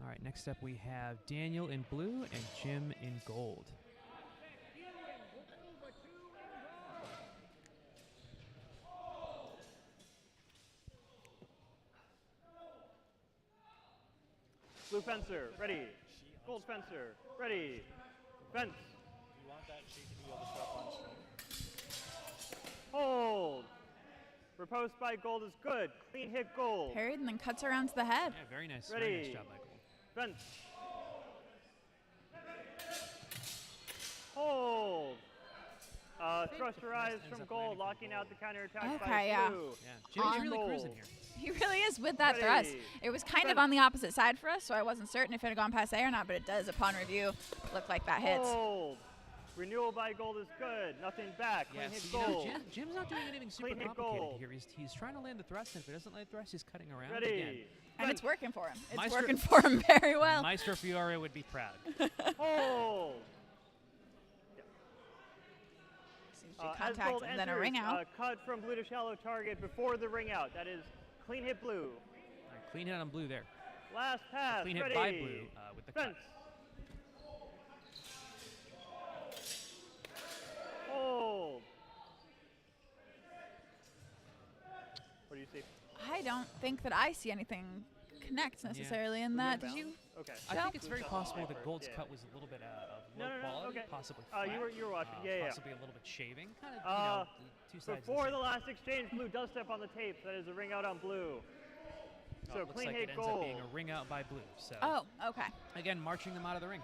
All right, next up we have Daniel in blue and Jim in gold. Blue fencer. Ready. Gold fencer. Ready. Fence. You want that sheet to be able to show up on screen? Hold. Riposte by gold is good. Clean hit gold. Parried and then cuts around to the head. Yeah, very nice. Very nice Ready. job by gold. Fence. Hold. Thrust rise ends from up gold, landing from locking out the counterattack by Okay, yeah. blue. Yeah, Jimmy's On really gold. cruising here. He really is with that thrust. Ready. It was kind of Fence. on the opposite side for us, so I wasn't certain if it had gone passe or not, but it does, upon review, look like that hits. Gold. Renewal by gold is good. Nothing back. Yeah, Clean hit so, you know, gold. Jim's not doing anything super Clean hit complicated gold. here. He's trying to land the thrust, and if it doesn't land the thrust, he's cutting around Ready. again. And it's working for him. It's Maestro- working for him very well. Maestro Fiore would be proud. Hold. Seems to As contact gold and then a enters, ring out. cut from blue to shallow target before the ring out. That is clean hit blue. All right, clean hit on blue there. Last pass. Clean hit Ready. by blue with the cut. Fence. Hold. What do you see? I don't think that I see anything connect necessarily in that. Did you? Okay. I No. think it's very Blue possible shot that first, Gold's yeah. cut was a little bit of No, low no, no, quality, okay. possibly You were watching. Yeah, yeah. possibly a little bit shaving. Kind of, you know, the two sides. Before of the same. last exchange, blue does step on the tape. That is a ring out on blue. Oh, So it looks clean like hit it ends gold. up being a ring out by blue. So Oh, okay. again, marching them out of the ring.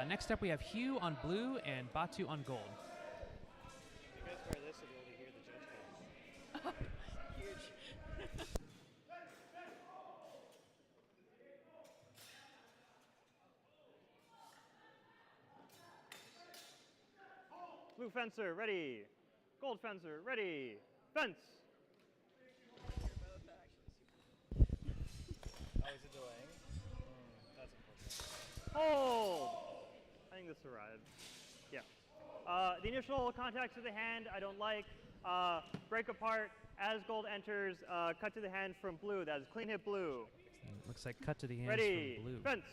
Next up, we have Hugh on blue and Batu on gold. You guys wear this and you'll hear the judge call. Huge. Blue fencer, ready. Gold fencer, ready. Fence. Oh, is it delaying? That's unfortunate. Hold. I think this arrived. Yeah. The initial contact to the hand, I don't like. Break apart as gold enters. Cut to the hand from blue. That is clean hit blue. Looks like cut to the hands Ready. from blue. Fence.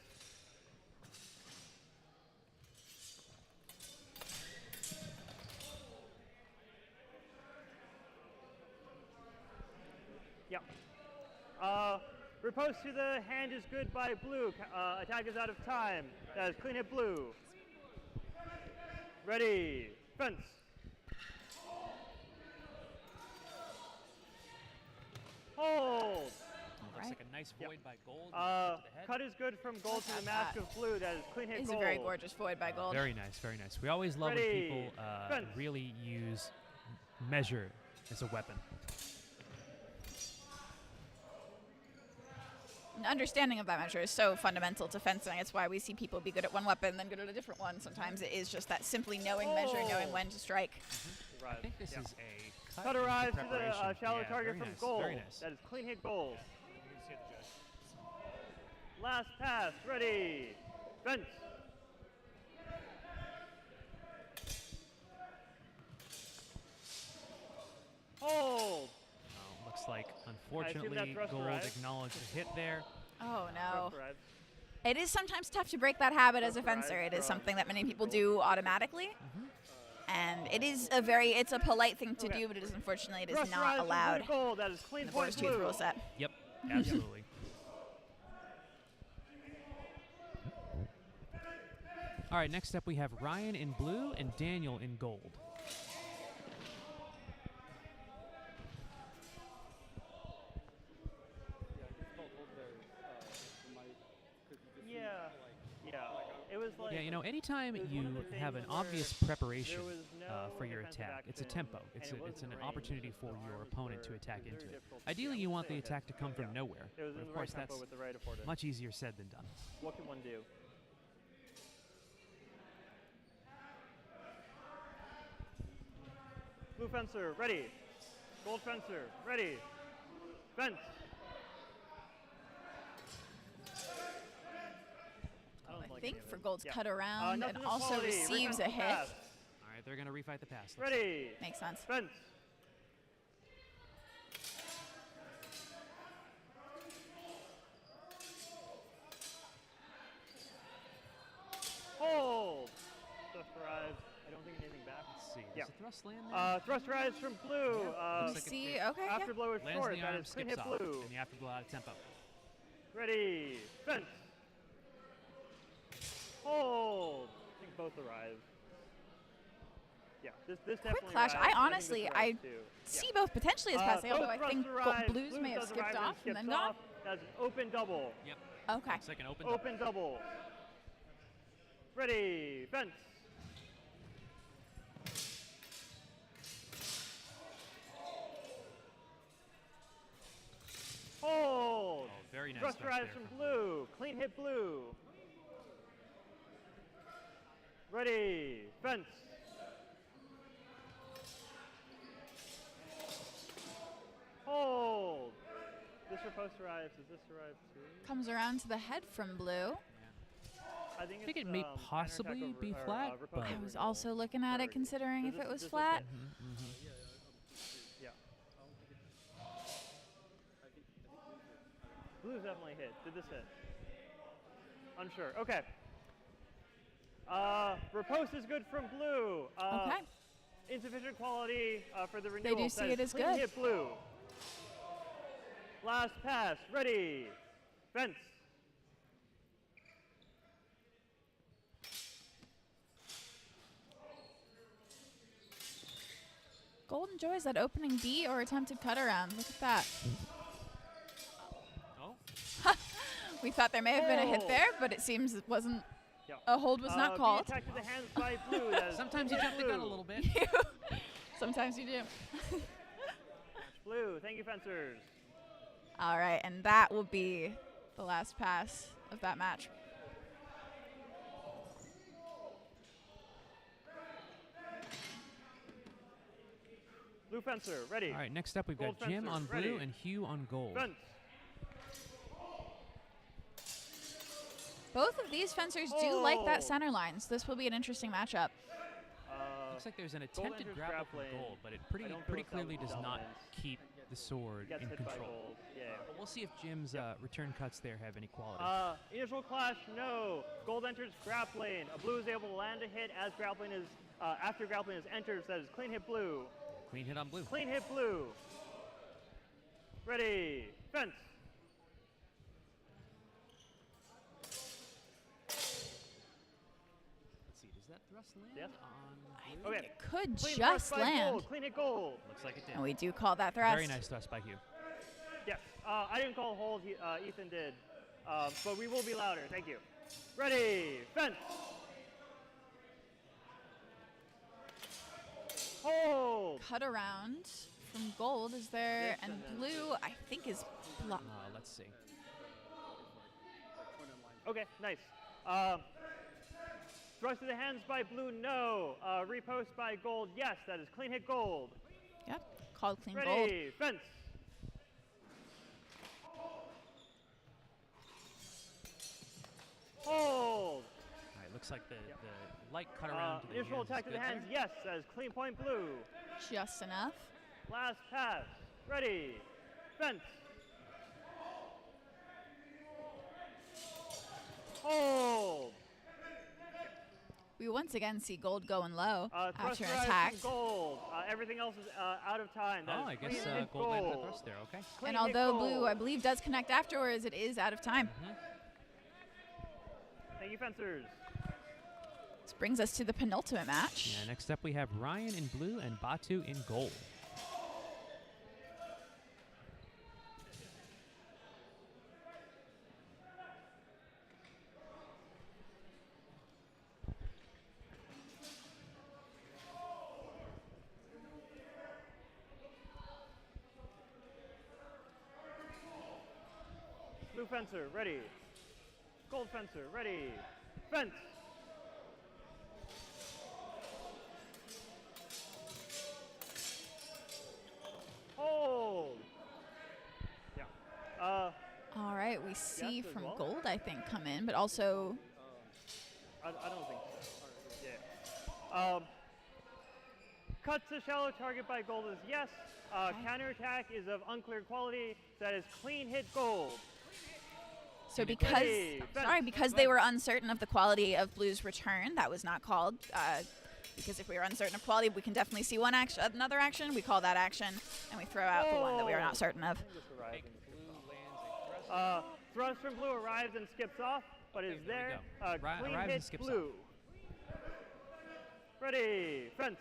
Yeah. Riposte to the hand is good by blue. Attack is out of time. That is clean hit blue. Ready. Fence. Hold. Looks like a nice void by gold. cut to the head. Cut is good from gold Look to the at mask that. of blue. That is clean hit It's gold. a very gorgeous void by gold. Very nice, very nice. We always love when Ready. people Fence. really use measure as a weapon. An understanding of that measure is so fundamental to fencing. It's why we see people be good at one weapon, then good at a different one. Sometimes it is just that simply knowing measure, knowing when to strike. I think this is a cut Cut into arrives to the preparation. shallow Yeah, target very from nice, gold. Very nice. That is clean hit gold. You can see the judge. Last pass. Ready. Fence. Hold. Oh, looks like, unfortunately, thrust gold arrived. acknowledged a hit there. Oh no. Thrust arrives. It is sometimes tough to break that habit as a That's right, fencer. It is from something that many people do automatically. And it is it's a polite thing to Okay. do, but it is unfortunately it is Thrust not arrives from blue allowed to gold. That is clean in the point Boar's Tooth blue. rule set. Yep, absolutely. All right, next up we have Ryan in blue and Daniel in gold. Yeah, I just felt hold there for my, because you just Yeah. like, Yeah. It was like. Yeah, you know, anytime It was you one of the have an things where obvious preparation there was no for your defensive attack, it's a action, tempo. and It's it an wasn't range, opportunity so for the your arms opponent to were- attack it was into very it. difficult to Ideally, see. you want the Okay. attack to come from Yeah. nowhere. It was But in of the right course, tempo that's with the right affordance. much easier said than done. What can one do? Blue fencer, ready. Gold fencer, ready. Fence. I think for gold's cut around nothing and of also quality. receives a Refence hit. pass. All right, they're going to refight the pass. Ready. Makes sense. Fence. Hold. Thrust rise. I don't think anything back. Let's see. Does Yeah. the thrust land there? Thrust rise from blue. Looks like it See, did. okay, yeah. After blow is Lands short. in the That arm, is clean skips hit off, blue. and you have to blow out of tempo. Ready. Fence. Hold. I think both arrive. Yeah, this definitely clash. arrives. I think honestly, this I arrives too. see both potentially as passé, although I both think thrusts arrive. blues Blue may have does skipped arrive off and skips then gone. off. That's an open double. Yep. Okay. Looks like an open Open double. Ready. Fence. Thrust thrust rise there from from blue. Clean hit blue. Ready. Fence. Hold. This riposte arrives. Does this arrive too? Comes around to the head from blue. I think, I think it's, it may counterattack possibly over- be or, flat, riposte but- over I was renewal. also looking at it, considering if This it was is flat. hit. Yeah. Blue's definitely hit. Did this hit? Unsure. Okay. Riposte is good from blue. Okay. Insufficient quality for the renewal. do see says it as clean good. hit blue. Last pass. Ready. Fence. Gold enjoys that opening B or attempted cut around. Look at that. Oh, We thought there may have been a hit Oh. there, but it seems it wasn't. Yeah. A hold was not called. Attack to the hands by blue. That is sometimes you clean jump the hit gun a blue. little bit. Sometimes you do. Blue. Thank you, fencers. All right, and that will be the last pass of that match. Blue fencer. Ready. All right, next up we've Gold got Jim fencer, on blue ready. and Hugh on gold. Fence. Both of these fencers do like that Oh. center line, so this will be an interesting matchup. Looks like there's an Gold attempted enters grapple from grappling. gold, but it I pretty don't feel pretty it's that clearly much does not dominance. keep the sword Gets in hit by control. gold. Yeah. But we'll see if Jim's return cuts there have any quality. Initial clash, no. Gold enters grappling. A blue is able to land a hit as grappling is after grappling is entered. Says clean hit blue. Clean hit on blue. Clean hit blue. Ready. Fence. Let's see, does that thrust land Yes. on blue? Okay. It could Clean just thrust by land. Gold. Clean hit gold. Looks like it did. And we do call that thrust. Very nice thrust by Hugh. Yes. I didn't call hold. Ethan did. But we will be louder. Thank you. Ready. Fence. Hold. Cut around from gold is there, Yes, and and then blue I think is blocked. Let's see. Okay, nice. Thrust to the hands by blue, no. Repost by gold, yes. That is clean hit gold. Yep, called clean gold. Ready, fence. Hold. All right, looks like the light cut around to the Initial hands is attack to the good hands, there. yes. That is clean point blue. Just enough. Last pass. Ready, fence. Hold. We once again see gold going low Thrust after an rise attack. from gold. Everything else is out of time. That Oh, is I guess clean hit gold landed the gold. thrust there. Okay. Clean And hit although blue, gold. I believe, does connect afterwards, it is out of time. Thank you, fencers. This brings us to the penultimate match. Yeah, next up we have Ryan in blue and Batu in gold. Blue fencer, ready. Gold fencer, ready. Fence. Hold. Yeah. All right, we see as from well. gold, I think, come in, but also I don't think so. Yeah. Cut to shallow target by gold is yes. Counterattack is of unclear quality. That is clean hit gold. so because because they were uncertain of the quality of blue's return, that was not called. Because if we are uncertain of quality, we can definitely see another action. We call that action, and we throw out the one that we are not certain of. Thrust from blue arrives and skips off, but is there we there. go. Clean Arrives hit and skips blue. Ready, fence.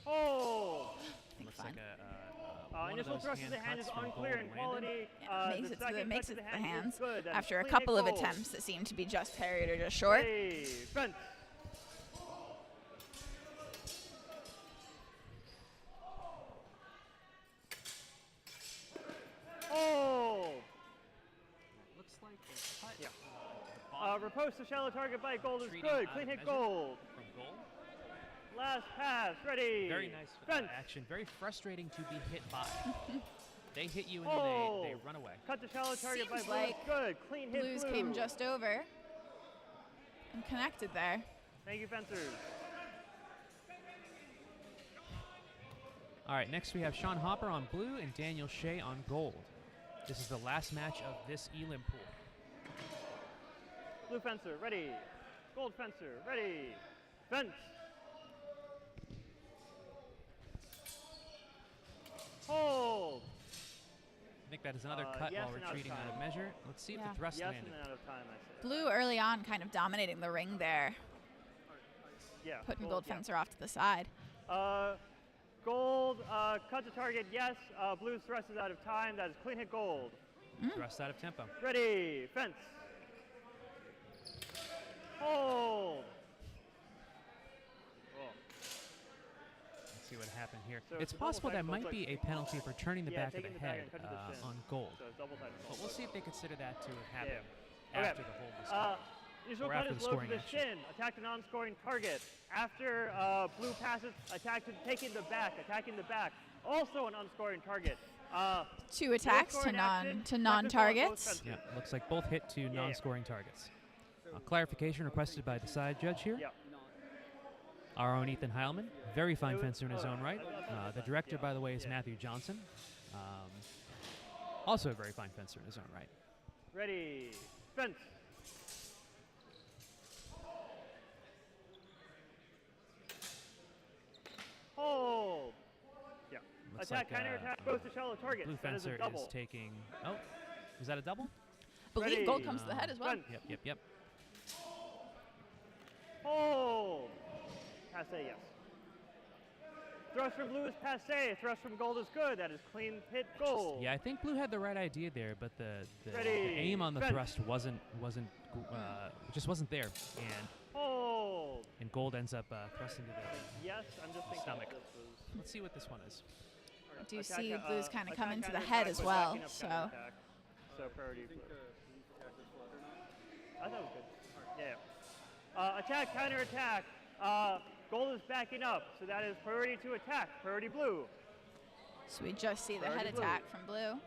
Hold. Looks fine. like one of Initial those thrust to hand the hand is cuts from unclear gold in landed. quality. Yeah, The makes it second to cut the to the hands is good. That is after a clean couple hit of gold. attempts that seem to be just parried or just short. Ready, fence. post to shallow target by Gold is Treating good. out Clean of hit measure Gold. From Gold. Last pass, ready. Very nice Fence. action. Very frustrating to be hit by. They hit you and Oh. then they run away. Cut to shallow target by Seems Blue is like good. Clean hit Blues Blue. came just over and connected there. Thank you, fencers. All right, next we have Sean Hopper on blue and Daniel Shea on gold. This is the last match of this elim pool. Blue fencer, ready. Gold fencer, ready. Fence. Hold. I think that is another cut yes while and out of retreating out of time. measure. Let's see if Yeah. the thrust Yes, landed. and then out of time, I say. Blue early on kind of dominating the ring there, Yeah. putting Gold Fencer off to the side. Gold, cut to target, yes. Blue's thrust is out of time. That is clean hit Gold. Thrust out of tempo. Ready, fence. Hold. Oh. Let's see what happened here. So It's it's a double possible side that both might be a penalty for turning the Yeah, back of the taking the back head and cut to the shin. on gold. So it's double-sided But fault. we'll see if they consider that to have happened Okay. after the hold was called. Usual Or cut after is the low to scoring the action. shin. Attack the non-scoring target. After Blue passes, attack to taking the back. Attacking the back. Also an unscoring target. Two attacks to scoring action, non-targets. practice on both Yeah, looks like both hit to yeah. non-scoring targets. Clarification requested by the side judge here. Yeah. Our own Ethan Heilman, very fine was- fencer in his oh, own right. I thought The that, director, yeah. by the way, is Yeah. Matthew Johnson. Also a very fine fencer in his own right. Ready, fence. Hold. Yeah. Looks Attack, like, counter attack, goes to shallow target. Blue That is a fencer double. is taking. Oh, is that a double? Believe Ready. Gold comes to the head as well. Fence. Yep. Hold. Passe, yes. Thrust from Blue is passe. Thrust from Gold is good. That is clean hit Gold. Yeah, I think Blue had the right idea there, but the Ready, aim on the fence. thrust just wasn't there, Hold. and Gold ends up thrusting to the. Yes, I'm just thinking Stomach. this was. Let's see what this one is. Do you Attack, see Blues kind of come attack, into the counter head attack, as but well? backing up So counter attack. So priority Blue. I thought it was good. Yeah. Attack, counter attack. Gold is backing up, so that is priority to attack. Priority Blue. so we just see the head Priority Blue. attack from Blue.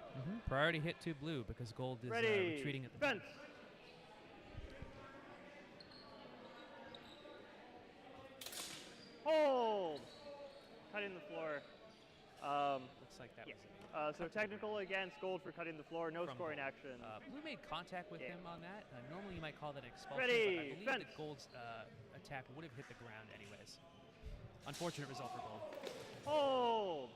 Priority hit to Blue because Gold is Ready. retreating at the Fence. Hold. Cutting the floor. Looks like that Yeah. was it. So technical against Gold for cutting the floor. No From scoring Gold. action. Blue made contact with Yeah. him on that. Normally you might call that expulsion, Ready, but I believe fence. that Gold's attack would have hit the ground anyways. Unfortunate result for Gold. Hold.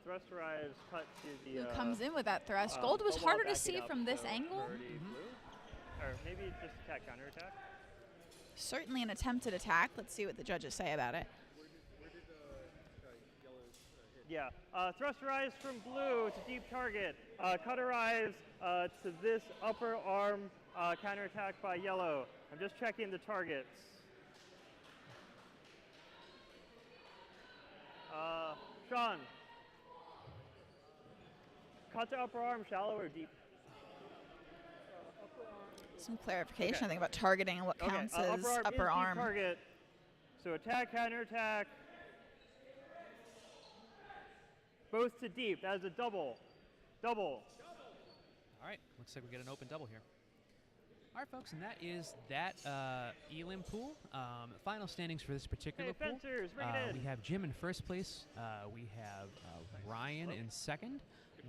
Thrust rise, cut to the. Who comes in with that thrust? Gold was Boar harder to backing see up, from this so angle. priority Blue. Or maybe just attack, counter attack. Certainly an attempted attack. Let's see what the judges say about it. Yeah. Thrust rise from Blue to deep target. Cutter rise to this upper arm counter attack by Yellow. I'm just checking the targets. Sean. Cut to upper arm, shallow or deep? Some clarification, Okay. I think, about targeting and what counts as upper arm upper is arm. deep target. So attack, counter attack. Both to deep. That is a double. Double. All right, looks like we get an open double here. All right, folks, and that is that elim pool. Final standings for this particular Hey, pool. fencers, bring it in. We have Jim in first place. We have Ryan in second.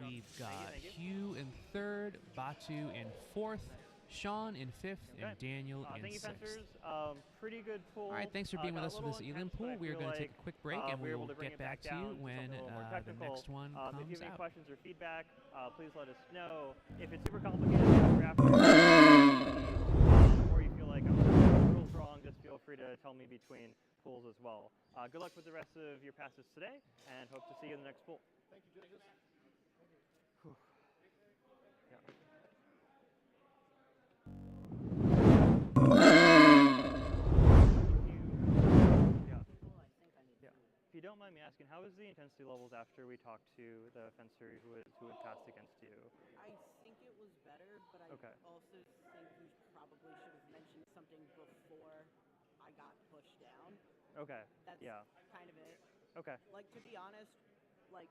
We've got Thank you. Hugh in third, Batu in fourth, Sean in fifth, and Daniel in Thank you, sixth. fencers. Pretty good pool. All right, thanks for being with got us a for this little elim intense, pool. but I We are feel going to take like, a quick break, and we we were will able to bring get it back to you down to when something a little more the technical. next one If comes you have any out. questions or feedback, please let us know. If it's super complicated or you feel like I'm doing the rules wrong, just feel free to tell me between pools as well. Good luck with the rest of your passes today, and hope to see you in the next pool. Thank you, judges. If you don't mind me asking, how was the intensity levels after we talked to the fencer who had passed against you? I think it was better, but I Okay. also think you probably should have mentioned something before I got pushed down. Okay. That's Yeah. kind of it. Okay. Like, to be honest, like,